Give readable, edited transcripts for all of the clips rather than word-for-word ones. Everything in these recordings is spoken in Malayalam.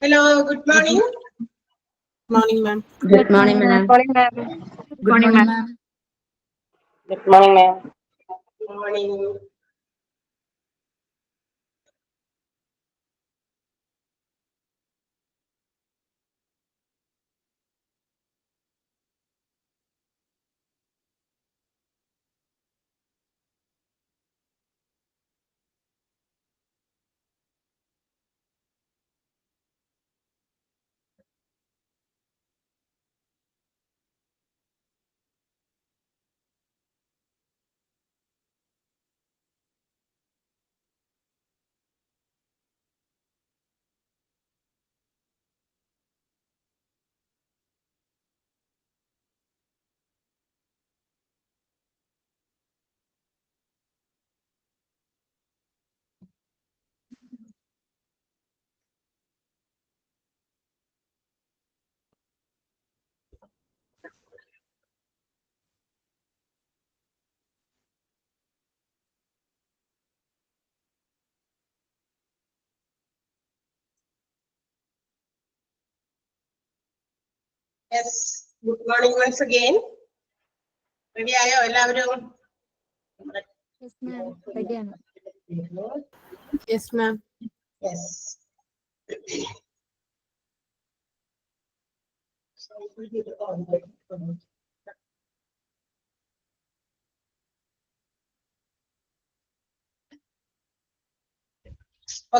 Hello, good morning. Morning, ma'am. Good morning, ma'am. Morning, ma'am. Good morning, ma'am. Good morning, ma'am. Good morning. Yes, good morning once again. Ready ആയോ എല്ലാവരും? Yes, ma'am. Ready ആണ്. Yes, ma'am. Yes.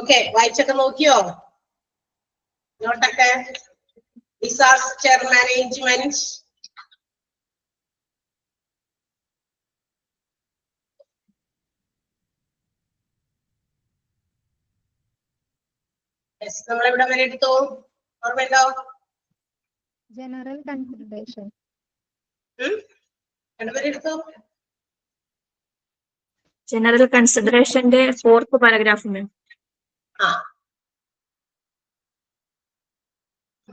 Okay, വായിച്ചൊക്കെ നോക്കിയോ? നോട്ടൊക്കെ ഡിസാസ്റ്റർ മാനേജ്മെന്റ്. യെസ്, നമ്മളെവിടെ വരെ എടുത്തു? ഓർമ്മയുണ്ടോ? General consideration. എവിടെ വരെ എടുത്തു? General consideration ന്റെ 4th paragraph, ma'am.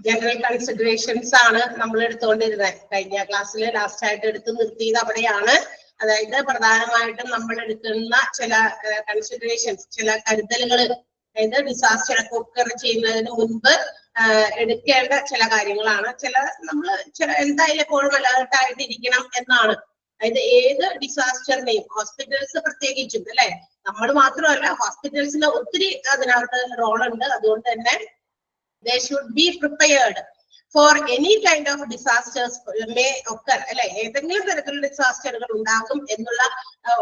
General considerations ആണ് നമ്മൾ എടുത്തുകൊണ്ടിരുന്നത്. കഴിഞ്ഞ ക്ലാസ്സിൽ ലാസ്റ്റ് ആയിട്ട് എടുത്ത് നിർത്തിയത് അവിടെയാണ്. അതായത് പ്രധാനമായിട്ടും നമ്മൾ എടുക്കുന്ന ചില കൺസിഡറേഷൻസ്, ചില കരുതലുകൾ, അതായത് ഡിസാസ്റ്റർ ഒക്കെ ഒക്കർ ചെയ്യുന്നതിന് മുൻപ് എടുക്കേണ്ട ചില കാര്യങ്ങളാണ്. നമ്മൾ എന്തായാലും എപ്പോഴും അലേർട്ടായിട്ട് ഇരിക്കണം എന്നാണ്. അതായത് ഏത് ഡിസാസ്റ്ററിനെയും, ഹോസ്പിറ്റൽസ് പ്രത്യേകിച്ചും അല്ലെ, നമ്മൾ മാത്രമല്ല, ഹോസ്പിറ്റൽസിന് ഒത്തിരി അതിനകത്ത് റോളുണ്ട്. അതുകൊണ്ട് തന്നെ they should be prepared for any kind of disasters may occur അല്ലെ, ഏതെങ്കിലും തരത്തിലുള്ള ഡിസാസ്റ്ററുകൾ ഉണ്ടാകും എന്നുള്ള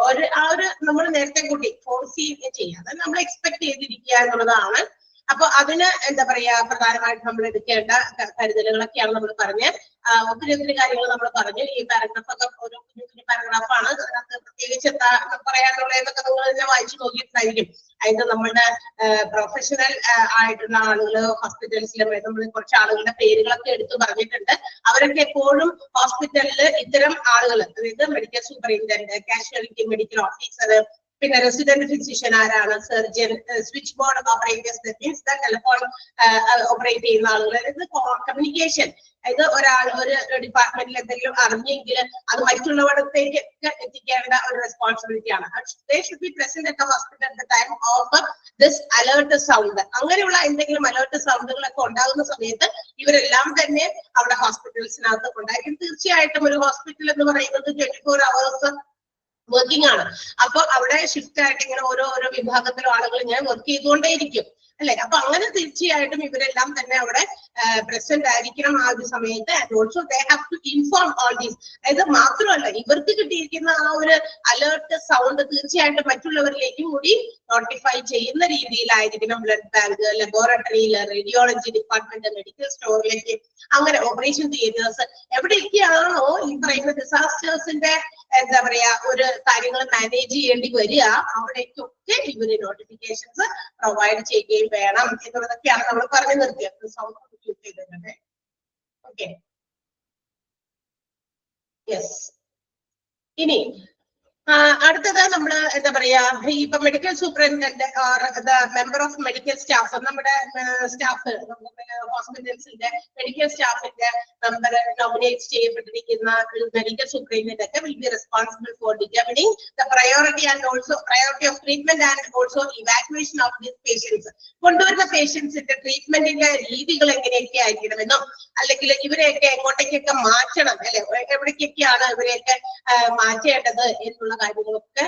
ഒരു നമ്മൾ നേരത്തെ കൂട്ടി ഫോർസീ ചെയ്യുക, അത് നമ്മൾ എക്സ്പെക്ട് ചെയ്തിരിക്കുക എന്നുള്ളതാണ്. അപ്പൊ അതിന് എന്താ പറയാ, പ്രധാനമായിട്ട് നമ്മൾ എടുക്കേണ്ട കരുതലുകളൊക്കെയാണ് നമ്മൾ പറഞ്ഞ് ഒത്തിരി കാര്യങ്ങൾ നമ്മൾ പറഞ്ഞു. ഈ പാരഗ്രാഫ് ഒക്കെ ഒരു കുഞ്ഞു പാരഗ്രാഫാണ്. അതിനകത്ത് പ്രത്യേകിച്ച് എന്താ പറയാനുള്ളതെന്നൊക്കെ നിങ്ങൾ തന്നെ വായിച്ചു നോക്കിയിട്ടുണ്ടായിരിക്കും. അതിന് നമ്മളുടെ പ്രൊഫഷണൽ ആയിട്ടുള്ള ആളുകൾ ഹോസ്പിറ്റൽസിലും നമ്മൾ കുറച്ച് ആളുകളുടെ പേരുകളൊക്കെ എടുത്തു പറഞ്ഞിട്ടുണ്ട്. അവരൊക്കെ എപ്പോഴും ഹോസ്പിറ്റലിൽ ഇത്തരം ആളുകൾ, അതായത് medical superintendent, casualty medical officer, പിന്നെ റെസിഡന്റ് ഫിസിഷ്യൻ ആരാണ്, surgeon, switch board operators, means telephone operate ചെയ്യുന്ന ആളുകൾ, അതായത് കമ്മ്യൂണിക്കേഷൻ, അതായത് ഒരാൾ ഒരു ഡിപ്പാർട്ട്മെന്റിൽ എന്തെങ്കിലും അറിഞ്ഞെങ്കിൽ അത് മറ്റുള്ളവടത്തേക്ക് എത്തിക്കേണ്ട ഒരു റെസ്പോൺസിബിലിറ്റി ആണ്. They should be present at the hospital at the time of this alert sound. അങ്ങനെയുള്ള എന്തെങ്കിലും അലേർട്ട് സൗണ്ടുകളൊക്കെ ഉണ്ടാകുന്ന സമയത്ത് ഇവരെല്ലാം തന്നെ അവിടെ ഹോസ്പിറ്റൽസിനകത്ത് ഉണ്ടായിരിക്കും. തീർച്ചയായിട്ടും ഒരു ഹോസ്പിറ്റൽ എന്ന് പറയുന്നത് 24 hours വർക്കിംഗ് ആണ്. അപ്പൊ അവിടെ ഷിഫ്റ്റ് ആയിട്ട് ഇങ്ങനെ ഓരോ വിഭാഗത്തിലും ആളുകൾ ഇങ്ങനെ വർക്ക് ചെയ്തുകൊണ്ടേയിരിക്കും അല്ലെ. അപ്പൊ അങ്ങനെ തീർച്ചയായിട്ടും ഇവരെല്ലാം തന്നെ അവിടെ പ്രസന്റ് ആയിരിക്കണം ആ ഒരു സമയത്ത്. And also they have to inform all these. അതായത് മാത്രമല്ല, ഇവർക്ക് കിട്ടിയിരിക്കുന്ന ആ ഒരു അലേർട്ട് സൗണ്ട് തീർച്ചയായിട്ടും മറ്റുള്ളവരിലേക്കും കൂടി നോട്ടിഫൈ ചെയ്യുന്ന രീതിയിലായിരിക്കണം. ബ്ലഡ് ബാങ്ക്, ലബോറട്ടറിയിൽ, റേഡിയോളജി ഡിപ്പാർട്ട്മെന്റ്, മെഡിക്കൽ സ്റ്റോറിലേക്ക്, അങ്ങനെ ഓപ്പറേഷൻ തിയേറ്റേഴ്സ്, എവിടെയൊക്കെയാണോ ഈ പറയുന്ന ഡിസാസ്റ്റേഴ്സിന്റെ എന്താ പറയാ ഒരു കാര്യങ്ങൾ മാനേജ് ചെയ്യേണ്ടി വരിക, അവിടേക്കൊക്കെ ഇവര് നോട്ടിഫിക്കേഷൻസ് പ്രൊവൈഡ് ചെയ്യുകയും വേണം എന്നുള്ളതൊക്കെയാണ് നമ്മൾ പറഞ്ഞു നിർത്തിയത്. സൗണ്ട് ചെയ്തിട്ടുണ്ട്. Okay, yes. ഇനി അടുത്തത് നമ്മള് എന്താ പറയാ ഇപ്പൊ medical superintendent or member of medical staff നമ്മുടെ സ്റ്റാഫ് ഹോസ്പിറ്റൽസിന്റെ മെഡിക്കൽ സ്റ്റാഫിന്റെ മെമ്പർ നോമിനേറ്റ് ചെയ്യപ്പെട്ടിരിക്കുന്ന മെഡിക്കൽ സൂപ്രണ്ടന്റ് ഒക്കെ will be responsible for determining the priority and also priority of treatment and also evacuation of these patients. കൊണ്ടുവരുന്ന പേഷ്യൻസിന്റെ ട്രീറ്റ്മെന്റിന്റെ രീതികൾ എങ്ങനെയൊക്കെ ആയിരിക്കണമെന്നും അല്ലെങ്കിൽ ഇവരെയൊക്കെ എങ്ങോട്ടേക്കൊക്കെ മാറ്റണം അല്ലെ, എവിടേക്കൊക്കെയാണ് ഇവരെയൊക്കെ മാറ്റേണ്ടത് എന്നുള്ള കാര്യങ്ങളൊക്കെ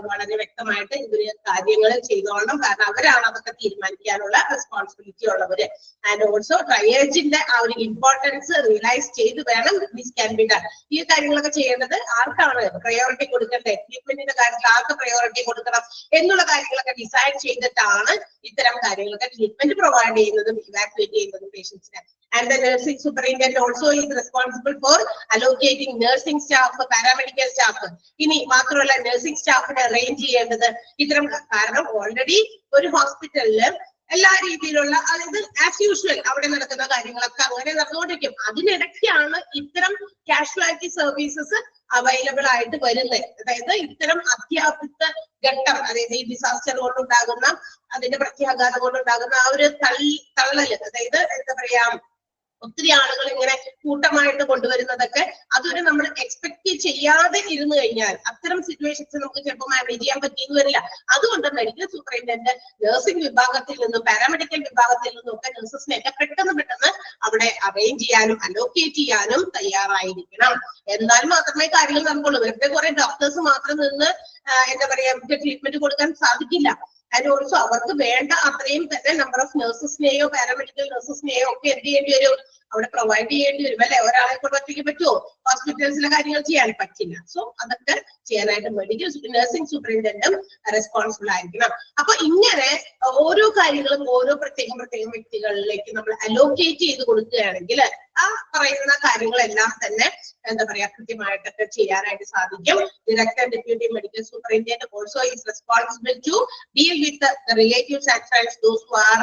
വളരെ വ്യക്തമായിട്ട് ഇവര് കാര്യങ്ങൾ ചെയ്തോളണം. കാരണം അവരാണ് അതൊക്കെ തീരുമാനിക്കാനുള്ള റെസ്പോൺസിബിലിറ്റി ഉള്ളവര്. ആൻഡ് ഓൾസോ ട്രയേജിന്റെ ആ ഒരു ഇമ്പോർട്ടൻസ് റിയലൈസ് ചെയ്ത് വേണം ദിസ് ക്യാൻ ബി ഡൺ. ഈ കാര്യങ്ങളൊക്കെ ചെയ്യേണ്ടത് ആർക്കാണ് പ്രയോറിറ്റി കൊടുക്കേണ്ടത്, ട്രീറ്റ്മെന്റിന്റെ കാര്യത്തിൽ ആർക്ക് പ്രയോറിറ്റി കൊടുക്കണം എന്നുള്ള കാര്യങ്ങളൊക്കെ ഡിസൈഡ് ചെയ്തിട്ടാണ് ഇത്തരം കാര്യങ്ങളൊക്കെ ട്രീറ്റ്മെന്റ് പ്രൊവൈഡ് ചെയ്യുന്നതും ഇവാക്യുവേറ്റ് ചെയ്യുന്നതും പേഷ്യൻസിന്. And the nursing superintendent also is responsible for allocating nursing staff, paramedical staff. ഇനി മാത്രമല്ല നഴ്സിംഗ് സ്റ്റാഫിനെ അറേഞ്ച് ചെയ്യേണ്ടത് ഇത്തരം, കാരണം ഓൾറെഡി ഒരു ഹോസ്പിറ്റലില് എല്ലാ രീതിയിലുള്ള അതായത് ആസ് യൂഷ്വൽ അവിടെ നടക്കുന്ന കാര്യങ്ങളൊക്കെ അങ്ങനെ നടന്നുകൊണ്ടിരിക്കും. അതിനിടയ്ക്കാണ് ഇത്തരം കാഷ്വാലിറ്റി സർവീസസ് അവൈലബിൾ ആയിട്ട് വരുന്നത്. അതായത് ഇത്തരം അത്യാഹിത ഘട്ടം, അതായത് ഈ ഡിസാസ്റ്റർ കൊണ്ടുണ്ടാകുന്ന അതിന്റെ പ്രത്യാഘാതം കൊണ്ടുണ്ടാകുന്ന ആ ഒരു തള്ളല്, അതായത് എന്താ പറയാ ഒത്തിരി ആളുകൾ ഇങ്ങനെ കൂട്ടമായിട്ട് കൊണ്ടുവരുന്നതൊക്കെ അതൊരു നമ്മൾ എക്സ്പെക്ട് ചെയ്യാതെ ഇരുന്ന് കഴിഞ്ഞാൽ അത്തരം സിറ്റുവേഷൻസ് നമുക്ക് ചിലപ്പോൾ മാനേജ് ചെയ്യാൻ പറ്റിയെന്ന് വരില്ല. അതുകൊണ്ട് മെഡിക്കൽ സൂപ്രണ്ടന്റ് നഴ്സിംഗ് വിഭാഗത്തിൽ നിന്നും പാരാമെഡിക്കൽ വിഭാഗത്തിൽ നിന്നും ഒക്കെ നഴ്സസിനെയൊക്കെ പെട്ടെന്ന് അവിടെ അറേഞ്ച് ചെയ്യാനും അലോക്കേറ്റ് ചെയ്യാനും തയ്യാറായിരിക്കണം. എന്നാൽ മാത്രമേ കാര്യങ്ങൾ നമുക്കുള്ളൂ. വെറുതെ കുറെ ഡോക്ടേഴ്സ് മാത്രം നിന്ന് എന്താ പറയാ ട്രീറ്റ്മെന്റ് കൊടുക്കാൻ സാധിക്കില്ല. ആൻഡ് ഓൾസോ അവർക്ക് വേണ്ട അത്രയും തന്നെ നമ്പർ ഓഫ് നഴ്സസിനെയോ പാരാമെഡിക്കൽ നഴ്സസിനെയോ ഒക്കെ എന്ത് ചെയ്യേണ്ടി വരും, അവിടെ പ്രൊവൈഡ് ചെയ്യേണ്ടി വരും അല്ലെ. ഒരാളെ കൊണ്ട് ഒറ്റയ്ക്ക് പറ്റുമോ ഹോസ്പിറ്റൽസിലെ കാര്യങ്ങൾ ചെയ്യാൻ പറ്റില്ല. സോ അതൊക്കെ ചെയ്യാനായിട്ട് മെഡിക്കൽ നഴ്സിംഗ് സൂപ്രണ്ടന്റും റെസ്പോൺസിബിൾ ആയിരിക്കണം. അപ്പൊ ഇങ്ങനെ ഓരോ കാര്യങ്ങളും ഓരോ പ്രത്യേകം വ്യക്തികളിലേക്ക് നമ്മൾ അലോക്കേറ്റ് ചെയ്ത് കൊടുക്കുകയാണെങ്കിൽ ആ പറയുന്ന കാര്യങ്ങളെല്ലാം തന്നെ എന്താ പറയാ കൃത്യമായിട്ടൊക്കെ ചെയ്യാനായിട്ട് സാധിക്കും. Director deputy medical superintendent also is responsible to deal with relatives and friends those who are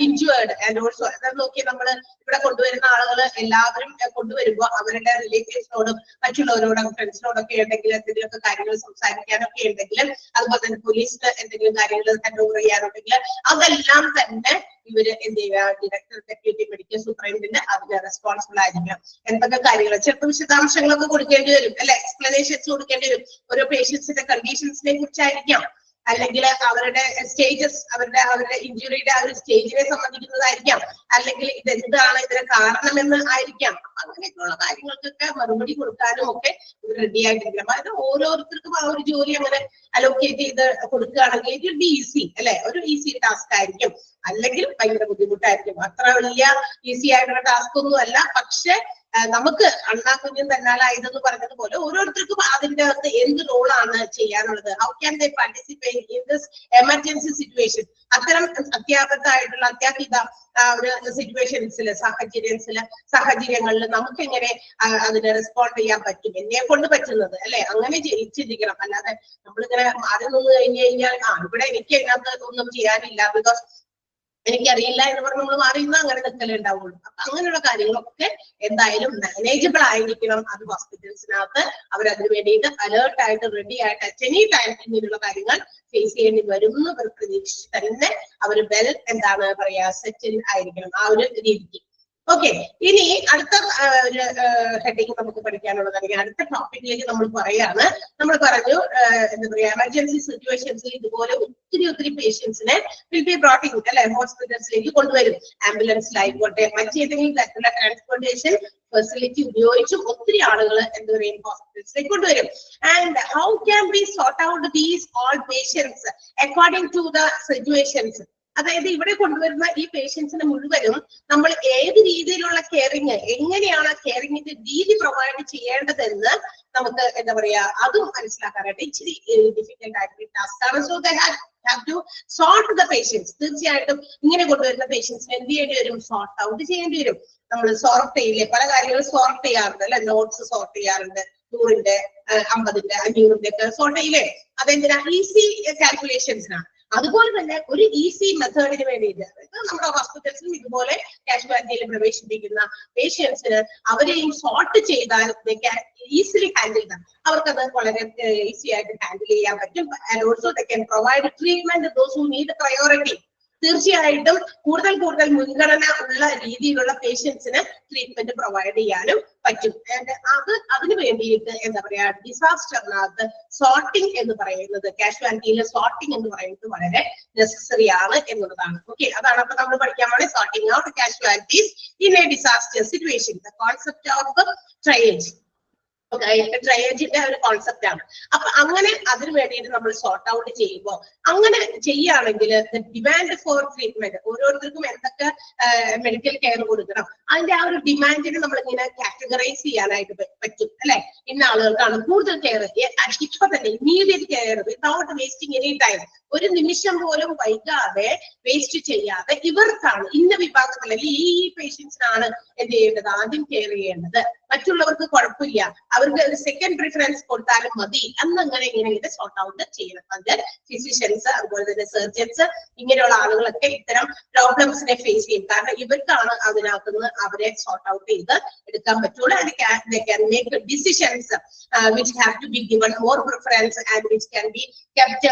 injured. And also അത് നോക്കി നമ്മൾ ഇവിടെ കൊണ്ടുവരുന്ന ആളുകൾ എല്ലാവരും കൊണ്ടുവരുമ്പോൾ അവരുടെ റിലേറ്റീവ്സിനോടും മറ്റുള്ളവരോടും ഫ്രണ്ട്സിനോടൊക്കെ ഉണ്ടെങ്കിൽ എന്തെങ്കിലുമൊക്കെ കാര്യങ്ങൾ സംസാരിക്കാനൊക്കെ ഉണ്ടെങ്കിലും അതുപോലെ തന്നെ പോലീസിന് എന്തെങ്കിലും കാര്യങ്ങൾ ഹാൻഡ് ഓവർ ചെയ്യാനുണ്ടെങ്കിൽ അതെല്ലാം തന്നെ ഇവര് എന്ത് ചെയ്യുക, ഡയറക്ടർ ഡെപ്യൂട്ടി മെഡിക്കൽ സൂപ്രണ്ടന്റ് അതിന് റെസ്പോൺസിബിൾ ആയിരിക്കണം. എന്തൊക്കെ കാര്യങ്ങൾ ചിലപ്പോൾ വിശദാംശങ്ങളൊക്കെ കൊടുക്കേണ്ടി വരും അല്ലെ, എക്സ്പ്ലനേഷൻസ് കൊടുക്കേണ്ടി വരും. ഓരോ പേഷ്യൻസിന്റെ കണ്ടീഷൻസിനെ കുറിച്ചായിരിക്കാം, അല്ലെങ്കിൽ അവരുടെ സ്റ്റേജസ് അവരുടെ ഇഞ്ചുറിയുടെ ആ ഒരു സ്റ്റേജിനെ സംബന്ധിക്കുന്നതായിരിക്കാം, അല്ലെങ്കിൽ ഇതെന്താണ് ഇതിന് കാരണമെന്ന് ആയിരിക്കാം. അങ്ങനെയൊക്കെയുള്ള കാര്യങ്ങൾക്കൊക്കെ മറുപടി കൊടുക്കാനും ഒക്കെ റെഡി ആയിട്ടിരിക്കണം. അതായത് ഓരോരുത്തർക്കും ആ ഒരു ജോലി അങ്ങനെ അലോക്കേറ്റ് ചെയ്ത് കൊടുക്കുകയാണെങ്കിൽ ഇറ്റ് വിൽ ബി ഈസി അല്ലെ, ഒരു ഈസി ടാസ്ക് ആയിരിക്കും. അല്ലെങ്കിൽ ഭയങ്കര ബുദ്ധിമുട്ടായിരിക്കും. അത്ര വലിയ ഈസി ആയിട്ടുള്ള ടാസ്ക് ഒന്നും അല്ല. പക്ഷെ നമുക്ക് അണ്ണാക്കുഞ്ഞും തന്നാലായതെന്ന് പറഞ്ഞതുപോലെ ഓരോരുത്തർക്കും അതിന്റെ അകത്ത് എന്ത് റോളാണ് ചെയ്യാനുള്ളത്, how can they participate in this emergency situation. അത്തരം അത്യാഹിത ഒരു സിറ്റുവേഷൻസില് സാഹചര്യങ്ങളിൽ നമുക്ക് എങ്ങനെ അതിന് റെസ്പോണ്ട് ചെയ്യാൻ പറ്റും, എന്നെ കൊണ്ട് പറ്റുന്നത് അല്ലെ, അങ്ങനെ ചിന്തിക്കണം. അല്ലാതെ നമ്മളിങ്ങനെ മാറി നിന്ന് കഴിഞ്ഞു കഴിഞ്ഞാൽ ഇവിടെ എനിക്ക് അതിനകത്ത് ഒന്നും ചെയ്യാനില്ല, ബിക്കോസ് എനിക്കറിയില്ല എന്ന് പറഞ്ഞ് നമ്മൾ മാറിയുന്ന അങ്ങനെ നിൽക്കലേ ഉണ്ടാവുള്ളൂ. അപ്പൊ അങ്ങനെയുള്ള കാര്യങ്ങളൊക്കെ എന്തായാലും മാനേജബിൾ ആയിരിക്കണം. അത് ഹോസ്പിറ്റൽസിനകത്ത് അവരതിന് വേണ്ടിയിട്ട് അലേർട്ട് ആയിട്ട് റെഡി ആയിട്ട് അറ്റ് എനി ടൈം ഇങ്ങനെയുള്ള കാര്യങ്ങൾ ഫേസ് ചെയ്യേണ്ടി വരും എന്ന് പ്രതീക്ഷിച്ച് തന്നെ അവർ എന്താണ് പറയാ സെറ്റിൽ ആയിരിക്കണം ആ ഒരു രീതിക്ക്. ഓക്കെ, ഇനി അടുത്ത ഒരു ഹെഡിങ് നമുക്ക് പഠിക്കാനുള്ളത്, അല്ലെങ്കിൽ അടുത്ത ടോപ്പിക്കിലേക്ക് നമ്മൾ പറയാണ്. നമ്മൾ പറഞ്ഞു എന്താ പറയാ എമർജൻസി സിറ്റുവേഷൻസിൽ ഇതുപോലെ ഒത്തിരി പേഷ്യൻസിനെ വിൽ ബി ബ്രോട്ട് ഇൻ അല്ലെ ഹോസ്പിറ്റൽസിലേക്ക് കൊണ്ടുവരും. ആംബുലൻസിലായിക്കോട്ടെ മറ്റേതെങ്കിലും തരത്തിലുള്ള ട്രാൻസ്പോർട്ടേഷൻ ഫെസിലിറ്റി ഉപയോഗിച്ചും ഒത്തിരി ആളുകൾ എന്താ പറയും ഹോസ്പിറ്റൽസിലേക്ക് കൊണ്ടുവരും. And how can be sort out these all patients according to the situations. അതായത് ഇവിടെ കൊണ്ടുവരുന്ന ഈ പേഷ്യൻസിന് മുഴുവനും നമ്മൾ ഏത് രീതിയിലുള്ള കെയറിങ്, എങ്ങനെയാണ് കെയറിങ്ങിന്റെ രീതി പ്രൊവൈഡ് ചെയ്യേണ്ടതെന്ന് നമുക്ക് എന്താ പറയാ അതും മനസ്സിലാക്കാനായിട്ട് ഇച്ചിരി ഡിഫിക്കൽട്ട് ആയിട്ടുള്ള ടാസ്ക് ആണ്. So they have to sort the patients. തീർച്ചയായിട്ടും ഇങ്ങനെ കൊണ്ടുവരുന്ന പേഷ്യൻസിന് എന്ത് ചെയ്യേണ്ടി വരും, സോർട്ട് ഔട്ട് ചെയ്യേണ്ടി വരും. നമ്മൾ സോർട്ട് ചെയ്യില്ലേ, പല കാര്യങ്ങളും സോർട്ട് ചെയ്യാറുണ്ട് അല്ലെ, നോട്ട്സ് സോർട്ട് ചെയ്യാറുണ്ട്, 100ന്റെ 50ന്റെ 500ന്റെ ഒക്കെ സോർട്ട് ചെയ്യില്ലേ. അതെന്തിനാ, ഈസി കാൽക്കുലേഷൻസിനാണ്. അതുപോലെ തന്നെ ഒരു ഈസി മെത്തേഡിന് വേണ്ടിയിട്ട് നമ്മുടെ ഹോസ്പിറ്റൽസിലും ഇതുപോലെ കാഷ്വാലിറ്റിയിൽ പ്രവേശിപ്പിക്കുന്ന പേഷ്യൻസിന് അവരെയും സോർട്ട് ചെയ്താൽ ഈസിലി ഹാൻഡിൽ ചെയ്യാം. അവർക്കത് വളരെ ഈസി ആയിട്ട് ഹാൻഡിൽ ചെയ്യാൻ പറ്റും. And also they can provide treatment those who need priority. തീർച്ചയായിട്ടും കൂടുതൽ കൂടുതൽ മുൻഗണന ഉള്ള രീതിയിലുള്ള പേഷ്യൻസിന് ട്രീറ്റ്മെന്റ് പ്രൊവൈഡ് ചെയ്യാനും പറ്റും. അതിന് വേണ്ടിയിട്ട് എന്താ പറയാ, ഡിസാസ്റ്ററിനകത്ത് സോർട്ടിംഗ് എന്ന് പറയുന്നത്, കാഷ്വാലിറ്റിയിലെ സോർട്ടിംഗ് എന്ന് പറയുന്നത് വളരെ നെസസറി ആണ് എന്നുള്ളതാണ്. ഓക്കെ, അതാണ് അപ്പൊ നമ്മൾ പഠിക്കാൻ വേണ്ടി sorting out casualties in a disaster situation, the concept of triage. ട്രയേജിന്റെ ഒരു കോൺസെപ്റ്റ് ആണ്. അപ്പൊ അങ്ങനെ അതിന് വേണ്ടിയിട്ട് നമ്മൾ സോർട്ട് ഔട്ട് ചെയ്യുമ്പോൾ, അങ്ങനെ ചെയ്യുകയാണെങ്കിൽ ഡിമാൻഡ് ഫോർ ട്രീറ്റ്മെന്റ്, ഓരോരുത്തർക്കും എന്തൊക്കെ മെഡിക്കൽ കെയർ കൊടുക്കണം, അതിന്റെ ആ ഒരു ഡിമാൻഡിന് നമ്മൾ ഇങ്ങനെ കാറ്റഗറൈസ് ചെയ്യാനായിട്ട് പറ്റും അല്ലെ. ഇന്ന ആളുകൾക്കാണ് കൂടുതൽ കെയർ, ഇപ്പൊ തന്നെ immediate care without wasting any time, ഒരു നിമിഷം പോലും വൈകാതെ വേസ്റ്റ് ചെയ്യാതെ ഇവർക്കാണ്, ഇന്ന വിഭാഗത്തിൽ അല്ലെങ്കിൽ ഈ പേഷ്യൻസിനാണ് എന്ത് ചെയ്യേണ്ടത്, ആദ്യം കെയർ ചെയ്യേണ്ടത്. മറ്റുള്ളവർക്ക് കുഴപ്പമില്ല, അവർക്ക് ഒരു സെക്കൻഡ് പ്രിഫറൻസ് കൊടുത്താലും മതി എന്നങ്ങനെ ഇങ്ങനെ സോർട്ട് ഔട്ട് ചെയ്യണം. അത് ഫിസിഷ്യൻസ് അതുപോലെ തന്നെ സർജൻസ് ഇങ്ങനെയുള്ള ആളുകളൊക്കെ ഇത്തരം പ്രോബ്ലംസിനെ ഫേസ് ചെയ്യും. കാരണം ഇവർക്കാണ് അതിനകത്തുനിന്ന് അവരെ സോർട്ട് ഔട്ട് ചെയ്ത് എടുക്കാൻ പറ്റുള്ളൂ. they can make decisions which have to be given more preference and which can be kept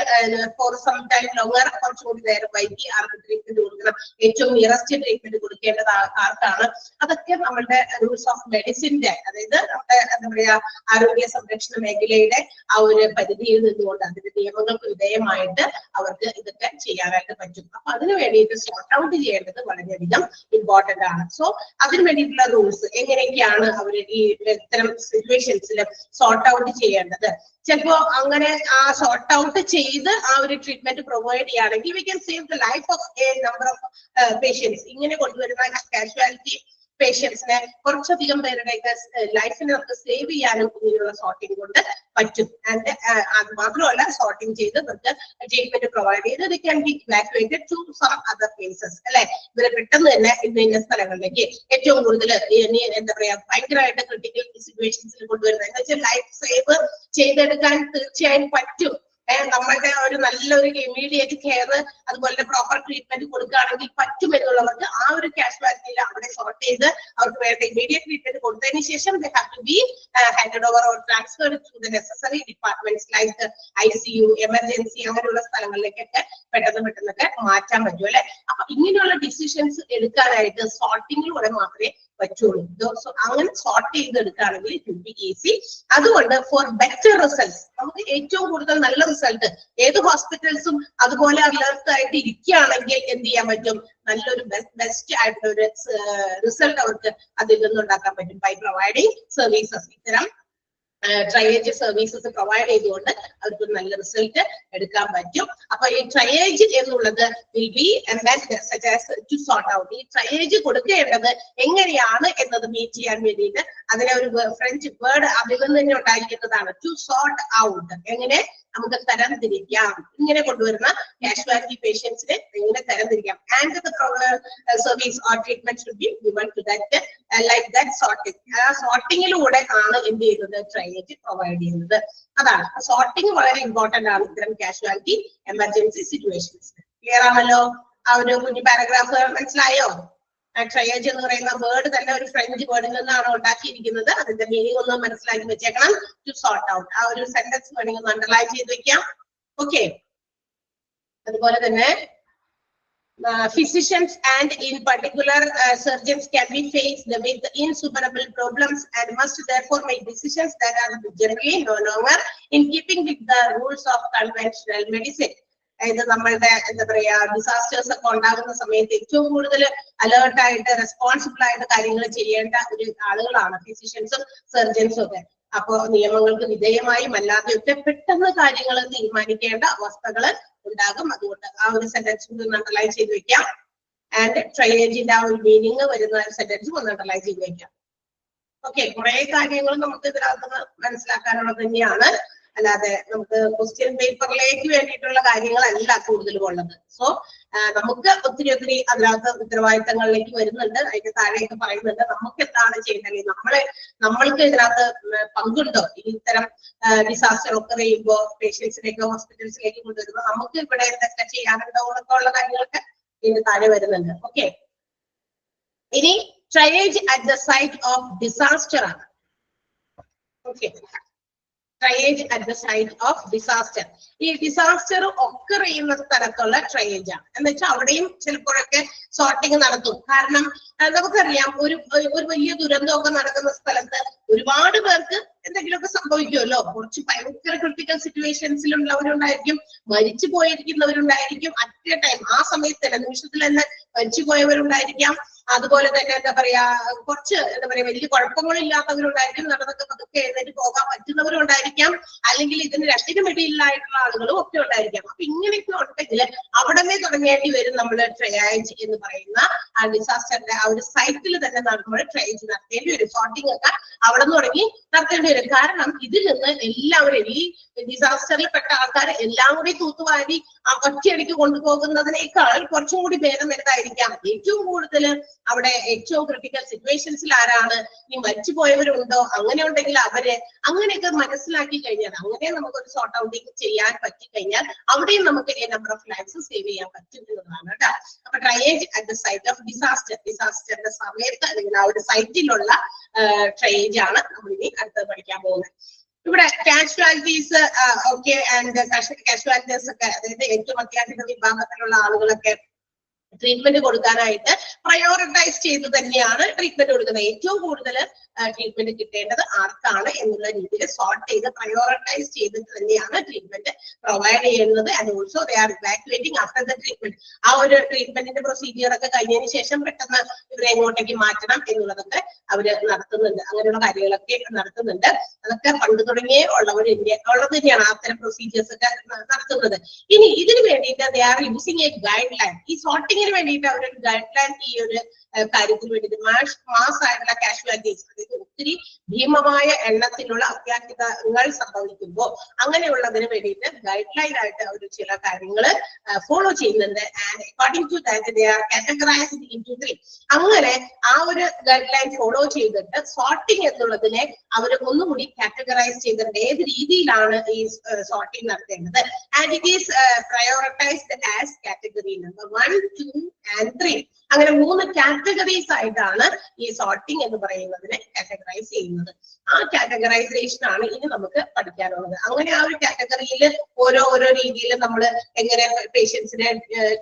for some time longer. കുറച്ചുകൂടി നേരം വൈകി ആർക്ക് ട്രീറ്റ്മെന്റ് കൊടുക്കണം, ഏറ്റവും നിയറസ്റ്റ് ട്രീറ്റ്മെന്റ് കൊടുക്കേണ്ടത് ആർക്കാണ്, അതൊക്കെ നമ്മുടെ റൂൾസ് ഓഫ് മെഡിസിന്റെ, അതായത് നമ്മുടെ എന്താ പറയാ ആരോഗ്യ സംരക്ഷണ മേഖലയുടെ ആ ഒരു പരിധിയിൽ നിന്നുകൊണ്ട് അതിന്റെ നിയമങ്ങൾക്ക് വിധേയമായിട്ട് അവർക്ക് ഇതൊക്കെ ചെയ്യാനായിട്ട് പറ്റും. അപ്പൊ അതിന് വേണ്ടിയിട്ട് സോർട്ട് ഔട്ട് ചെയ്യേണ്ടത് വളരെയധികം ഇമ്പോർട്ടന്റ് ആണ്. സോ അതിന് വേണ്ടിയിട്ടുള്ള റൂൾസ് എങ്ങനെയൊക്കെയാണ് അവർ ഈ ഇത്തരം സിറ്റുവേഷൻസിൽ സോർട്ട് ഔട്ട് ചെയ്യേണ്ടത്. ചിലപ്പോ അങ്ങനെ ആ സോർട്ട് ഔട്ട് ചെയ്ത് ആ ഒരു ട്രീറ്റ്മെന്റ് പ്രൊവൈഡ് ചെയ്യുകയാണെങ്കിൽ we can save the life of a number of patients. ഇങ്ങനെ കൊണ്ടുവരുന്ന കാഷ്വാലിറ്റി പേഷ്യൻസിനെ കുറച്ചധികം പേരുടെയൊക്കെ ലൈഫിനെ നമുക്ക് സേവ് ചെയ്യാനും ഇങ്ങനെയുള്ള സോർട്ടിംഗ് കൊണ്ട് പറ്റും. ആൻഡ് അത് മാത്രമല്ല, സോർട്ടിംഗ് ചെയ്ത് നമുക്ക് ട്രീറ്റ്മെന്റ് പ്രൊവൈഡ് ചെയ്ത് they can be evacuated to some other places അല്ലെ. ഇവരെ പെട്ടെന്ന് തന്നെ ഇന്ന സ്ഥലങ്ങളിലേക്ക്, ഏറ്റവും കൂടുതൽ എന്താ പറയാ ഭയങ്കരമായിട്ട് ക്രിട്ടിക്കൽ സിറ്റുവേഷൻസിൽ കൊണ്ടുവരുന്നത് എന്ന് വെച്ചാൽ ലൈഫ് സേവ് ചെയ്തെടുക്കാൻ തീർച്ചയായും പറ്റും. നമ്മളുടെ ഒരു നല്ലൊരു ഇമ്മീഡിയറ്റ് കെയർ അതുപോലെ പ്രോപ്പർ ട്രീറ്റ്മെന്റ് കൊടുക്കുകയാണെങ്കിൽ പറ്റും എന്നുള്ളവർക്ക് ആ ഒരു കാഷ്വാലിറ്റിയിൽ അവിടെ സോർട്ട് ചെയ്ത് അവർക്ക് വേണ്ട ഇമ്മീഡിയറ്റ് ട്രീറ്റ്മെന്റ് കൊടുത്തതിന് ശേഷം they have to be handed over or transferred to the necessary departments like ICU, emergency അങ്ങനെയുള്ള സ്ഥലങ്ങളിലേക്കൊക്കെ പെട്ടെന്നൊക്കെ മാറ്റാൻ പറ്റും അല്ലെ. അപ്പൊ ഇങ്ങനെയുള്ള ഡിസിഷൻസ് എടുക്കാനായിട്ട് സോർട്ടിങ്ങിലൂടെ മാത്രമേ പറ്റുള്ളൂ. അങ്ങനെ സോർട്ട് ചെയ്തെടുക്കുകയാണെങ്കിൽ ഇറ്റ് വിൽ ബി ഈസി. അതുകൊണ്ട് ഫോർ ബെറ്റർ റിസൾട്ട്സ്, നമുക്ക് ഏറ്റവും കൂടുതൽ നല്ല റിസൾട്ട് ഏത് ഹോസ്പിറ്റൽസും അതുപോലെ അലർട്ട് ആയിട്ട് ഇരിക്കുകയാണെങ്കിൽ എന്ത് ചെയ്യാൻ പറ്റും, നല്ലൊരു ബെസ്റ്റ് ആയിട്ടുള്ള ഒരു റിസൾട്ട് അവർക്ക് അതിൽ നിന്നുണ്ടാക്കാൻ പറ്റും ബൈ പ്രൊവൈഡിങ് സർവീസസ്. ഇത്തരം ട്രയേജ് സർവീസസ് പ്രൊവൈഡ് ചെയ്തുകൊണ്ട് അവർക്ക് നല്ല റിസൾട്ട് എടുക്കാൻ പറ്റും. അപ്പൊ ഈ ട്രയേജ് എന്നുള്ളത് will be to sort out. ഈ ട്രയേജ് കൊടുക്കേണ്ടത് എങ്ങനെയാണ് എന്നത് മീറ്റ് ചെയ്യാൻ വേണ്ടിയിട്ട് അതിനെ ഒരു ഫ്രഞ്ച് വേർഡ് അതിൽ നിന്ന് തന്നെ ഉണ്ടായിരിക്കുന്നതാണ്, ടു സോർട്ട് ഔട്ട്. എങ്ങനെ നമുക്ക് തരംതിരിക്കാം, ഇങ്ങനെ കൊണ്ടുവരുന്ന കാഷ്വാലിറ്റി പേഷ്യൻസിനെ എങ്ങനെ തരംതിരിക്കാം. And service or treatment should be given to that like that sorting. ആ സോർട്ടിങ്ങിലൂടെ ആണ് എന്ത് ചെയ്യുന്നത്, ട്രയേജ് പ്രൊവൈഡ് ചെയ്യുന്നത്. അതാണ് സോർട്ടിങ് വളരെ ഇമ്പോർട്ടന്റ് ആണ് ഇത്തരം കാഷ്വാലിറ്റി എമർജൻസി സിറ്റുവേഷൻസ്. ക്ലിയർ ആണല്ലോ? ആ ഒരു കുഞ്ഞു പാരഗ്രാഫ് മനസ്സിലായോ? ട്രയേജ് എന്ന് പറയുന്ന വേർഡ് തന്നെ ഒരു ഫ്രഞ്ച് വേർഡിൽ നിന്നാണ് ഉണ്ടാക്കിയിരിക്കുന്നത്. അതിന്റെ മീനിങ് ഒന്ന് മനസ്സിലാക്കി വെച്ചേക്കണം. ടു സോർട്ട് ഔട്ട്, ആ ഒരു സെന്റൻസ് വേണമെങ്കിൽ ഒന്ന് അണ്ടർലൈൻ ചെയ്ത് വെക്കാം. ഓക്കെ, അതുപോലെ തന്നെ physicians and in particular surgeons can be faced with insuperable problems and must therefore make decisions that are generally no longer in keeping with the rules of conventional medicine. അതായത് നമ്മളുടെ എന്താ പറയാ ഡിസാസ്റ്റേഴ്സ് ഒക്കെ ഉണ്ടാകുന്ന സമയത്ത് ഏറ്റവും കൂടുതൽ അലേർട്ട് ആയിട്ട് റെസ്പോൺസിബിൾ ആയിട്ട് കാര്യങ്ങൾ ചെയ്യേണ്ട ഒരു ആളുകളാണ് ഫിസിഷ്യൻസും സർജൻസും ഒക്കെ. അപ്പോ നിയമങ്ങൾക്ക് വിധേയമായും അല്ലാതെയൊക്കെ പെട്ടെന്ന് കാര്യങ്ങൾ തീരുമാനിക്കേണ്ട അവസ്ഥകൾ ഉണ്ടാകും. അതുകൊണ്ട് ആ ഒരു സെന്റൻസ് ഒന്ന് അണ്ടർലൈൻ ചെയ്ത് വെക്കാം. ആൻഡ് ട്രയേജിന്റെ ആ ഒരു മീനിങ് വരുന്ന സെന്റൻസ് ഒന്ന് അണ്ടർലൈൻ ചെയ്ത് വെക്കാം. ഓക്കെ, കുറെ കാര്യങ്ങൾ നമുക്ക് ഇതിനകത്ത് മനസ്സിലാക്കാനുള്ളത് തന്നെയാണ്, അല്ലാതെ നമുക്ക് ക്വസ്റ്റ്യൻ പേപ്പറിലേക്ക് വേണ്ടിയിട്ടുള്ള കാര്യങ്ങളല്ല കൂടുതലും ഉള്ളത്. സോ നമുക്ക് ഒത്തിരി അതിനകത്ത് ഉത്തരവാദിത്തങ്ങളിലേക്ക് വരുന്നുണ്ട്. അതിന്റെ താഴെയൊക്കെ പറയുന്നുണ്ട് നമുക്ക് എന്താണ് ചെയ്യുന്നത്, നമ്മൾക്ക് ഇതിനകത്ത് പങ്കുണ്ടോ, ഇത്തരം ഡിസാസ്റ്റർ ഒക്കെ ചെയ്യുമ്പോൾ പേഷ്യൻസിലേക്ക് ഹോസ്പിറ്റൽസിലേക്ക് കൊണ്ടുവരുമ്പോൾ നമുക്ക് ഇവിടെ എന്തൊക്കെ ചെയ്യാനുണ്ടോ എന്നൊക്കെ ഉള്ള കാര്യങ്ങളൊക്കെ ഇതിന്റെ താഴെ വരുന്നുണ്ട്. ഓക്കെ, ഇനി triage at the site of disaster ആണ്. Okay. Triage at the site of disaster. ഈ ഡിസാസ്റ്റർ ഒക്കർ ചെയ്യുന്ന സ്ഥലത്തുള്ള ട്രയേജ് ആണ്. എന്ന് വെച്ചാൽ അവിടെയും ചിലപ്പോഴൊക്കെ സോർട്ടിങ് നടത്തും. കാരണം നമുക്കറിയാം ഒരു വലിയ ദുരന്തമൊക്കെ നടക്കുന്ന സ്ഥലത്ത് ഒരുപാട് പേർക്ക് എന്തെങ്കിലുമൊക്കെ സംഭവിക്കുമല്ലോ. കുറച്ച് ഭയങ്കര ക്രിട്ടിക്കൽ സിറ്റുവേഷൻസിലുള്ളവരുണ്ടായിരിക്കും, മരിച്ചു പോയിരിക്കുന്നവരുണ്ടായിരിക്കും, അറ്റ് എ ടൈം ആ സമയത്ത് തന്നെ നിമിഷത്തിൽ തന്നെ മരിച്ചു പോയവരുണ്ടായിരിക്കാം. അതുപോലെ തന്നെ എന്താ പറയാ, കുറച്ച് എന്താ പറയാ വലിയ കുഴപ്പങ്ങളില്ലാത്തവരുണ്ടായിരിക്കും, നടന്നൊക്കെ പതുക്കെ എഴുന്നേറ്റ് പോകാൻ പറ്റുന്നവരുണ്ടായിരിക്കാം, അല്ലെങ്കിൽ ഇതിന് രണ്ടിനും ഇടയിലായിട്ടുള്ള ആളുകളും ഒക്കെ ഉണ്ടായിരിക്കാം. അപ്പൊ ഇങ്ങനെയൊക്കെ ഉണ്ടെങ്കിൽ അവിടെ നിന്ന് തുടങ്ങേണ്ടി വരും നമ്മൾ ട്രയേജ് എന്ന് പറയുന്ന ആ ഡിസാസ്റ്ററിന്റെ ആ ഒരു സൈറ്റിൽ തന്നെ നമ്മൾ ട്രയേജ് നടത്തേണ്ടി വരും. സോർട്ടിംഗ് ഒക്കെ അവിടെ നിന്ന് തുടങ്ങി നടത്തേണ്ടി വരും. കാരണം ഇതിൽ നിന്ന് എല്ലാവരും ഈ ഡിസാസ്റ്ററിൽ പെട്ട ആൾക്കാർ എല്ലാം കൂടി തൂത്തുവാരി ആ ഒറ്റയടിക്ക് കൊണ്ടുപോകുന്നതിനേക്കാൾ കുറച്ചും കൂടി ഭേദം എന്തായിരിക്കാം, ഏറ്റവും കൂടുതൽ അവിടെ ഏറ്റവും ക്രിട്ടിക്കൽ സിറ്റുവേഷൻസിൽ ആരാണ്, ഈ മരിച്ചു പോയവരുണ്ടോ, അങ്ങനെ ഉണ്ടെങ്കിൽ അവരെ അങ്ങനെയൊക്കെ മനസ്സിലാക്കി കഴിഞ്ഞാൽ, അങ്ങനെ നമുക്കൊരു സോർട്ട് ഔട്ടിങ് ചെയ്യാൻ പറ്റിക്കഴിഞ്ഞാൽ അവിടെയും നമുക്ക് a number of lives save ചെയ്യാൻ പറ്റും എന്നതാണ് കേട്ടോ. അപ്പൊ triage at the site of disaster, ഡിസാസ്റ്ററിന്റെ സമയത്ത് അല്ലെങ്കിൽ ആ ഒരു സൈറ്റിലുള്ള ട്രയേജ് ആണ് നമ്മൾ ഇനി അടുത്തത് പഠിക്കാൻ പോകുന്നത്. ഇവിടെ കാഷ്വാലിറ്റീസ് ഓക്കെ ആൻഡ് കാഷ്വാലിറ്റീസ് ഒക്കെ, അതായത് ഏറ്റവും അത്യാഹിത വിഭാഗത്തിലുള്ള ആളുകളൊക്കെ ട്രീറ്റ്മെന്റ് കൊടുക്കാനായിട്ട് പ്രയോറിറ്റൈസ് ചെയ്ത് തന്നെയാണ് ട്രീറ്റ്മെന്റ് കൊടുക്കുന്നത്. ഏറ്റവും കൂടുതൽ ട്രീറ്റ്മെന്റ് കിട്ടേണ്ടത് ആർക്കാണ് എന്നുള്ള രീതിയിൽ സോർട്ട് ചെയ്ത് പ്രയോറിറ്റൈസ് ചെയ്തിട്ട് തന്നെയാണ് ട്രീറ്റ്മെന്റ് പ്രൊവൈഡ് ചെയ്യുന്നത്. And also they are evacuating after the treatment. ആ ഒരു ട്രീറ്റ്മെന്റിന്റെ പ്രൊസീജിയർ ഒക്കെ കഴിഞ്ഞതിന് ശേഷം പെട്ടെന്ന് ഇവരെ എങ്ങോട്ടേക്ക് മാറ്റണം എന്നുള്ളതൊക്കെ അവര് നടത്തുന്നുണ്ട്. അങ്ങനെയുള്ള കാര്യങ്ങളൊക്കെ നടത്തുന്നുണ്ട്. അതൊക്കെ പണ്ട് തുടങ്ങിയേ ഉള്ളത് തന്നെയാണ് അത്തരം പ്രൊസീജിയേഴ്സ് ഒക്കെ നടത്തുന്നത്. ഇനി ഇതിന് വേണ്ടിയിട്ട് they are using A guide line. ഈ സോർട്ടിങ്ങിന് വേണ്ടിയിട്ട് അവരൊരു ഗൈഡ് ലൈൻ ഈ ഒരു കാര്യത്തിന് വേണ്ടിയിട്ട് മാസ് ആയിട്ടുള്ള കാഷ്വാലിറ്റീസ്, അതായത് ഒത്തിരി ഭീമമായ എണ്ണത്തിലുള്ള അത്യാഹിതങ്ങൾ സംഭവിക്കുമ്പോൾ അങ്ങനെയുള്ളതിന് വേണ്ടിയിട്ട് ഗൈഡ് ലൈൻ ആയിട്ട് അവർ ചില കാര്യങ്ങൾ ഫോളോ ചെയ്യുന്നുണ്ട്. And according to that they are categorized into 3. അങ്ങനെ ആ ഒരു ഗൈഡ് ലൈൻ ഫോളോ ചെയ്തിട്ട് സോർട്ടിങ് എന്നുള്ളതിനെ അവർ ഒന്നുകൂടി കാറ്റഗറൈസ് ചെയ്തിട്ട് ഏത് രീതിയിലാണ് ഈ സോർട്ടിങ് നടത്തേണ്ടത്. And it is prioritised as category number 1, 2 and 3. അങ്ങനെ 3 കാറ്റഗറീസ് ആയിട്ടാണ് ഈ സോർട്ടിംഗ് എന്ന് പറയുന്നതിനെ കാറ്റഗറൈസ് ചെയ്യുന്നത്. ആ കാറ്റഗറൈസേഷൻ ആണ് ഇനി നമുക്ക് പഠിക്കാനുള്ളത്. അങ്ങനെ ആ ഒരു കാറ്റഗറിയിൽ ഓരോ രീതിയിൽ നമ്മൾ എങ്ങനെ പേഷ്യൻസിനെ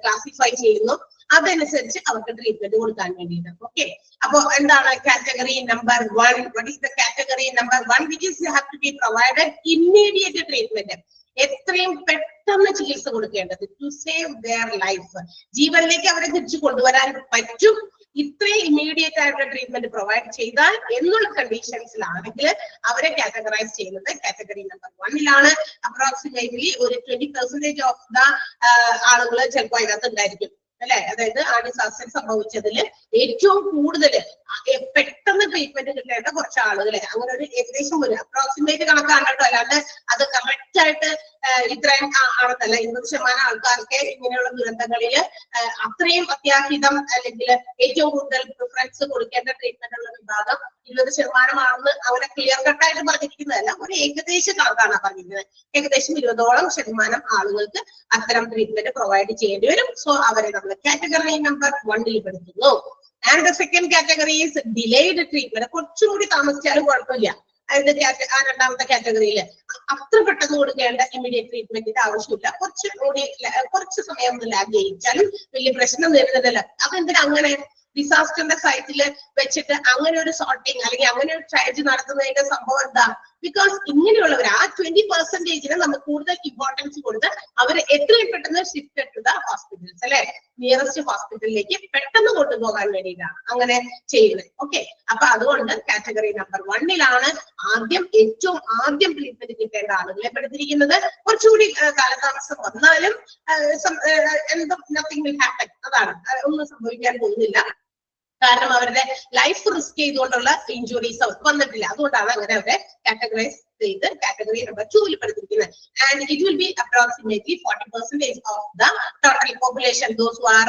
ക്ലാസിഫൈ ചെയ്യുന്നു അതനുസരിച്ച് അവർക്ക് ട്രീറ്റ്മെന്റ് കൊടുക്കാൻ വേണ്ടിയിട്ട്. ഓക്കെ, അപ്പൊ എന്താണ് category number 1? What is the category number 1? Which is you have to be provided immediate treatment. എത്രയും പെട്ടെന്ന് ചികിത്സ കൊടുക്കേണ്ടത്, ടു സേവ് ദെയർ ലൈഫ്. ജീവനിലേക്ക് അവരെ തിരിച്ചു കൊണ്ടുവരാൻ പറ്റും ഇത്രയും ഇമ്മീഡിയറ്റ് ആയിട്ടുള്ള ട്രീറ്റ്മെന്റ് പ്രൊവൈഡ് ചെയ്താൽ എന്നുള്ള കണ്ടീഷൻസിലാണെങ്കിൽ അവരെ കാറ്റഗറൈസ് ചെയ്യുന്നത് കാറ്റഗറി നമ്പർ 1ലാണ്. അപ്രോക്സിമേറ്റ്ലി ഒരു 20% ഓഫ് ദ ആളുകൾ ചിലപ്പോൾ അതിനകത്ത് ഉണ്ടായിരിക്കും അല്ലെ. അതായത് ആ ഡിസാസ്റ്റർ സംഭവിച്ചതിൽ ഏറ്റവും കൂടുതൽ പെട്ടെന്ന് ട്രീറ്റ്മെന്റ് കിട്ടേണ്ട കുറച്ച് ആളുകളെ, അങ്ങനെ ഒരു ഏകദേശം ഒരു അപ്രോക്സിമേറ്റ് കണക്കാണ് കേട്ടോ, അല്ലാണ്ട് അത് കറക്റ്റ് ആയിട്ട് ഇത്രയും ആണെന്നല്ല. 20% ആൾക്കാർക്ക് ഇങ്ങനെയുള്ള ദുരന്തങ്ങളിൽ അത്രയും അത്യാഹിതം അല്ലെങ്കിൽ ഏറ്റവും കൂടുതൽ പ്രിഫറൻസ് കൊടുക്കേണ്ട ട്രീറ്റ്മെന്റ് ഉള്ള വിഭാഗം 20% അവരെ ക്ലിയർ കട്ടായിട്ട് പറഞ്ഞിരിക്കുന്നതല്ല, ഒരു ഏകദേശ കണക്കാണ് പറഞ്ഞിരിക്കുന്നത്. ഏകദേശം 20% ആളുകൾക്ക് അത്തരം ട്രീറ്റ്മെന്റ് പ്രൊവൈഡ് ചെയ്യേണ്ടി വരും. സോ അവരെ നമ്മൾ കാറ്റഗറി നമ്പർ 1ൽ പെടുത്തുന്നു. And the second category is delayed treatment. കുറച്ചുകൂടി താമസിച്ചാലും കുഴപ്പമില്ല. അതായത് ആ രണ്ടാമത്തെ കാറ്റഗറിയിൽ അത്ര പെട്ടെന്ന് കൊടുക്കേണ്ട ഇമ്മീഡിയറ്റ് ട്രീറ്റ്മെന്റിന്റെ ആവശ്യമില്ല. കുറച്ച് സമയം ഒന്ന് ലാഗ് ചെയ്യിച്ചാലും വലിയ പ്രശ്നം നേരിടുന്നില്ല. അതെന്തിനാ അങ്ങനെ ഡിസാസ്റ്ററിന്റെ സൈറ്റിൽ വെച്ചിട്ട് അങ്ങനെ ഒരു സോർട്ടിങ് അല്ലെങ്കിൽ അങ്ങനെ ഒരു ട്രയൽ നടത്തുന്നതിന്റെ സംഭവം എന്താ? ബിക്കോസ് ഇങ്ങനെയുള്ളവർ ആ 20%-ന് നമുക്ക് കൂടുതൽ ഇമ്പോർട്ടൻസ് കൊടുത്ത് അവർ എത്രയും പെട്ടെന്ന് ഷിഫ്റ്റ് ടു ദ ഹോസ്പിറ്റൽസ് അല്ലെ, നിയറസ്റ്റ് ഹോസ്പിറ്റലിലേക്ക് പെട്ടെന്ന് കൊണ്ടുപോകാൻ വേണ്ടിയിട്ടാണ് അങ്ങനെ ചെയ്യുന്നത്. ഓക്കെ, അപ്പൊ അതുകൊണ്ട് കാറ്റഗറി നമ്പർ 1ലാണ് ഏറ്റവും ആദ്യം ട്രീറ്റ്മെന്റ് കിട്ടേണ്ട ആളുകളെ പെടുത്തിരിക്കുന്നത്. കുറച്ചുകൂടി കാലതാമസം വന്നാലും നത്തിങ് വിൽ ഹാപ്പൻ, അതാണ് ഒന്നും സംഭവിക്കാൻ പോകുന്നില്ല. കാരണം അവരുടെ ലൈഫ് റിസ്ക് ചെയ്തുകൊണ്ടുള്ള ഇഞ്ചുറീസ് അവർക്ക് വന്നിട്ടില്ല. അതുകൊണ്ടാണ് അങ്ങനെ അവരെ കാറ്റഗറൈസ് ചെയ്ത് കാറ്റഗറി നമ്പർ 2ൽ പെടുത്തിരിക്കുന്നത്. And it will be approximately 40% of the total population those who are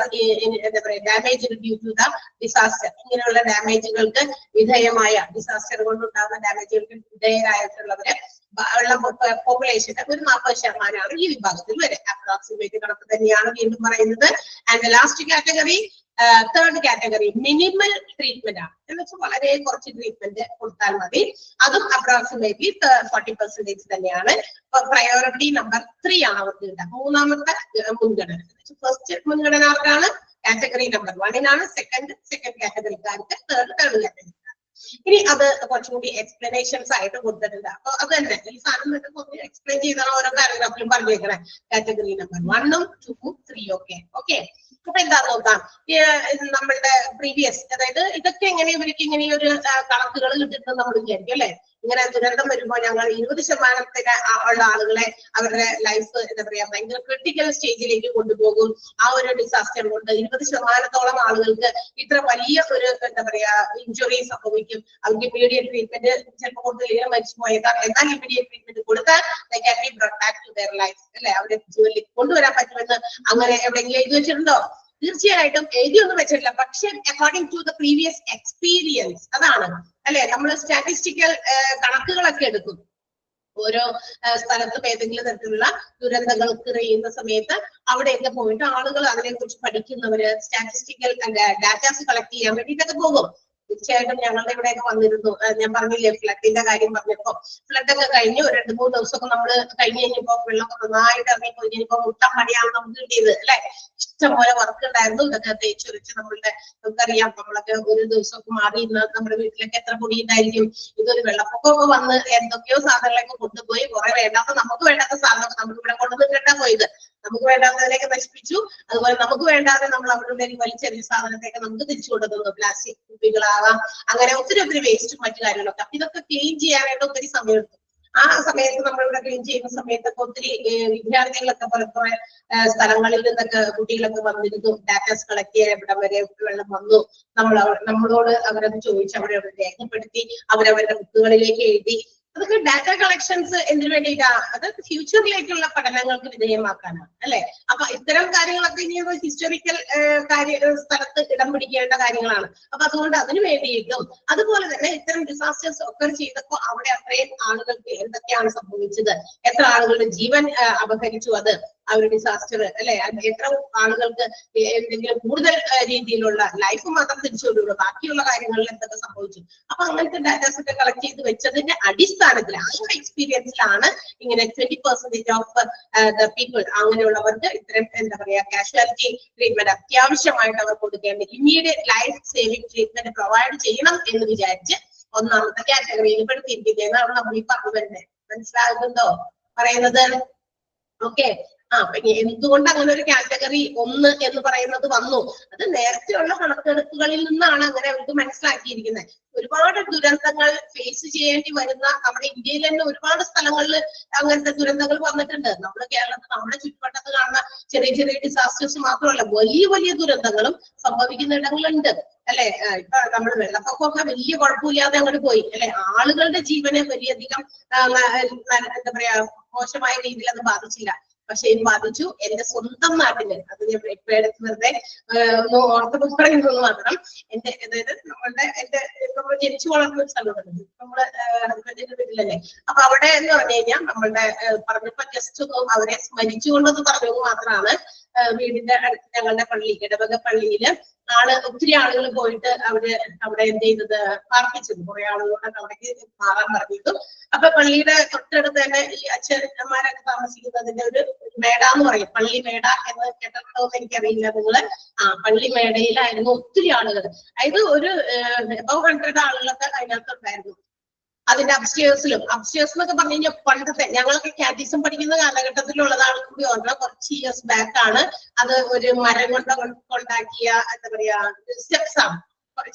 എന്താ പറയുക damage due to the disaster. ഇങ്ങനെയുള്ള ഡാമേജുകൾക്ക് വിധേയമായ ഡിസാസ്റ്റർ കൊണ്ടുണ്ടാകുന്ന ഡാമേജുകൾക്ക് വിധേയരായിട്ടുള്ളവരെ ഉള്ള പോപ്പുലേഷന്റെ ഒരു 40% ഈ വിഭാഗത്തിൽ വരെ. അപ്രോക്സിമേറ്റ് കണക്ക് തന്നെയാണ് വീണ്ടും പറയുന്നത്. And last category third category minimal treatment ആണ്. എന്ന് വെച്ചാൽ വളരെ കുറച്ച് ട്രീറ്റ്മെന്റ് കൊടുത്താൽ മതി. അതും അപ്രോക്സിമേറ്റ്ലി 40% തന്നെയാണ്. പ്രയോറിറ്റി നമ്പർ 3 ആണ് അവർക്ക് കിട്ടുക. മൂന്നാമത്തെ മുൻഗണന. ഫസ്റ്റ് മുൻഗണന ആർക്കാണ്? കാറ്റഗറി നമ്പർ 1-നാണ്. സെക്കൻഡ് കാറ്റഗറിക്കാർക്ക്, തേർഡ് കാറ്റഗറി. ഇനി അത് കുറച്ചുകൂടി എക്സ്പ്ലനേഷൻസ് ആയിട്ട് കൊടുത്തിട്ടുണ്ട്. അപ്പൊ അത് തന്നെ ഈ സാധനം കുറച്ച് എക്സ്പ്ലെയിൻ ചെയ്താണ് ഓരോ പാരഗ്രാഫിലും പറഞ്ഞേക്കണേ. കാറ്റഗറി നമ്പർ 1, 2, 3 ഒക്കെ. ഓക്കെ, അപ്പൊ എന്താ നോക്കാം. നമ്മളുടെ പ്രീവിയസ്, അതായത് ഇതൊക്കെ എങ്ങനെ ഇവർക്ക് ഇങ്ങനെ ഒരു കണക്കുകൾ കിട്ടുന്നത് നമ്മൾ വിചാരിക്കും അല്ലെ. ഇങ്ങനെ ദുരന്തം വരുമ്പോൾ ഞങ്ങൾ 20% ഉള്ള ആളുകളെ അവരുടെ ലൈഫ് എന്താ പറയാ ഭയങ്കര ക്രിട്ടിക്കൽ സ്റ്റേജിലേക്ക് കൊണ്ടുപോകും. ആ ഒരു ഡിസാസ്റ്റർ കൊണ്ട് 20% ആളുകൾക്ക് ഇത്ര വലിയ ഒരു എന്താ പറയാ ഇഞ്ചുറി സംഭവിക്കും. അവർക്ക് ഇമ്മീഡിയറ്റ് ട്രീറ്റ്മെന്റ് ചിലപ്പോൾ കൊടുത്തില്ലെങ്കിൽ മരിച്ചു പോയേക്കാം. എന്നാൽ ഇമ്മീഡിയറ്റ് ട്രീറ്റ്മെന്റ് കൊടുത്താൽ അല്ലെ അവരെ ജോലി കൊണ്ടുവരാൻ പറ്റുമെന്ന് അങ്ങനെ എവിടെയെങ്കിലും എഴുതി വെച്ചിട്ടുണ്ടോ? തീർച്ചയായിട്ടും എഴുതിയൊന്നും വെച്ചിട്ടില്ല. പക്ഷെ according to the previous experience അതാണ് അല്ലെ. നമ്മൾ സ്റ്റാറ്റിസ്റ്റിക്കൽ കണക്കുകളൊക്കെ എടുക്കും. ഓരോ സ്ഥലത്തും ഏതെങ്കിലും തരത്തിലുള്ള ദുരന്തങ്ങൾക്ക് കഴിയുന്ന സമയത്ത് അവിടെയൊക്കെ പോയിട്ട് ആളുകൾ അതിനെ കുറിച്ച് പഠിക്കുന്നവര് സ്റ്റാറ്റിസ്റ്റിക്കൽ ഡാറ്റാസ് കളക്ട് ചെയ്യാൻ വേണ്ടിയിട്ടൊക്കെ പോകും. തീർച്ചയായിട്ടും ഞങ്ങളുടെ ഇവിടെയൊക്കെ വന്നിരുന്നു. ഞാൻ പറഞ്ഞില്ലേ ഫ്ലഡിന്റെ കാര്യം പറഞ്ഞപ്പോ, ഫ്ലഡൊക്കെ കഴിഞ്ഞ് ഒരു 2-3 ദിവസമൊക്കെ നമ്മള് കഴിഞ്ഞ് കഴിഞ്ഞപ്പോ വെള്ളമൊക്കെ നന്നായിട്ട് ഇറങ്ങിപ്പോയി കഴിഞ്ഞപ്പോ മുട്ടം മടിയാണ് നമുക്ക് കിട്ടിയത് അല്ലെ. ഇഷ്ടംപോലെ വർക്ക് ഉണ്ടായിരുന്നു. ഇതൊക്കെ തേച്ചൊരിച്ച് നമുക്കറിയാം, നമ്മളൊക്കെ ഒരു ദിവസമൊക്കെ മാറി നമ്മുടെ വീട്ടിലൊക്കെ എത്ര പൊടി ഉണ്ടായിരിക്കും. ഇതൊരു വെള്ളപ്പൊക്കമൊക്കെ വന്ന് എന്തൊക്കെയോ സാധനങ്ങളൊക്കെ കൊണ്ടുപോയി. കുറെ വേണ്ടാത്ത നമുക്ക് വേണ്ടാത്ത സാധനമൊക്കെ നമുക്ക് ഇവിടെ കൊണ്ടുവന്നിട്ടാ പോയത്. നമുക്ക് വേണ്ടാത്തതിലേക്ക് നശിപ്പിച്ചു. അതുപോലെ നമുക്ക് വേണ്ടാതെ നമ്മൾ അവരുടെ വലിച്ചെറിയ സാധനത്തെയൊക്കെ നമുക്ക് തിരിച്ചു കൊണ്ടുവന്നു. പ്ലാസ്റ്റിക് കുപ്പികളാവാം, അങ്ങനെ ഒത്തിരി വേസ്റ്റും മറ്റു കാര്യങ്ങളൊക്കെ. ഇതൊക്കെ ക്ലീൻ ചെയ്യാനായിട്ട് ഒത്തിരി സമയമെടുത്തു. ആ സമയത്ത് നമ്മളിവിടെ ക്ലീൻ ചെയ്യുന്ന സമയത്തൊക്കെ ഒത്തിരി വിദ്യാർത്ഥികളൊക്കെ പലപ്പോഴും സ്ഥലങ്ങളിൽ നിന്നൊക്കെ കുട്ടികളൊക്കെ വന്നിരുന്നു. ഡാറ്റാസ് കളക്ട് ചെയ്യാൻ ഇവിടെ വരെ വെള്ളം വന്നു. നമ്മളോട് അവരത് ചോദിച്ച് അവരെ രേഖപ്പെടുത്തി അവരവരുടെ ബുക്കുകളിലേക്ക് എഴുതി. അതൊക്കെ ഡാറ്റ കളക്ഷൻസ് എന്തിനു വേണ്ടിയിട്ടാ? അത് ഫ്യൂച്ചറിലേക്കുള്ള പഠനങ്ങൾക്ക് വിധേയമാക്കാനാണ് അല്ലെ. അപ്പൊ ഇത്തരം കാര്യങ്ങളൊക്കെ ഇനി ഹിസ്റ്റോറിക്കൽ സ്ഥലത്ത് ഇടം പിടിക്കേണ്ട കാര്യങ്ങളാണ്. അപ്പൊ അതുകൊണ്ട് അതിനു വേണ്ടിയിട്ടും അതുപോലെ തന്നെ ഇത്തരം ഡിസാസ്റ്റേഴ്സ് ഒക്കെ ചെയ്തപ്പോ അവിടെ അത്രയും ആളുകൾക്ക് എന്തൊക്കെയാണ് സംഭവിച്ചത്, എത്ര ആളുകളുടെ ജീവൻ അപഹരിച്ചു അത് ആ ഒരു ഡിസാസ്റ്റർ അല്ലെ, എത്ര ആളുകൾക്ക് എന്തെങ്കിലും കൂടുതൽ രീതിയിലുള്ള ലൈഫ് മാത്രം തിരിച്ചുകൊണ്ടുള്ളൂ, ബാക്കിയുള്ള കാര്യങ്ങളിൽ എന്തൊക്കെ സംഭവിച്ചു. അപ്പൊ അങ്ങനത്തെ ഡാറ്റാസ് ഒക്കെ കളക്ട് ചെയ്ത് വെച്ചതിന്റെ അടിസ്ഥാനത്തിൽ ആ ഒരു എക്സ്പീരിയൻസിലാണ് ഇങ്ങനെ 20% ഓഫ് ദ പീപ്പിൾ അങ്ങനെയുള്ളവർക്ക് ഇത്തരം എന്താ പറയാ കാഷ്വാലിറ്റി ട്രീറ്റ്മെന്റ് അത്യാവശ്യമായിട്ട് അവർ കൊടുക്കേണ്ടത് immediate life saving treatment provide ചെയ്യണം എന്ന് വിചാരിച്ച് ഒന്നാമത്തെ കാറ്റഗറിയിൽ പെടുത്തിയിരിക്കുന്നതാണ് നമ്മൾ ഈ പറഞ്ഞു വരുന്നത്. മനസ്സിലാകുന്നുണ്ടോ പറയുന്നത്? ഓക്കെ. അപ്പൊ എന്തുകൊണ്ട് അങ്ങനെ ഒരു കാറ്റഗറി 1 എന്ന് പറയുന്നത് വന്നു? അത് നേരത്തെയുള്ള കണക്കെടുപ്പുകളിൽ നിന്നാണ് അങ്ങനെ അവർക്ക് മനസ്സിലാക്കിയിരിക്കുന്നത്. ഒരുപാട് ദുരന്തങ്ങൾ ഫേസ് ചെയ്യേണ്ടി വരുന്ന നമ്മുടെ ഇന്ത്യയിൽ തന്നെ ഒരുപാട് സ്ഥലങ്ങളിൽ അങ്ങനത്തെ ദുരന്തങ്ങൾ വന്നിട്ടുണ്ട്. നമ്മുടെ കേരളത്തിൽ നമ്മുടെ ചുറ്റുവട്ടത്ത് കാണുന്ന ചെറിയ ഡിസാസ്റ്റേഴ്സ് മാത്രമല്ല, വലിയ ദുരന്തങ്ങളും സംഭവിക്കുന്ന ഇടങ്ങളുണ്ട് അല്ലെ. ഇപ്പൊ നമ്മൾ വെള്ളപ്പൊക്കമൊക്കെ വലിയ കുഴപ്പമില്ലാതെ അങ്ങോട്ട് പോയി അല്ലെ. ആളുകളുടെ ജീവനെ വലിയധികം എന്താ പറയാ മോശമായ രീതിയിൽ അത് ബാധിച്ചില്ല. പക്ഷെ ഇത് ബാധിച്ചു എന്റെ സ്വന്തം നാട്ടില്. അത് ഞാൻ ഇപ്പൊ എടുത്ത് വെറുതെ ഒന്ന് ഓർത്തത് പറയുന്നത് മാത്രം. അതായത് നമ്മൾ ജനിച്ചു വളർന്ന സ്ഥലമുണ്ട്, നമ്മള് ഹസ്ബൻഡിന്റെ വീട്ടിലല്ലേ. അപ്പൊ അവിടെ എന്ന് പറഞ്ഞു കഴിഞ്ഞാൽ നമ്മളുടെ പറഞ്ഞപ്പോ ജസ്റ്റ് ഒന്ന് അവരെ സ്മരിച്ചുകൊണ്ടത് പറഞ്ഞത് മാത്രമാണ്. വീടിന്റെ അടുത്ത് ഞങ്ങളുടെ പള്ളി, ഇടവക പള്ളിയില് ഒത്തിരി ആളുകൾ പോയിട്ട് അവിടെ എന്ത് ചെയ്തത് പ്രാർത്ഥിച്ചത്. കുറെ ആളുകളോടൊക്കെ അവിടേക്ക് മാറാൻ പറഞ്ഞിട്ടും. അപ്പൊ പള്ളിയുടെ തൊട്ടടുത്ത് തന്നെ ഈ അച്ഛന്മാരൊക്കെ താമസിക്കുന്നതിന്റെ ഒരു മേട എന്ന് പറയും, പള്ളി മേട എന്ന് കേട്ടിട്ടുണ്ടോ എന്ന് എനിക്കറിയില്ല നിങ്ങള്. പള്ളി മേടയിലായിരുന്നു ഒത്തിരി ആളുകൾ. അതായത് ഒരു above 100 ആളുകളൊക്കെ അതിനകത്തുണ്ടായിരുന്നു. അതിന്റെ അപ്സ്റ്റേഴ്സ് എന്നൊക്കെ പറഞ്ഞു കഴിഞ്ഞാൽ പണ്ടത്തെ ഞങ്ങളൊക്കെ കാറ്റീസം പഠിക്കുന്ന കാലഘട്ടത്തിലുള്ളതാണ് കൂടി ഓർമ്മ. കുറച്ച് ഇയേഴ്സ് ബാക്ക് ആണ്. അത് ഒരു മരം കൊണ്ടാക്കിയ എന്താ പറയാ സ്റ്റെപ്സ് ആണ്,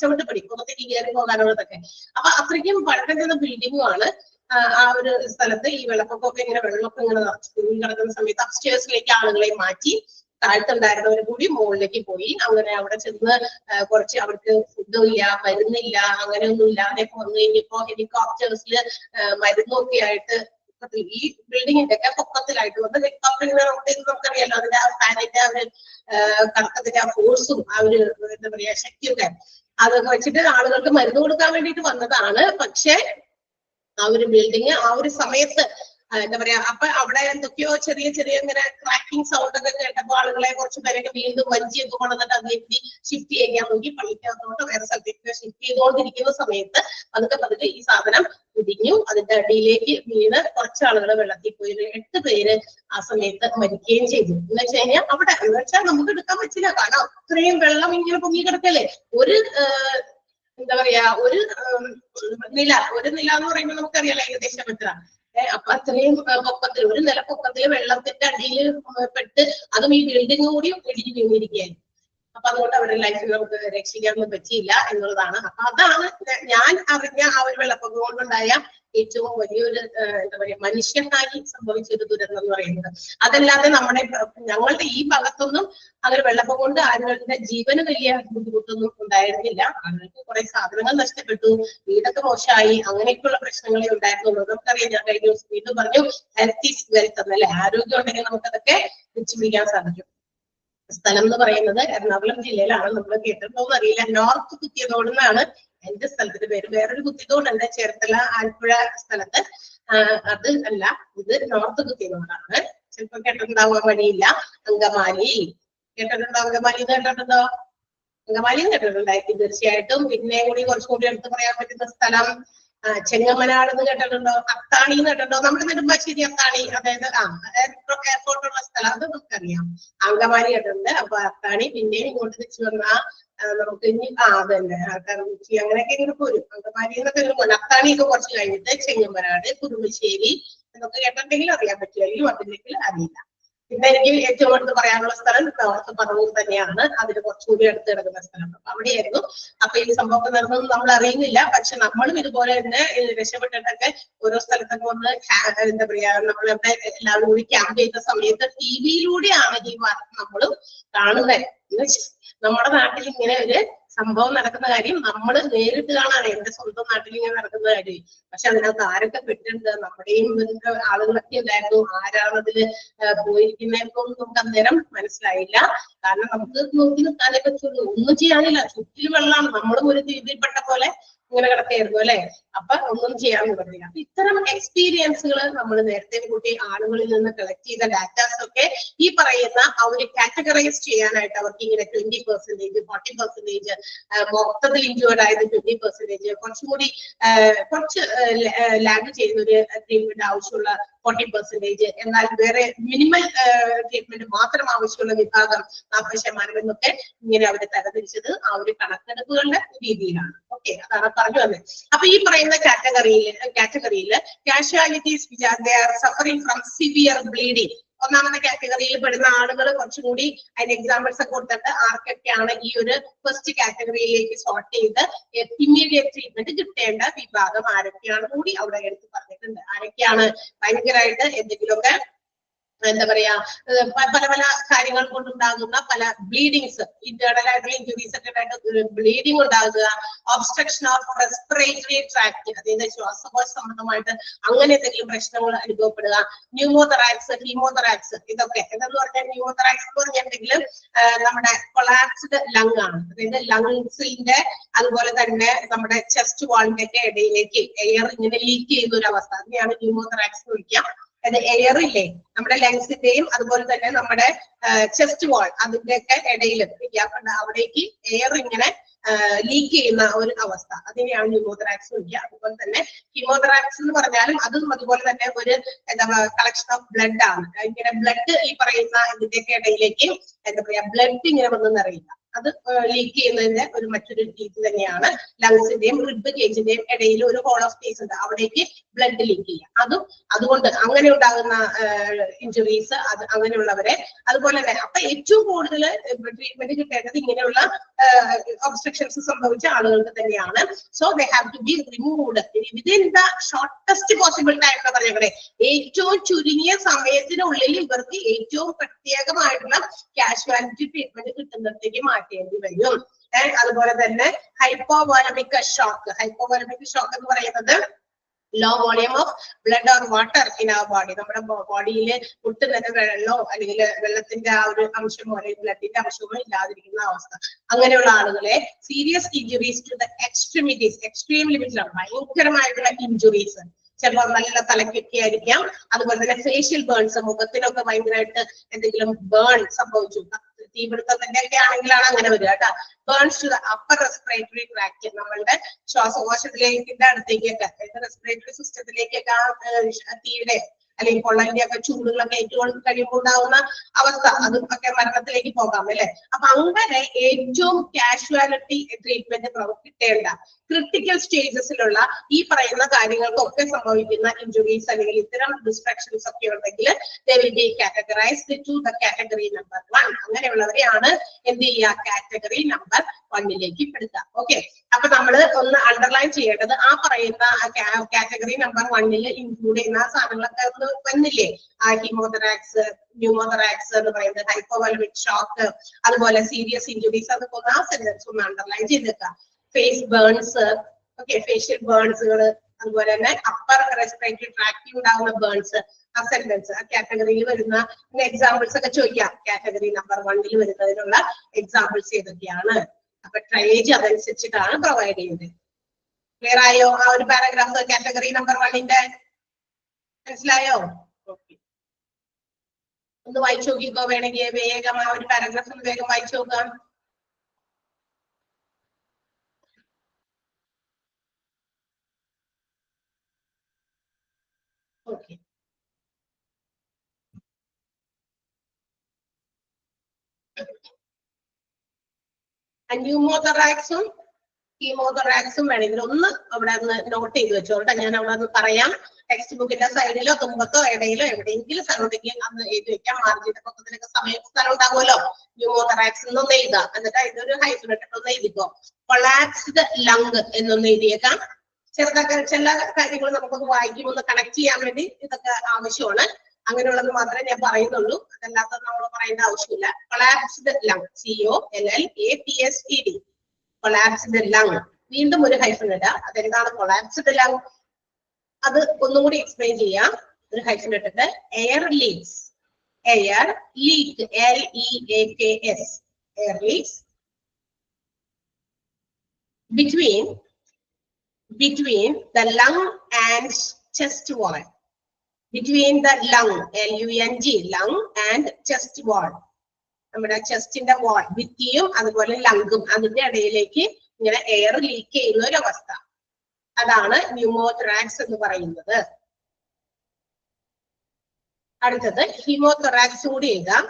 ചവിട്ടുപടി പുറത്തേക്ക് കയറി പോകാനുള്ളതൊക്കെ. അപ്പൊ അത്രയ്ക്കും പഴക്കം ചെന്ന ബിൽഡിങ്ങും ആണ്. ആ ഒരു സ്ഥലത്ത് ഈ വെള്ളപ്പൊക്കമൊക്കെ വെള്ളമൊക്കെ ഇങ്ങനെ കിടക്കുന്ന സമയത്ത് അപ്സ്റ്റേഴ്സിലേക്ക് ആളുകളെ മാറ്റി താഴ്ത്തുണ്ടായിരുന്നവർ കൂടി മുകളിലേക്ക് പോയി. അങ്ങനെ അവിടെ ചെന്ന് കുറച്ച് അവർക്ക് ഫുഡും ഇല്ല, മരുന്നില്ല, അങ്ങനെയൊന്നും ഇല്ലാതെ വന്നു കഴിഞ്ഞപ്പോ ഹെലികോപ്റ്റേഴ്സിൽ മരുന്നൊക്കെ ആയിട്ട് ഈ ബിൽഡിങ്ങിന്റെ ഒക്കെ പൊക്കത്തിലായിട്ട് വന്ന് ഹെലികോപ്റ്ററിനെ നമുക്കറിയാലോ അതിന്റെ ആ ഫാനിന്റെ ആ ഒരു കറക്കത്തിന്റെ ആ ഫോഴ്സും ആ ഒരു എന്താ പറയാ ശക്തിയൊക്കെ അതൊക്കെ വെച്ചിട്ട് ആളുകൾക്ക് മരുന്ന് കൊടുക്കാൻ വേണ്ടിയിട്ട് വന്നതാണ്. പക്ഷെ ആ ഒരു ബിൽഡിങ് ആ ഒരു സമയത്ത് എന്താ പറയാ, അപ്പൊ അവിടെ എന്തൊക്കെയോ ചെറിയ ചെറിയ ഇങ്ങനെ ക്രാക്കിംഗ് സൗണ്ട് ഒക്കെ കേട്ടപ്പോ ആളുകളെ കുറച്ച് പേരൊക്കെ വീണ്ടും വഞ്ചിയൊക്കെ കൊണ്ടുവന്നിട്ട് അതിലേക്ക് ഷിഫ്റ്റ് ചെയ്യാൻ നോക്കി, പള്ളിക്കകത്തോട്ട് വേറെ സ്ഥലത്തേക്ക് ഷിഫ്റ്റ് ചെയ്തുകൊണ്ടിരിക്കുന്ന സമയത്ത് പതുക്കെ പതുക്കെ ഈ സാധനം ഇടിഞ്ഞു, അതിന്റെ അടിയിലേക്ക് വീണ് കുറച്ച് ആളുകൾ വെള്ളത്തിൽ പോയി. 8 പേര് ആ സമയത്ത് മരിക്കുകയും ചെയ്തു. എന്ന് വെച്ച് കഴിഞ്ഞാൽ അവിടെ എന്ന് വെച്ചാൽ നമുക്ക് എടുക്കാൻ പറ്റില്ല, കാരണം അത്രയും വെള്ളം ഇങ്ങനെ പൊങ്ങി കിടക്കല്ലേ. ഒരു എന്താ പറയാ, ഒരു നില എന്ന് പറയുമ്പോൾ നമുക്കറിയാലോ ഏകദേശം എത്ര. അപ്പൊ അത്രയും പൊക്കത്തിൽ, ഒരു നില പൊക്കത്തില് വെള്ളത്തിന്റെ അടിയിൽ പെട്ട്, അതും ഈ ബിൽഡിംഗ് കൂടി ഇടിഞ്ഞു വീണിരിക്കുകയായി. അപ്പൊ അതുകൊണ്ട് അവരുടെ ലൈഫിൽ നമുക്ക് രക്ഷിക്കാനൊന്നും പറ്റിയില്ല എന്നുള്ളതാണ്. അപ്പൊ അതാണ് ഞാൻ അറിഞ്ഞ ആ ഒരു വെള്ളപ്പൊക്കം കൊണ്ടുണ്ടായ ഏറ്റവും വലിയൊരു എന്താ പറയാ മനുഷ്യഹാനി സംഭവിച്ച ഒരു ദുരന്തം എന്ന് പറയുന്നത്. അതല്ലാതെ ഞങ്ങളുടെ ഈ ഭാഗത്തൊന്നും അങ്ങനെ വെള്ളപ്പൊക്കം കൊണ്ട് ആളുകളുടെ ജീവന് വലിയ ബുദ്ധിമുട്ടൊന്നും ഉണ്ടായിരുന്നില്ല. ആളുകൾക്ക് കുറെ സാധനങ്ങൾ നഷ്ടപ്പെട്ടു, വീടൊക്കെ മോശമായി, അങ്ങനെയൊക്കെയുള്ള പ്രശ്നങ്ങളെ ഉണ്ടായിരുന്നുള്ളൂ. നമുക്കറിയാം, ഞാൻ കഴിഞ്ഞ ദിവസം വീണ്ടും പറഞ്ഞു, ഹെൽത്ത് ഈസ് വെൽത്ത് എന്നല്ലേ. ആരോഗ്യം ഉണ്ടെങ്കിൽ നമുക്കതൊക്കെ വെച്ചുപിടിക്കാൻ സാധിക്കും. സ്ഥലം എന്ന് പറയുന്നത് എറണാകുളം ജില്ലയിലാണ്. നമ്മൾ കേട്ടിട്ടുണ്ടോന്ന് അറിയില്ല, നോർത്ത് കുത്തിയതോട് എന്നാണ് എന്റെ സ്ഥലത്തിന്റെ പേര്. വേറൊരു കുത്തിയതോടുണ്ട് ചേർത്തല ആലപ്പുഴ സ്ഥലത്ത്, അത് അല്ല, ഇത് നോർത്ത് കുത്തിയതോടാണ്. ചിലപ്പോ കേട്ടിട്ടുണ്ടാവാൻ വഴിയില്ല. അങ്കമാലി കേട്ടിട്ടുണ്ടോ? അങ്കമാലി കേട്ടിട്ടുണ്ടോ? അങ്കമാലിയും കേട്ടിട്ടുണ്ടായിരിക്കും തീർച്ചയായിട്ടും. പിന്നെ കൂടി കുറച്ചും കൂടി എടുത്ത് പറയാൻ പറ്റുന്ന സ്ഥലം ചെങ്ങമനാട് എന്ന് കേട്ടിട്ടുണ്ടോ? അത്താണി എന്ന് കേട്ടിട്ടുണ്ടോ? നമ്മുടെ നെടുമ്പാശ്ശേരി അത്താണി, അതായത് എയർപോർട്ടുള്ള സ്ഥലം, അത് നമുക്കറിയാം. അങ്കമാലി കേട്ടിട്ടുണ്ട്. അപ്പൊ അത്താണി, പിന്നെയും ഇങ്ങോട്ട് തിരിച്ചു വന്ന നമുക്ക് ഇനി അതന്നെ കറുമുച്ചി, അങ്ങനെയൊക്കെ ഇങ്ങനെ പോരും. അങ്കമാലി എന്നൊക്കെ ഒരു അത്താണിയൊക്കെ കുറച്ച് കഴിഞ്ഞിട്ട് ചെങ്ങമനാട്, കുറുമശ്ശേരി എന്നൊക്കെ കേട്ടിട്ടുണ്ടെങ്കിൽ അറിയാൻ പറ്റുമായിരിക്കും, അതിലേക്ക് അറിയില്ല. പിന്നെ എനിക്ക് ഏറ്റവും അടുത്ത് പറയാനുള്ള സ്ഥലം നോർത്ത് പറവൂർ തന്നെയാണ്. അതിന് കുറച്ചുകൂടി അടുത്ത് കിടക്കുന്ന സ്ഥലം. അപ്പൊ അവിടെയായിരുന്നു. അപ്പൊ ഈ സംഭവം നടന്നത് നമ്മൾ അറിയുന്നില്ല. പക്ഷെ നമ്മളും ഇതുപോലെ തന്നെ രക്ഷപ്പെട്ടിട്ടൊക്കെ ഓരോ സ്ഥലത്തൊക്കെ വന്ന് എന്താ പറയാ, നമ്മളിവിടെ എല്ലാവരും കൂടി ക്യാമ്പ് ചെയ്ത സമയത്ത് ടിവിയിലൂടെയാണ് ഈ വാർത്ത നമ്മളും കാണുന്നത്. നമ്മുടെ നാട്ടിൽ ഇങ്ങനെ ഒരു സംഭവം നടക്കുന്ന കാര്യം നമ്മൾ നേരിട്ട് കാണാണ്. എന്റെ സ്വന്തം നാട്ടിൽ ഇങ്ങനെ നടക്കുന്ന കാര്യം. പക്ഷെ അതിനകത്ത് ആരൊക്കെ പെട്ടിട്ടുണ്ട്, നമ്മുടെയും ആളുകളൊക്കെ ഉണ്ടായിരുന്നു. ആരാണതില് പോയിരിക്കുന്നതൊന്നും നമുക്ക് അന്നേരം മനസ്സിലായില്ല. കാരണം നമുക്ക് നോക്കി നിൽക്കാനേ പറ്റുള്ളൂ, ഒന്നും ചെയ്യാനില്ല. ചുറ്റിലും വെള്ളമാണ്, നമ്മളും ഒരു ദ്വീപിൽപ്പെട്ട പോലെ ഇങ്ങനെ കിടക്കായിരുന്നു അല്ലെ. അപ്പൊ ഒന്നും ചെയ്യാൻ പറ്റില്ല. അപ്പൊ ഇത്തരം എക്സ്പീരിയൻസുകൾ നമ്മൾ നേരത്തെ കൂട്ടി ആളുകളിൽ നിന്ന് കളക്ട് ചെയ്ത ഡാറ്റാസ് ഒക്കെ ഈ പറയുന്ന അവര് കാറ്റഗറൈസ് ചെയ്യാനായിട്ട് അവർക്ക് ഇങ്ങനെ 20%, 40%, മൊത്തത്തിൽ ഇൻജുവേർഡ് ആയത് 20%, കുറച്ചുകൂടി കുറച്ച് ലാഗ് ചെയ്യുന്ന ഒരു ട്രീറ്റ്മെന്റ് ആവശ്യമുള്ള 40%, എന്നാൽ വേറെ മിനിമൽ ട്രീറ്റ്മെന്റ് മാത്രം ആവശ്യമുള്ള വിഭാഗം 40% എന്നൊക്കെ ഇങ്ങനെ അവര് തരംതിരിച്ചത് ആ ഒരു കണക്കെടുപ്പുകളുടെ രീതിയിലാണ്. ഓക്കെ, അതാണ് പറഞ്ഞു വന്നത്. അപ്പൊ ഈ പറയുന്ന കാറ്റഗറിയിൽ casualties suffering from severe bleeding, ഒന്നാമത്തെ കാറ്റഗറിയിൽ പെടുന്ന ആളുകൾ കുറച്ചുകൂടി അതിന് എക്സാമ്പിൾസ് ഒക്കെ കൊടുത്തിട്ട് ആർക്കൊക്കെയാണ് ഈ ഒരു ഫസ്റ്റ് കാറ്റഗറിയിലേക്ക് സോർട്ട് ചെയ്ത് ഇമ്മീഡിയറ്റ് ട്രീറ്റ്മെന്റ് കിട്ടേണ്ട വിഭാഗം ആരൊക്കെയാണ് കൂടി അവിടെ എടുത്ത് പറഞ്ഞിട്ടുണ്ട്. ആരൊക്കെയാണ് ഭയങ്കരമായിട്ട് എന്തെങ്കിലുമൊക്കെ എന്താ പറയാ പല പല കാര്യങ്ങൾ കൊണ്ടുണ്ടാകുന്ന പല ബ്ലീഡിങ്സ്, ഇന്റേണൽ ആയിട്ടുള്ള ഇഞ്ചുറീസ് ഒക്കെ ആയിട്ട് ബ്ലീഡിങ് ഉണ്ടാകുക, ഒബ്സ്ട്രക്ഷൻ ഓഫ് റെസ്പിറേറ്ററി ട്രാക്ട്, അതായത് ശ്വാസകോശ സംബന്ധമായിട്ട് അങ്ങനെ എന്തെങ്കിലും പ്രശ്നങ്ങൾ അനുഭവപ്പെടുക, ന്യൂമോതെറാക്സ്, ഹീമോതെറാക്സ്, ഇതൊക്കെ എന്തെന്ന് പറഞ്ഞാൽ ന്യൂമോതെറാക്സ് എന്ന് പറഞ്ഞിട്ടുണ്ടെങ്കിൽ നമ്മുടെ കൊളാപ്സ്ഡ് ലങ് ആണ്. അതായത് ലങ്സിന്റെ അതുപോലെ തന്നെ നമ്മുടെ ചെസ്റ്റ് വാളിന്റെ ഒക്കെ ഇടയിലേക്ക് എയർ ഇങ്ങനെ ലീക്ക് ചെയ്യുന്ന ഒരു അവസ്ഥ, അതിനെയാണ് ന്യൂമോതെറാക്സ് എന്ന് വിളിക്കുക. അത് എയർ ഇല്ലേ നമ്മുടെ ലങ്സിന്റെയും അതുപോലെ തന്നെ നമ്മുടെ ചെസ്റ്റ് വാൾ അതിന്റെ ഒക്കെ ഇടയിൽ ഗ്യാപ്പുണ്ട്, അവിടേക്ക് എയർ ഇങ്ങനെ ലീക്ക് ചെയ്യുന്ന ഒരു അവസ്ഥ, അതിനെയാണ് ന്യൂമോതെറാക്സ് വിളിക്കുക. അതുപോലെ തന്നെ ഹീമോതെറാക്സ് എന്ന് പറഞ്ഞാലും അതും അതുപോലെ തന്നെ ഒരു എന്താ കളക്ഷൻ ഓഫ് ബ്ലഡ് ആണ്. ഇങ്ങനെ ബ്ലഡ് ഈ പറയുന്ന ഇതിന്റെയൊക്കെ ഇടയിലേക്ക് എന്താ പറയാ ബ്ലഡ് ഇങ്ങനെ വന്ന് നിറയില്ല, അത് ലീക്ക് ചെയ്യുന്നതിന്റെ ഒരു മറ്റൊരു രീതി തന്നെയാണ്. ലങ്സിന്റെയും റിബ് കേജിന്റെയും ഇടയിൽ ഒരു ഹോൾ ഓഫ് സ്പേസ് ഉണ്ട്, അവിടേക്ക് ബ്ലഡ് ലീക്ക് ചെയ്യുക. അതുകൊണ്ട് അങ്ങനെ ഉണ്ടാകുന്ന ഇഞ്ചുറീസ്, അത് അങ്ങനെയുള്ളവരെ അതുപോലെ തന്നെ. അപ്പൊ ഏറ്റവും കൂടുതൽ ട്രീറ്റ്മെന്റ് കിട്ടേണ്ടത് ഇങ്ങനെയുള്ള ഒബ്സ്ട്രക്ഷൻസ് സംഭവിച്ച ആളുകൾക്ക് തന്നെയാണ്. So they have to be removed within the shortest possible time എന്ന് പറഞ്ഞേ. ഏറ്റവും ചുരുങ്ങിയ സമയത്തിനുള്ളിൽ ഇവർക്ക് ഏറ്റവും പ്രത്യേകമായിട്ടുള്ള കാഷ്വാലിറ്റി ട്രീറ്റ്മെന്റ് കിട്ടുന്നിടത്തേക്ക് മാറ്റേണ്ടി വരും. അതുപോലെ തന്നെ ഹൈപ്പോവോലമിക് ഷോക്ക് എന്ന് പറയുന്നത് low volume of blood or water in our body, നമ്മുടെ ബോഡിയിൽ ഒട്ടും തന്നെ വെള്ളമോ അല്ലെങ്കിൽ വെള്ളത്തിന്റെ ആ ഒരു അംശമോ അല്ലെങ്കിൽ ബ്ലഡിന്റെ അംശമോ ഇല്ലാതിരിക്കുന്ന അവസ്ഥ. അങ്ങനെയുള്ള ആളുകളെ serious injuries to the extremities, extreme ലിമിറ്റിലാണ് ഭയങ്കരമായിട്ടുള്ള ഇഞ്ചുറീസ്, ചിലപ്പോൾ നല്ല തലക്കൊക്കെ ആയിരിക്കാം. അതുപോലെ തന്നെ ഫേഷ്യൽ ബേൺസ്, മുഖത്തിനൊക്കെ ഭയങ്കരമായിട്ട് എന്തെങ്കിലും ബേൺ സംഭവിച്ചു, തീപിടുത്തത്തിന്റെ ഒക്കെ ആണെങ്കിലാണ് അങ്ങനെ വരിക കേട്ടോ. Burns to the upper respiratory tract, നമ്മളുടെ ശ്വാസകോശത്തിലേക്ക് അടുത്തേക്കൊക്കെ റെസ്പിറേറ്ററി സിസ്റ്റത്തിലേക്കൊക്കെ ആ തീയുടെ അല്ലെങ്കിൽ പൊള്ളലിന്റെ ഒക്കെ ചൂടുകളൊക്കെ ഏറ്റവും കഴിയുമ്പോൾ ഉണ്ടാവുന്ന അവസ്ഥ, അതൊക്കെ മരണത്തിലേക്ക് പോകാം അല്ലെ. അപ്പൊ അങ്ങനെ ഏറ്റവും കാഷ്വാലിറ്റി ട്രീറ്റ്മെന്റ് കിട്ടേണ്ട ക്രിട്ടിക്കൽ സ്റ്റേജസിലുള്ള ഈ പറയുന്ന കാര്യങ്ങൾക്കൊക്കെ സംഭവിക്കുന്ന ഇഞ്ചുറീസ് അല്ലെങ്കിൽ ഇത്തരം ഡിസ്ട്രക്ഷൻസ് ഒക്കെ ഉണ്ടെങ്കിൽ they will be categorized to the category number 1. അങ്ങനെയുള്ളവരെയാണ് എന്ത് ചെയ്യുക, കാറ്റഗറി നമ്പർ 1ലേക്ക് പെടുത്തുക. ഓക്കെ, അപ്പൊ നമ്മൾ ഒന്ന് അണ്ടർലൈൻ ചെയ്യേണ്ടത് ആ പറയുന്ന കാറ്റഗറി നമ്പർ 1ൽ ഇൻക്ലൂഡ് ചെയ്യുന്ന സാധനങ്ങളൊക്കെ ഒന്ന് വന്നില്ലേ, ആ ഹീമോതെറാക്സ്, ന്യൂമോതെറാക്സ് എന്ന് പറയുന്നത്, ഹൈപ്പോവലമിക് ഷോക്ക്, അതുപോലെ സീരിയസ് ഇഞ്ചുറീസ്, അതൊക്കെ ആ സെന്റൻസ് ഒന്ന് അണ്ടർലൈൻ ചെയ്തേക്കാം. ഫേസ് ബേൺസ്, ഓക്കെ, ഫേഷ്യൽ ബേൺസുകൾ, അതുപോലെ തന്നെ അപ്പർ റെസ്പിറേറ്ററി ട്രാക്റ്റിൽ ഉണ്ടാകുന്ന ബേൺസ്, ആ സെന്റൻസ് ആ കാറ്റഗറിയിൽ വരുന്ന എക്സാമ്പിൾസ് ഒക്കെ ചോദിക്കാം. കാറ്റഗറി നമ്പർ 1ൽ വരുന്നതിനുള്ള എക്സാമ്പിൾസ് ഏതൊക്കെയാണ്? അപ്പൊ ട്രയേജ് അതനുസരിച്ചിട്ടാണ് പ്രൊവൈഡ് ചെയ്യുന്നത്. ക്ലിയർ ആയോ ആ ഒരു പാരഗ്രാഫ് കാറ്റഗറി നമ്പർ 1ന്റെ? മനസ്സിലായോ? ഓക്കെ, ഒന്ന് വായിച്ചു നോക്കിക്കോ, വേണമെങ്കിൽ വേഗം ആ ഒരു പാരഗ്രാഫ് ഒന്ന് വേഗം വായിച്ചു നോക്കാം. ഓക്കെ, ന്യൂമോതെറാക്സും ഹീമോതെറാക്സും വേണമെങ്കിൽ ഒന്ന് അവിടെ ഒന്ന് നോട്ട് ചെയ്ത് വെച്ചോട്ടെ. ഞാൻ അവിടെ ഒന്ന് പറയാം. ടെക്സ്റ്റ് ബുക്കിന്റെ സൈഡിലോ തുമ്പത്തോ ഇടയിലോ എവിടെയെങ്കിലും സ്ഥലമുണ്ടെങ്കിൽ അന്ന് എഴുതി വെക്കാം. മാർജിന്റെ പക്കത്തിലൊക്കെ സ്ഥലം ഉണ്ടാകുമല്ലോ. ന്യൂമോതെറാക്സ് എന്നൊന്ന് എഴുതാം, എന്നിട്ട് ഇതൊരു ഹൈഫിലിട്ട് ഒന്ന് എഴുതിക്കോ. കൊളാപ്സ്ഡ് ലങ് എന്നൊന്ന് എഴുതിയേക്കാം. ചെറുതൊക്കെ ചില കാര്യങ്ങൾ നമുക്കൊന്ന് വായിക്കുമ്പോൾ ഒന്ന് കണക്ട് ചെയ്യാൻ വേണ്ടി ഇതൊക്കെ ആവശ്യമാണ്. അങ്ങനെയുള്ളത് മാത്രമേ ഞാൻ പറയുന്നുള്ളൂ, അതല്ലാത്തത് നമ്മൾ പറയേണ്ട ആവശ്യമില്ല. Collapsed lung, COLLAPSED, collapsed lung. വീണ്ടും ഒരു ഹൈഫൻ ഇടുക. അതെന്താണ് കൊളാപ്സ്ഡ് ലങ്? അത് ഒന്നും കൂടി എക്സ്പ്ലെയിൻ ചെയ്യാം. ഒരു ഹൈഫൻ ഇട്ടിട്ട് air leaks, air leak, LEAKS, air leaks between the lung and chest wall, between the lung, LUNG, lung and chest wall, നമ്മുടെ ചെസ്റ്റിന്റെ വാൾ, ഭിത്തിയും അതുപോലെ ലങ്കും അതിന്റെ ഇടയിലേക്ക് ഇങ്ങനെ എയർ ലീക്ക് ചെയ്യുന്ന ഒരു അവസ്ഥ, അതാണ് ന്യൂമോതെറാക്സ് എന്ന് പറയുന്നത്. അടുത്തത് ഹീമോതെറാക്സ് കൂടി എഴുതാം.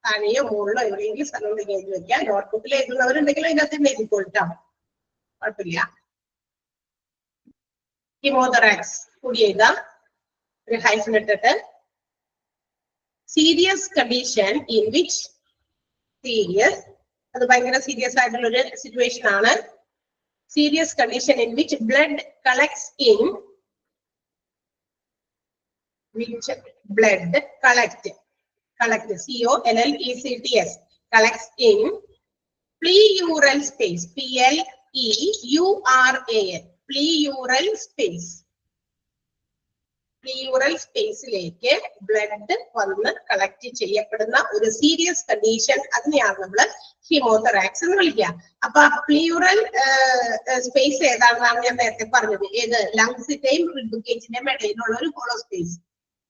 താഴെയോ മുകളിലോ എവിടെയെങ്കിലും സ്ഥലം ഉണ്ടെങ്കിൽ എഴുതി വെക്കാം. നോട്ട്ബുക്കിൽ എഴുതുന്നവരുണ്ടെങ്കിലും അതിനകത്ത് എഴുതിക്കൊള്ളാം, കുഴപ്പമില്ല. ഹീമോതെറാക്സ് കൂടി എഴുതാം, ഒരു ഹൈഫൻ ഇട്ടിട്ട്. Serious condition in which, serious, അത് ഭയങ്കര സീരിയസ് ആയിട്ടുള്ള ഒരു സിറ്റുവേഷൻ ആണ്. Serious condition in which blood collects in, which blood collect, COLLECTS, collects in pleural space, PLEURAL, pleural space, pleural സ്പേസിലേക്ക് ബ്ലഡ് വന്ന് കളക്ട് ചെയ്യപ്പെടുന്ന ഒരു സീരിയസ് കണ്ടീഷൻ, അതിനെയാണ് നമ്മൾ ഹീമോതെറാക്സ് എന്ന് വിളിക്കുക. അപ്പൊ പ്ലൂറൽ സ്പേസ് ഏതാണെന്നാണ് ഞാൻ നേരത്തെ പറഞ്ഞത്. ഏത്? ലങ്സിന്റെയും റിബ് കേജിന്റെയും ഇടയിലുള്ള ഒരു ഹോളോ സ്പേസ്.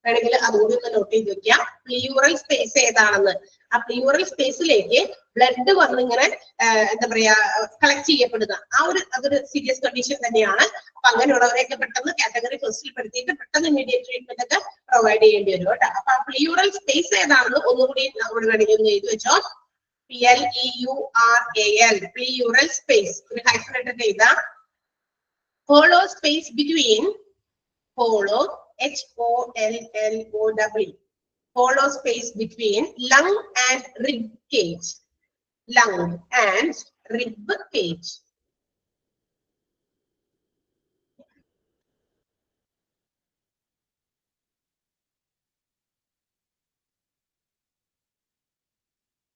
വേണമെങ്കിൽ അതുകൂടി ഒന്ന് നോട്ട് ചെയ്ത് വെക്കാം. പ്ലൂറൽ സ്പേസ് ഏതാണെന്ന്. ആ പ്ലൂറൽ സ്പേസിലേക്ക് ബ്ലഡ് വന്ന് ഇങ്ങനെ എന്താ പറയാ കളക്ട് ചെയ്യപ്പെടുന്ന അതൊരു സീരിയസ് കണ്ടീഷൻ തന്നെയാണ്. അപ്പൊ അങ്ങനെയുള്ളവരെയൊക്കെ പെട്ടെന്ന് കാറ്റഗറി ഫസ്റ്റിൽ പെടുത്തിയിട്ട് പെട്ടെന്ന് ഇമ്മീഡിയറ്റ് ട്രീറ്റ്മെന്റ് ഒക്കെ പ്രൊവൈഡ് ചെയ്യേണ്ടി വരും കേട്ടോ. അപ്പൊ ആ പ്ലൂറൽ സ്പേസ് ഏതാണെന്ന് ഒന്നുകൂടി നമ്മൾ വേണമെങ്കിൽ ഒന്ന് എഴുതി വെച്ചോ. PLEURAL, പ്ലൂറൽ സ്പേസ്, ഒരു ഹൈഫൻ ഇട്ടിട്ട് എഴുതാം. Hollow space between, hollow HOLLOW, hollow space between lung and rib cage, lung and rib cage.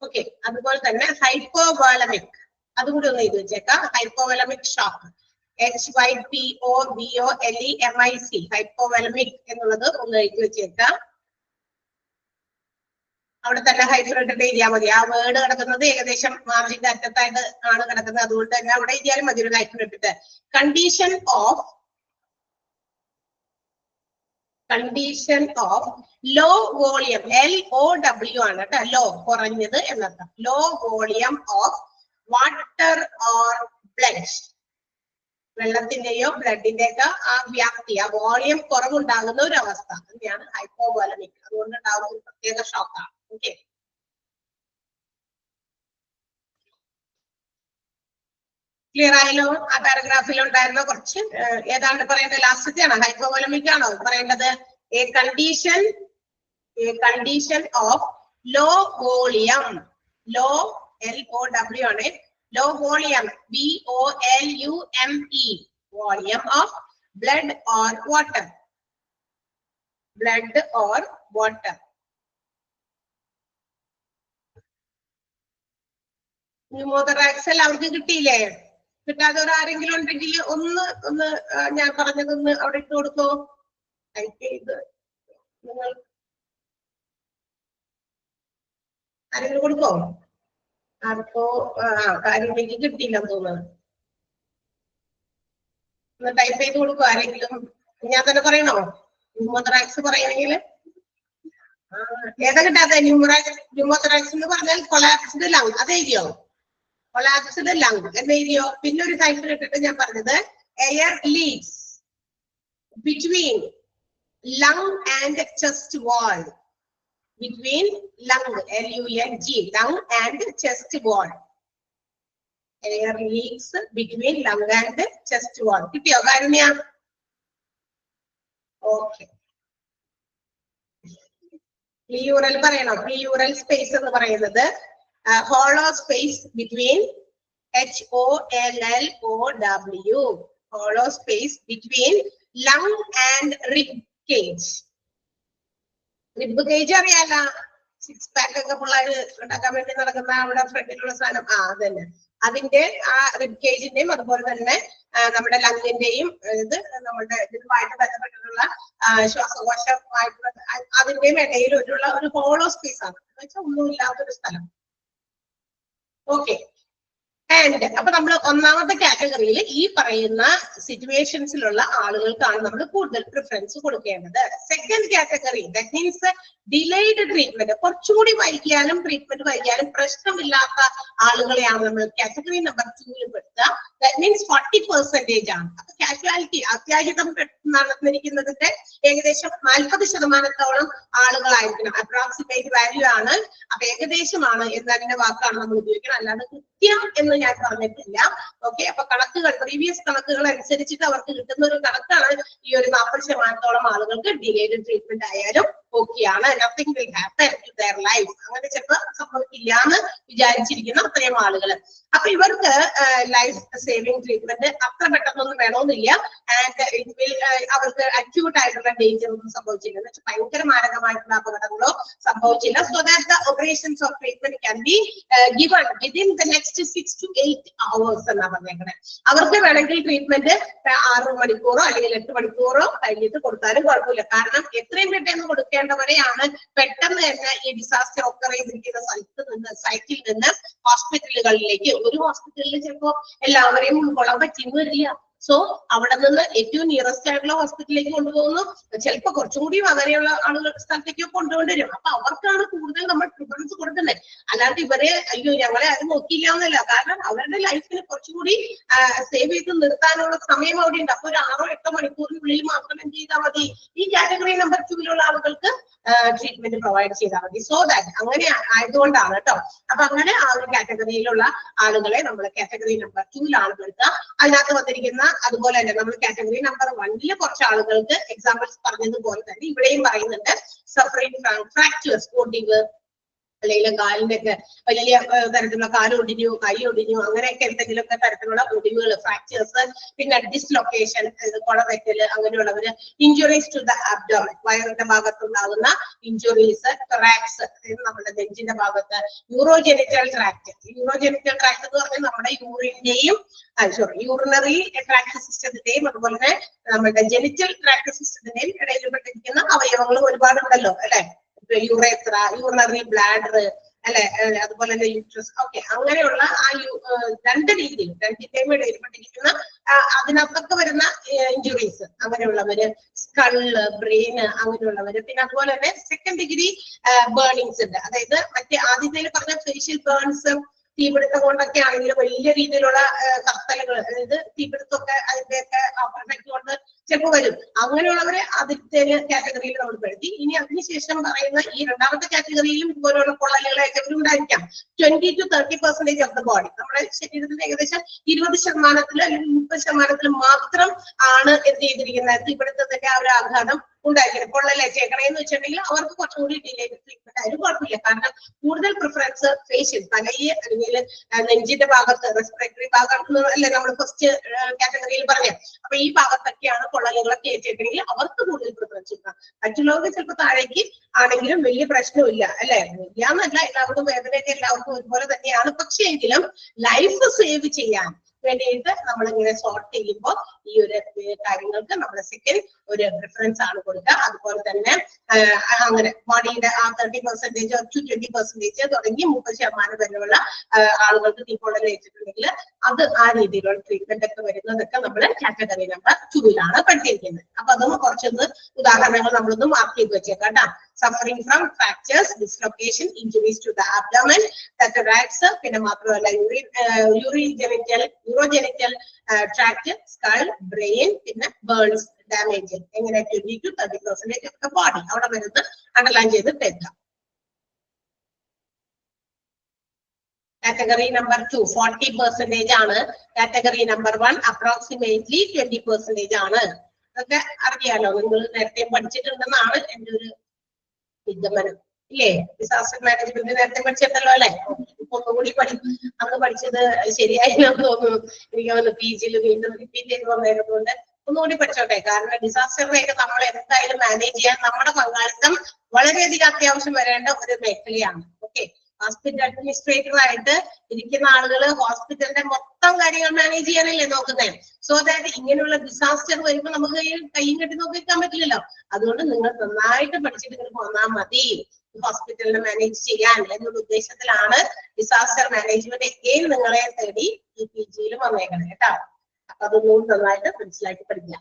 Okay, അതുപോലെ തന്നെ ഹൈപ്പോവാലമിക്, അതുകൂടി ഒന്ന് എഴുതി വെച്ചേക്കാം. ഹൈപ്പോവാലമിക് ഷോക്ക്, HYPOVOLEMIC, ഹൈപ്പോവാലമിക് എന്നുള്ളത് ഒന്ന് എഴുതി വെച്ചേക്കാം. അവിടെ തന്നെ ഹൈഫൻ ഇട്ടിട്ട് എഴുതിയാൽ മതി. ആ വേർഡ് കിടക്കുന്നത് ഏകദേശം മാർജിന്റെ അറ്റത്തായിട്ട് ആണ് കിടക്കുന്നത്, അതുകൊണ്ട് തന്നെ അവിടെ എഴുതിയാലും മതി ഒരു ഹൈഫൻ ഇട്ടിട്ട്. Condition of condition of low volume LOW ആണ് കേട്ടോ. ലോ കുറഞ്ഞത് എന്നർത്ഥം. Low volume of water or blood. വെള്ളത്തിന്റെയോ ബ്ലഡിന്റെയൊക്കെ ആ വ്യാപ്തി, ആ വോളിയം കുറവുണ്ടാകുന്ന ഒരു അവസ്ഥ തന്നെയാണ് ഹൈപ്പോവോലമിക്. അതുകൊണ്ട് ഉണ്ടാകുന്ന ഒരു പ്രത്യേക ഷോക്കാണ്. ഓക്കെ, ക്ലിയർ ആയല്ലോ? ആ പാരഗ്രാഫിൽ ഉണ്ടായിരുന്ന കുറച്ച് ഏതാണ്ട് പറയേണ്ടത് ലാസ്റ്റത്തെയാണ്. ഹൈപ്പോവോലമിക് ആണോ പറയേണ്ടത്? A condition of low volume. Low LOW ആണ്. Low volume VOLUME. Volume of blood or water. Blood or water. Pneumothorax എല്ലാവർക്കും കിട്ടിയില്ലേ? കിട്ടാത്തവർ ആരെങ്കിലും ഉണ്ടെങ്കിൽ ഒന്ന് ഞാൻ പറഞ്ഞതൊന്ന് അവിടെ ഇട്ട് കൊടുക്കോ. ടൈപ്പ് ചെയ്ത് നിങ്ങൾ ആരെങ്കിലും കൊടുക്കോ? ആർക്കോ കാര്യത്തിലേക്ക് കിട്ടിയില്ലെന്ന് തോന്നുന്നു. ഒന്ന് ടൈപ്പ് ചെയ്ത് കൊടുക്കോ ആരെങ്കിലും? ഞാൻ തന്നെ പറയണോ? ന്യൂമോതറാക്സ് പറയണെങ്കിൽ ഏതാ കിട്ടാത്ത? ന്യൂമോതറാക്സ് എന്ന് പറഞ്ഞാൽ കൊളാപ്സ്ഡ് ലങ്. അത് എഴുതിയോ? കൊളാപ്സ്ഡ് ലങ് എന്ന് എഴുതിയോ? പിന്നെ ഒരു ടൈറ്റിൽ ഇട്ടിട്ട് ഞാൻ പറഞ്ഞത് air leaks between lung and chest wall. Between lung, LUNG, lung and chest wall. Air leaks between lung and chest wall. കിട്ടിയോ കാരുണ്യ? ഓക്കെ. പ്ലിയൂറൽ പറയണോ? പ്ലിയൂറൽ സ്പേസ് എന്ന് പറയുന്നത് hollow space between HOLLOW. Hollow space between lung and rib cage. Rib cage അറിയാല? 6 പാക്ക് ഒക്കെ പിള്ളേര് ഉണ്ടാക്കാൻ വേണ്ടി നടക്കുന്ന അവിടെ ഫ്രണ്ടിലുള്ള സാധനം. അതന്നെ. അതിന്റെ ആ റിബ് കേജിന്റെയും അതുപോലെ തന്നെ നമ്മുടെ ലങ്ങിന്റെയും ഇത് നമ്മുടെ ഇതുമായിട്ട് ബന്ധപ്പെട്ടിട്ടുള്ള ശ്വാസകോശമായിട്ട് അതിന്റെയും ഇടയിൽ ഒരു ഹോളോ സ്പേസ് ആണ്. എന്ന് വെച്ചാൽ ഒന്നുമില്ലാത്തൊരു സ്ഥലം. ഓക്കെ. ആൻഡ് അപ്പൊ നമ്മൾ ഒന്നാമത്തെ കാറ്റഗറിയിൽ ഈ പറയുന്ന സിറ്റുവേഷൻസിലുള്ള ആളുകൾക്കാണ് നമ്മൾ കൂടുതൽ പ്രിഫറൻസ് കൊടുക്കേണ്ടത്. Second category, that means delayed treatment. കുറച്ചുകൂടി വൈകിയാലും ട്രീറ്റ്മെന്റ് വൈകിയാലും പ്രശ്നമില്ലാത്ത ആളുകളെയാണ് നമ്മൾ കാറ്റഗറി നമ്പർ 2 പെടുത്തുക. ദാറ്റ് മീൻസ് 40% ആണ്. അപ്പൊ കാഷ്വാലിറ്റി, അത്യാഹിതം നടന്നിരിക്കുന്നതിന്റെ ഏകദേശം 40% ആളുകളായിരിക്കണം. അപ്രോക്സിമേറ്റ് വാല്യൂ ആണ്. അപ്പൊ ഏകദേശമാണ് എന്നതിന്റെ വാക്കാണ് നമ്മൾ ഉപയോഗിക്കുന്നത്. അല്ലാതെ കൃത്യം എന്ന് ഞാൻ പറഞ്ഞിട്ടില്ല. ഓക്കെ, അപ്പൊ കണക്കുകൾ, പ്രീവിയസ് കണക്കുകൾ അനുസരിച്ചിട്ട് അവർക്ക് കിട്ടുന്ന ഒരു കണക്കാണ് ഈ ഒരു 40% ആളുകൾക്ക് ഡിലേഡ് ട്രീറ്റ്മെന്റ് ആയാലും ഓക്കെയാണ്. Nothing will happen to their life. അങ്ങനെ ചിലപ്പോൾ സംഭവിക്കില്ല എന്ന് വിചാരിച്ചിരിക്കുന്ന അത്രയും ആളുകൾ. അപ്പൊ ഇവർക്ക് ലൈഫ് സേവിങ് ട്രീറ്റ്മെന്റ് അത്ര പെട്ടെന്നൊന്നും വേണമെന്നില്ല. ആൻഡ് ഇറ്റ് വിൽ അവർക്ക് അക്യൂട്ട് ആയിട്ടുള്ള ഡേഞ്ചർ ഒന്നും സംഭവിച്ചില്ല. എന്ന് വെച്ചാൽ ഭയങ്കര മാരകമായിട്ടുള്ള അപകടങ്ങളോ സംഭവിച്ചില്ല. So that the operations of treatment can be given within the next 6 to 8 hours എന്നാ പറഞ്ഞേക്കണേ. അവർക്ക് വേണമെങ്കിൽ ട്രീറ്റ്മെന്റ് 6 മണിക്കൂറോ അല്ലെങ്കിൽ 8 മണിക്കൂറോ കഴിഞ്ഞിട്ട് കൊടുത്താലും കുഴപ്പമില്ല. കാരണം എത്രയും പെട്ടെന്ന് കൊടുക്കേണ്ടവരെയാണ് പെട്ടെന്ന് തന്നെ ഈ ഡിസാസ്റ്റർ ഒക്കർ ചെയ്തിരിക്കുന്ന സൈറ്റിൽ നിന്ന് ഹോസ്പിറ്റലുകളിലേക്ക്. ഒരു ഹോസ്പിറ്റലിൽ ചിലപ്പോ എല്ലാവരെയും ഉൾക്കൊള്ളാൻ പറ്റിയെന്ന് വരില്ല. സോ അവിടെ നിന്ന് ഏറ്റവും നിയറസ്റ്റ് ആയിട്ടുള്ള ഹോസ്പിറ്റലിലേക്ക് കൊണ്ടുപോകുന്നു. ചിലപ്പോൾ കുറച്ചും കൂടി അങ്ങനെയുള്ള ആളുകൾ സ്ഥലത്തേക്ക് കൊണ്ടുകൊണ്ടുവരും. അപ്പൊ അവർക്കാണ് കൂടുതൽ നമ്മൾ പ്രിഫറൻസ് കൊടുക്കുന്നത്. അല്ലാണ്ട് ഇവരെ അയ്യോ ഞങ്ങളെ ആരും നോക്കിയില്ല എന്നല്ല. കാരണം അവരുടെ ലൈഫിന് കുറച്ചുകൂടി സേവ് ചെയ്ത് നിർത്താനുള്ള സമയം അവിടെ ഉണ്ട്. അപ്പൊ ഒരു 6-8 മണിക്കൂറിനുള്ളിൽ മാത്രം എന്ത് ചെയ്താൽ മതി? ഈ കാറ്റഗറി നമ്പർ 2 ആളുകൾക്ക് ട്രീറ്റ്മെന്റ് പ്രൊവൈഡ് ചെയ്താൽ മതി. സോ ദാറ്റ് അങ്ങനെ ആയതുകൊണ്ടാണ് കേട്ടോ. അപ്പൊ അങ്ങനെ ആ ഒരു കാറ്റഗറിയിലുള്ള ആളുകളെ നമ്മൾ കാറ്റഗറി നമ്പർ 2 പെടുത്തുക. അതിനകത്ത് വന്നിരിക്കുന്ന അതുപോലെ തന്നെ നമ്മൾ കാറ്റഗറി നമ്പർ 1 കുറച്ച് ആളുകൾക്ക് എക്സാമ്പിൾസ് പറഞ്ഞതുപോലെ തന്നെ ഇവിടെയും പറയുന്നുണ്ട്. സഫറിംഗ് ഫ്രം ഫ്രാക്ചേഴ്സ്, ഒടിവ്, അല്ലെങ്കിൽ കാലിന്റെ ഒക്കെ വലിയ തരത്തിലുള്ള കാലൊടിഞ്ഞു, കൈ ഒടിഞ്ഞു, അങ്ങനെയൊക്കെ എന്തെങ്കിലുമൊക്കെ തരത്തിലുള്ള ഒടിവുകൾ, ഫ്രാക്ചേഴ്സ്, പിന്നെ ഡിസ്ലൊക്കേഷൻ, കുളവെറ്റല്, അങ്ങനെയുള്ളവര്, ഇഞ്ചുറീസ് ടു ദ അബ്ഡോമൻ, വയറിന്റെ ഭാഗത്തുണ്ടാകുന്ന ഇഞ്ചുറീസ്, തൊറാക്സ്, നമ്മുടെ നെഞ്ചിന്റെ ഭാഗത്ത്, യൂറോജെനിറ്റൽ ട്രാക്ട്. യൂറോജെനിറ്റൽ ട്രാക്ട് എന്ന് പറഞ്ഞാൽ നമ്മുടെ യൂറിനറി ട്രാക്ട് സിസ്റ്റത്തിന്റെയും അതുപോലെ തന്നെ നമ്മുടെ ജെനിറ്റൽ ട്രാക്ട് സിസ്റ്റത്തിന്റെയും ഇടയിൽ പെട്ടിരിക്കുന്ന അവയവങ്ങൾ ഒരുപാടുണ്ടല്ലോ അല്ലെ. യുറേത്ര, യൂറിനറി ബ്ലാഡർ അല്ലെ, അതുപോലെ തന്നെ യൂട്രസ്. ഓക്കെ, അങ്ങനെയുള്ള ആ 2 രീതിയിൽ രണ്ടിന്റെയും ഇടയിൽ പെട്ടിരിക്കുന്ന അതിനകത്തൊക്കെ വരുന്ന ഇഞ്ചുറീസ്, അങ്ങനെയുള്ളവര്, സ്കള്ള്, ബ്രെയിന് അങ്ങനെയുള്ളവര്. പിന്നെ അതുപോലെ തന്നെ സെക്കൻഡ് ഡിഗ്രി ബേണിങ്സ് ഉണ്ട്. അതായത് മറ്റേ ആദ്യത്തേൽ പറഞ്ഞ ഫേഷ്യൽ ബേൺസ്, തീപിടുത്തം കൊണ്ടൊക്കെ ആണെങ്കിൽ വലിയ രീതിയിലുള്ള കത്തലുകൾ, അതായത് തീപിടുത്തമൊക്കെ അതിന്റെയൊക്കെ എഫക്ട് കൊണ്ട് ചിലപ്പോൾ വരും. അങ്ങനെയുള്ളവരെ ആദ്യത്തെ കാറ്റഗറിയിൽ നമ്മൾ പെടുത്തി. ഇനി അതിനുശേഷം പറയുന്ന ഈ രണ്ടാമത്തെ കാറ്റഗറിയിലും ഇതുപോലുള്ള പൊള്ളലുകളൊക്കെ ഉണ്ടായിരിക്കാം. 20 to 30% ഓഫ് ദ ബോഡി, നമ്മുടെ ശരീരത്തിന്റെ ഏകദേശം 20% അല്ലെങ്കിൽ 30% മാത്രം ആണ് എന്ത് ചെയ്തിരിക്കുന്നത്, തീപിടുത്തത്തിന്റെ ആ ഒരു ആഘാതം ഉണ്ടായിരിക്കുന്നത്. പൊള്ളലേറ്റേക്കണേന്ന് വെച്ചിട്ടുണ്ടെങ്കിൽ അവർക്ക് കുറച്ചുകൂടി ഡിലേ ട്രീറ്റ്മെന്റ് ആയാലും കുഴപ്പമില്ല. കാരണം കൂടുതൽ പ്രിഫറൻസ് ഫേഷ്യൽ, തലയെ അല്ലെങ്കിൽ നെഞ്ചിന്റെ ഭാഗത്ത്, റെസ്പിറേറ്ററി ഭാഗം അല്ലെ നമ്മൾ ഫസ്റ്റ് കാറ്റഗറിയിൽ പറഞ്ഞത്. അപ്പൊ ഈ ഭാഗത്തൊക്കെയാണ് പൊള്ളലുകളൊക്കെ ഏറ്റെടുക്കണമെങ്കിൽ അവർക്ക് കൂടുതൽ പ്രിഫറൻസ് കിട്ടാം. മറ്റുള്ളവർക്ക് ചിലപ്പോൾ താഴേക്ക് ആണെങ്കിലും വലിയ പ്രശ്നമില്ല, അല്ലെ? ഇല്ലാന്നല്ല, എല്ലാവർക്കും വേദനയൊക്കെ എല്ലാവർക്കും ഒരുപോലെ തന്നെയാണ്. പക്ഷേ എങ്കിലും ലൈഫ് സേവ് ചെയ്യാൻ വേണ്ടിയിട്ട് നമ്മൾ ഇങ്ങനെ സോർട്ട് ചെയ്യുമ്പോൾ ഈ ഒരു കാര്യങ്ങൾക്ക് നമ്മൾ സെക്കൻഡ് ഒരു പ്രിഫറൻസ് ആണ് കൊടുക്കുക. അതുപോലെ തന്നെ അങ്ങനെ ബോഡിയുടെ ആ 30% to 20% തുടങ്ങി 30% വരെയുള്ള ആളുകൾക്ക് തീപ്പൊള്ളൽ ഏറ്റിട്ടുണ്ടെങ്കിൽ അത് ആ രീതിയിലുള്ള ട്രീറ്റ്മെന്റ് ഒക്കെ വരുന്നതൊക്കെ നമ്മൾ കാറ്റഗറി നമ്പർ 2 പഠിച്ചിരിക്കുന്നത്. അപ്പൊ അതൊന്ന് കുറച്ചൊന്ന് ഉദാഹരണങ്ങൾ നമ്മളൊന്ന് മാർക്ക് ചെയ്ത് വെച്ചേക്കാം കേട്ടോ. Suffering from fractures, dislocation, injuries to the abdomen, cataracts, പിന്നെ മാത്രമല്ല യൂറോജെനിറ്റൽ ട്രാക്ട്, സ്കൾ, ബ്രെയിൻ, പിന്നെ ബേൺസ് ഡാമേജ്. എങ്ങനെ 20 to 30% ഓഫ് ദ ബോഡി അവിടെ വരുന്നത് അണ്ടർലൈൻ ചെയ്ത് തേക്കാം. കാറ്റഗറി നമ്പർ 2 40% ആണ്. കാറ്റഗറി നമ്പർ 1 അപ്രോക്സിമേറ്റ്ലി 20% ആണ്. അതൊക്കെ അറിയാലോ, നിങ്ങൾ നേരത്തെ പഠിച്ചിട്ടുണ്ടെന്നാണ് എന്റെ ഒരു നിഗമനം, ഇല്ലേ? ഡിസാസ്റ്റർ മാനേജ്മെന്റ് നേരത്തെ പഠിച്ചിട്ടല്ലോ, അല്ലെ? ഇപ്പൊ ഒന്നുകൂടി അന്ന് പഠിച്ചത് ശരിയായില്ലെന്ന് തോന്നുന്നു. എനിക്ക് തോന്നുന്നു PG വീണ്ടും റിപ്പീറ്റ് ചെയ്ത് വന്നതുകൊണ്ട് ഒന്നുകൂടി പഠിച്ചോട്ടെ. കാരണം ഡിസാസ്റ്ററിനെയൊക്കെ നമ്മൾ എന്തായാലും മാനേജ് ചെയ്യാൻ നമ്മുടെ പങ്കാളിത്തം വളരെയധികം അത്യാവശ്യം വരേണ്ട ഒരു മേഖലയാണ്. ഓക്കെ, ഹോസ്പിറ്റൽ അഡ്മിനിസ്ട്രേറ്റർ ആയിട്ട് ഇരിക്കുന്ന ആളുകൾ ഹോസ്പിറ്റലിന്റെ മൊത്തം കാര്യങ്ങൾ മാനേജ് ചെയ്യാനല്ലേ നോക്കുന്നത്. സോ ദാറ്റ് ഇങ്ങനെയുള്ള ഡിസാസ്റ്റർ വരുമ്പോൾ നമുക്ക് കയ്യും കെട്ടി നോക്കിക്കാൻ പറ്റില്ലല്ലോ. അതുകൊണ്ട് നിങ്ങൾ നന്നായിട്ട് പഠിച്ചിട്ട് നിങ്ങൾ പോന്നാൽ മതി ഹോസ്പിറ്റലിനെ മാനേജ് ചെയ്യാൻ എന്നുള്ള ഉദ്ദേശത്തിലാണ് ഡിസാസ്റ്റർ മാനേജ്മെന്റ് എഗെയിൻ നിങ്ങളെ തേടി ഈ PG വന്നേക്കണം കേട്ടോ. അപ്പൊ അതൊന്നും നന്നായിട്ട് മനസ്സിലാക്കി പഠിക്കുക.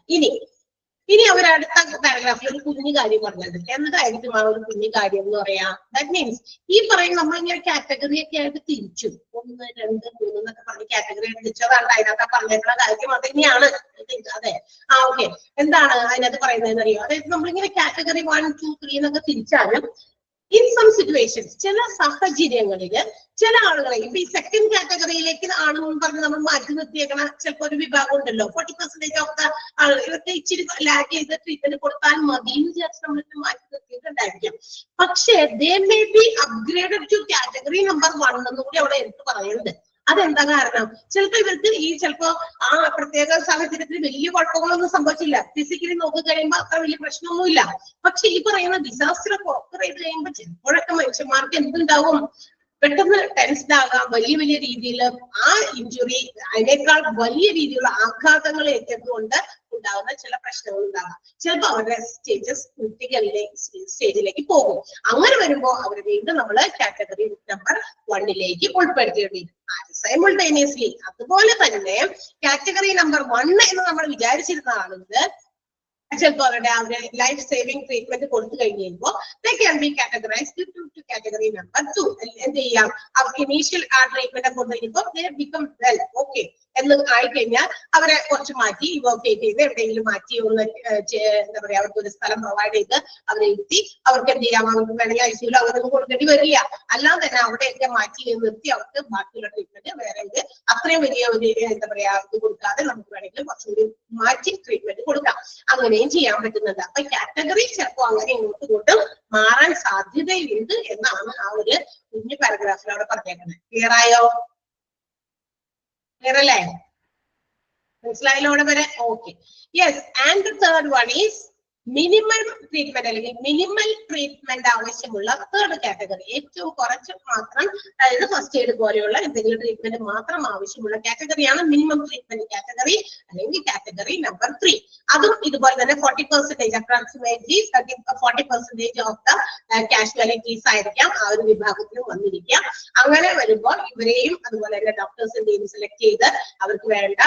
ഇനി അവർ അടുത്ത പാരഗ്രാഫിൽ ഒരു കുഞ്ഞു കാര്യം പറഞ്ഞത്. എന്തായിരിക്കും ആ ഒരു കുഞ്ഞു കാര്യം എന്ന് പറയാ? ദാറ്റ് മീൻസ് ഈ പറയുന്ന നമ്മളിങ്ങനെ കാറ്റഗറി ഒക്കെ ആയിട്ട് തിരിച്ചു 1, 2, 3 എന്നൊക്കെ പറഞ്ഞ് കാറ്റഗറി ആയിട്ട് തിരിച്ചതാണ് അതിനകത്ത് പറഞ്ഞിട്ടുള്ള കാര്യം. അത് തന്നെയാണ്. അതെ, ഓക്കെ. എന്താണ് അതിനകത്ത് പറയുന്നതെന്ന് അറിയോ? അതായത് നമ്മളിങ്ങനെ കാറ്റഗറി 1, 2, 3 എന്നൊക്കെ തിരിച്ചാലും ഇൻ സം സിറ്റുവേഷൻസ്, ചില സാഹചര്യങ്ങളില് ചില ആളുകളെ ഇപ്പൊ ഈ സെക്കൻഡ് കാറ്റഗറിയിലേക്ക് ആണെന്ന് പറഞ്ഞ് നമ്മൾ മാറ്റി നിർത്തിയേക്കണ ചിലപ്പോ ഒരു വിഭാഗം ഉണ്ടല്ലോ. 40% ഓഫ് ദ ആളുകൾ ഇവർക്ക് ഇച്ചിരി ലാഗ് ചെയ്ത് ട്രീറ്റ്മെന്റ് കൊടുത്താൽ മതി എന്ന് വിചാരിച്ച് നമ്മളിട്ട് മാറ്റി നിർത്തിയിട്ടുണ്ടായിരിക്കും. പക്ഷേ they may be upgraded to category number 1 എന്നുകൂടി അവിടെ എടുത്ത് പറയുന്നുണ്ട്. അതെന്താ കാരണം? ചിലപ്പോ ഇവർക്ക് ചിലപ്പോ ആ പ്രത്യേക സാഹചര്യത്തിൽ വലിയ കുഴപ്പങ്ങളൊന്നും സംഭവിച്ചില്ല. ഫിസിക്കലി നോക്കി കഴിയുമ്പോൾ അത്ര വലിയ പ്രശ്നമൊന്നുമില്ല. പക്ഷെ ഈ പറയുന്ന ഡിസാസ്റ്റർ ഓക്കർ ചെയ്ത് കഴിയുമ്പോൾ ചിലപ്പോഴൊക്കെ മനുഷ്യന്മാർക്ക് എന്തുണ്ടാവും? പെട്ടെന്ന് ടെൻസ്ഡ് ആകാം. വലിയ രീതിയിൽ ആ ഇഞ്ചുറി അതിനേക്കാൾ വലിയ രീതിയിലുള്ള ആഘാതങ്ങൾ ഏറ്റെടുത്തുകൊണ്ട് ഉണ്ടാകുന്ന ചില പ്രശ്നങ്ങൾ ഉണ്ടാകാം. ചിലപ്പോൾ അവരുടെ സ്റ്റേജിലേക്ക് പോകും. അങ്ങനെ വരുമ്പോൾ അവർ വീണ്ടും നമ്മൾ കാറ്റഗറി നമ്പർ 1 ഉൾപ്പെടുത്തേണ്ടി വരും. സൈമൾട്ടേനിയസ്ലി അതുപോലെ തന്നെ കാറ്റഗറി നമ്പർ 1 എന്ന് നമ്മൾ വിചാരിച്ചിരുന്ന ആളുകൾ ചിലപ്പോൾ അവരുടെ ലൈഫ് സേവിംഗ് ട്രീറ്റ്മെന്റ് കൊടുത്തു കഴിയുമ്പോൾ they can be categorized to category number 2. എന്ത് ചെയ്യാം? അവർക്ക് ഇനീഷ്യൽ ആ ട്രീറ്റ്മെന്റ് കൊണ്ട് കഴിയുമ്പോൾ they become well okay എന്ന് ആയിക്കഴിഞ്ഞാൽ അവരെ കുറച്ച് മാറ്റി ഇവോക്കേറ്റ് ചെയ്ത് എവിടെയെങ്കിലും മാറ്റി ഒന്ന് എന്താ പറയാ അവർക്ക് ഒരു സ്ഥലം പ്രൊവൈഡ് ചെയ്ത് അവരെ ഇരുത്തി അവർക്ക് എന്ത് ചെയ്യാം? അവർക്ക് വേണമെങ്കിൽ ICU അവരൊന്നും കൊടുക്കേണ്ടി വരില്ല. അല്ലാതെ തന്നെ അവിടെയൊക്കെ മാറ്റി നിർത്തി അവർക്ക് ബാക്കിയുള്ള ട്രീറ്റ്മെന്റ് വേറെ ഇത് അത്രയും വലിയ ഒരു എന്താ പറയാ ഇത് കൊടുക്കാതെ നമുക്ക് വേണമെങ്കിൽ കുറച്ചുകൂടി മാറ്റി ട്രീറ്റ്മെന്റ് കൊടുക്കാം. അങ്ങനെയും ചെയ്യാൻ പറ്റുന്നുണ്ട്. അപ്പൊ കാറ്റഗറി ചിലപ്പോൾ അങ്ങനെ ഇങ്ങോട്ടും മാറാൻ സാധ്യതയുണ്ട് എന്നാണ് ആ ഒരു കുഞ്ഞു പാരഗ്രാഫിൽ അവിടെ പറഞ്ഞേക്കുന്നത്. ക്ലിയർ ആയോ? ക്ലിയർ അല്ലേ? മനസ്സിലായല്ലോ അവിടെ വരെ? Okay, yes. And the third one is minimum treatment അല്ലെങ്കിൽ മിനിമൽ ട്രീറ്റ്മെന്റ് ആവശ്യമുള്ള തേർഡ് കാറ്റഗറി. ഏറ്റവും കുറച്ച് മാത്രം, അതായത് ഫസ്റ്റ് എയ്ഡ് പോലെയുള്ള എന്തെങ്കിലും ട്രീറ്റ്മെന്റ് മാത്രം ആവശ്യമുള്ള കാറ്റഗറിയാണ് മിനിമം ട്രീറ്റ്മെന്റ് കാറ്റഗറി അല്ലെങ്കിൽ കാറ്റഗറി നമ്പർ 3. അതും ഇതുപോലെ തന്നെ 40% അപ്രോക്സിമേറ്റ്ലി 40% ഓഫ് ദ കാഷ്വാലിറ്റീസ് ആയിരിക്കാം ആ ഒരു വിഭാഗത്തിൽ വന്നിരിക്കുക. അങ്ങനെ വരുമ്പോൾ ഇവരെയും അതുപോലെ തന്നെ ഡോക്ടേഴ്സിന്റെയും സെലക്ട് ചെയ്ത് അവർക്ക് വേണ്ട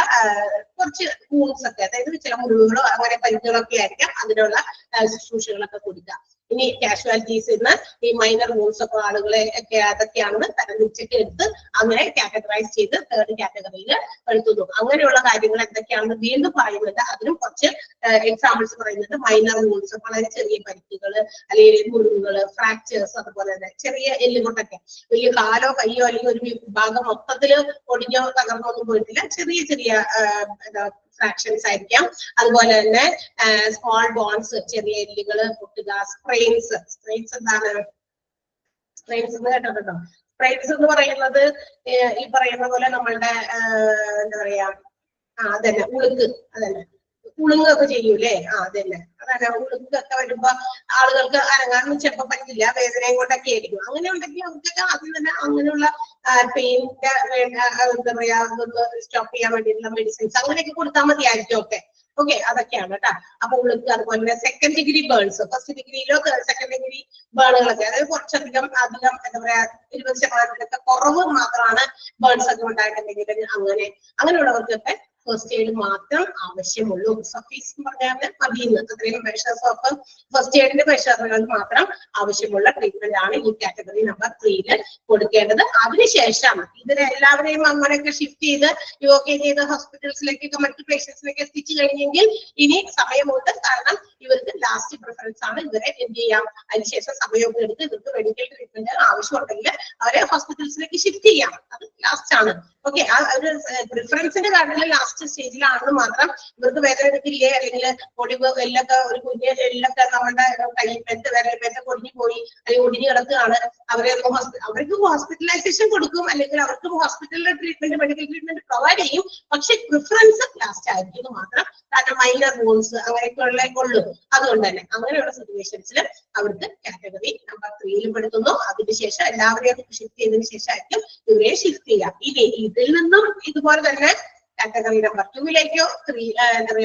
കുറച്ച് വൂൺസ് ഒക്കെ, അതായത് ചില മുറിവുകളോ അങ്ങനെ പരിക്കുകളൊക്കെ ആയിരിക്കാം, അതിനുള്ള അങ്ങനെയുള്ള ശുശ്രൂഷകളൊക്കെ കൊടുക്കുക. ഇനി കാഷ്വാലിറ്റീസ് ഇന്ന് ഈ മൈനർ വൂൺസ് ഒക്കെ ആളുകളെ ഒക്കെ അതൊക്കെയാണെന്ന് തരംതിരിച്ചൊക്കെ എടുത്ത് അങ്ങനെ കാറ്റഗറൈസ് ചെയ്ത് തേർഡ് കാറ്റഗറിയിൽ എടുത്തുന്നു. അങ്ങനെയുള്ള കാര്യങ്ങൾ എന്തൊക്കെയാണെന്ന് വീണ്ടും പറയുന്നുണ്ട്. അതിനും കുറച്ച് എക്സാമ്പിൾസ് പറയുന്നുണ്ട്. മൈനർ വൂൺസ്, വളരെ ചെറിയ പരിക്കുകൾ, അല്ലെങ്കിൽ മുറിവുകള്, ഫ്രാക്ചേഴ്സ്, അതുപോലെ തന്നെ ചെറിയ എല്ലുകൊണ്ടൊക്കെ, വലിയ കാലോ കയ്യോ അല്ലെങ്കിൽ ഒരു ഭാഗം മൊത്തത്തില് ഒടിഞ്ഞോ തകർന്നൊന്നും പോയിട്ടില്ല, ചെറിയ ചെറിയ ഫ്രാക്ഷൻസ് ആയിരിക്കാം. അതുപോലെ തന്നെ സ്മോൾ ബോൺസ്, ചെറിയ എല്ലുകള് പൊട്ടുക, സ്ട്രെയിൻസ്. സ്ട്രെയിൻസ് എന്താണ്? സ്ട്രെയിൻസ് എന്ന് കേട്ടിട്ടുണ്ടോ? സ്ട്രെയിൻസ് എന്ന് പറയുന്നത് ഈ പറയുന്ന പോലെ നമ്മളുടെ എന്താ പറയാ, അതന്നെ ഉളുക്ക്, അതന്നെ ഉളുങ്ങൊക്കെ ചെയ്യൂലേ, അതന്നെ അതന്നെ ഉളുക്കൊക്കെ വരുമ്പോ ആളുകൾക്ക് അനങ്ങാനൊന്നും ചിലപ്പോ പറ്റില്ല, വേദനയും കൊണ്ടൊക്കെ ആയിരിക്കും. അങ്ങനെ ഉണ്ടെങ്കിൽ അവർക്കൊക്കെ ആദ്യം തന്നെ അങ്ങനെയുള്ള പെയിന്റെ എന്താ പറയാ അതൊന്ന് സ്റ്റോപ്പ് ചെയ്യാൻ വേണ്ടിയിട്ടുള്ള മെഡിസിൻസ് അങ്ങനെയൊക്കെ കൊടുത്താൽ മതിയായിരിക്കും. ഓക്കെ അതൊക്കെയാണ് കേട്ടോ. അപ്പൊ ഉളുക്ക്, അതുപോലെ തന്നെ സെക്കൻഡ് ഡിഗ്രി ബേൺസ്, ഫസ്റ്റ് ഡിഗ്രിയിലോ സെക്കൻഡ് ഡിഗ്രി ബേണുകളൊക്കെ, അതായത് കുറച്ചധികം എന്താ പറയാ 20% കുറവ് മാത്രമാണ് ബേൺസ് ഒക്കെ ഉണ്ടായിട്ടുണ്ടെങ്കിൽ അങ്ങനെയുള്ളവർക്കൊക്കെ ഫസ്റ്റ് എയ്ഡ് മാത്രം ആവശ്യമുള്ളൂ. സഫീസ് പറഞ്ഞാൽ മതിയെന്ന്, അത്രയും മെഷേഴ്സ് ഓഫ് ഫസ്റ്റ് എയ്ഡിന്റെ മെഷറുകൾ മാത്രം ആവശ്യമുള്ള ട്രീറ്റ്മെന്റ് ആണ് ഈ കാറ്റഗറി നമ്പർ 3 കൊടുക്കേണ്ടത്. അതിനുശേഷം ഇതിനെ എല്ലാവരെയും അങ്ങനെയൊക്കെ ഷിഫ്റ്റ് ചെയ്ത് യുവോക്കേറ്റ് ചെയ്ത് ഹോസ്പിറ്റൽസിലേക്കൊക്കെ മറ്റു പേഷ്യൻസിലേക്ക് എത്തിച്ചു കഴിഞ്ഞെങ്കിൽ ഇനി സമയമുണ്ട്. കാരണം ഇവർക്ക് ലാസ്റ്റ് പ്രിഫറൻസ് ആണ്. ഇവരെ എന്ത് ചെയ്യാം, അതിനുശേഷം സമയമൊക്കെ എടുത്ത് ഇവർക്ക് മെഡിക്കൽ ട്രീറ്റ്മെന്റ് ആവശ്യമുണ്ടെങ്കിൽ അവരെ ഹോസ്പിറ്റൽസിലേക്ക് ഷിഫ്റ്റ് ചെയ്യാം. അത് ലാസ്റ്റ് ആണ്. ഓക്കെ, ആ ഒരു പ്രിഫറൻസിന്റെ കാര്യത്തിൽ ലാസ്റ്റ് സ്റ്റേജിലാണെന്ന് മാത്രം. ഇവർക്ക് വേദന എടുക്കില്ലേ, അല്ലെങ്കിൽ ഒടിവ് എല്ലൊക്കെ ഒരു കുഞ്ഞ് എല്ലൊക്കെ നമ്മുടെ കൈ വിരൽ ഒടിഞ്ഞു പോയി അല്ലെങ്കിൽ ഒടിഞ്ഞു കിടക്കുകയാണ്, അവർക്ക് ഹോസ്പിറ്റലൈസേഷൻ കൊടുക്കും, അല്ലെങ്കിൽ അവർക്ക് ഹോസ്പിറ്റലിലെ ട്രീറ്റ്മെന്റ് മെഡിക്കൽ ട്രീറ്റ്മെന്റ് പ്രൊവൈഡ് ചെയ്യും. പക്ഷെ പ്രിഫറൻസ് ലാസ്റ്റ് ആയിരിക്കും മാത്രം. കാരണം മൈനർ വൂൺസ് അങ്ങനെയൊക്കെയുള്ള ഉള്ളൂ. അതുകൊണ്ട് തന്നെ അങ്ങനെയുള്ള സിറ്റുവേഷൻസിൽ അവർക്ക് കാറ്റഗറി നമ്പർ 3 പെടുത്തുന്നു. അതിനുശേഷം എല്ലാവരെയും ഷിഫ്റ്റ് ചെയ്തതിനു ശേഷമായിരിക്കും ഇവരെ ഷിഫ്റ്റ് ചെയ്യാം. ഇനി ഇതിൽ നിന്നും ഇതുപോലെ തന്നെ കാറ്റഗറി നമ്പർ 2ലേക്കോ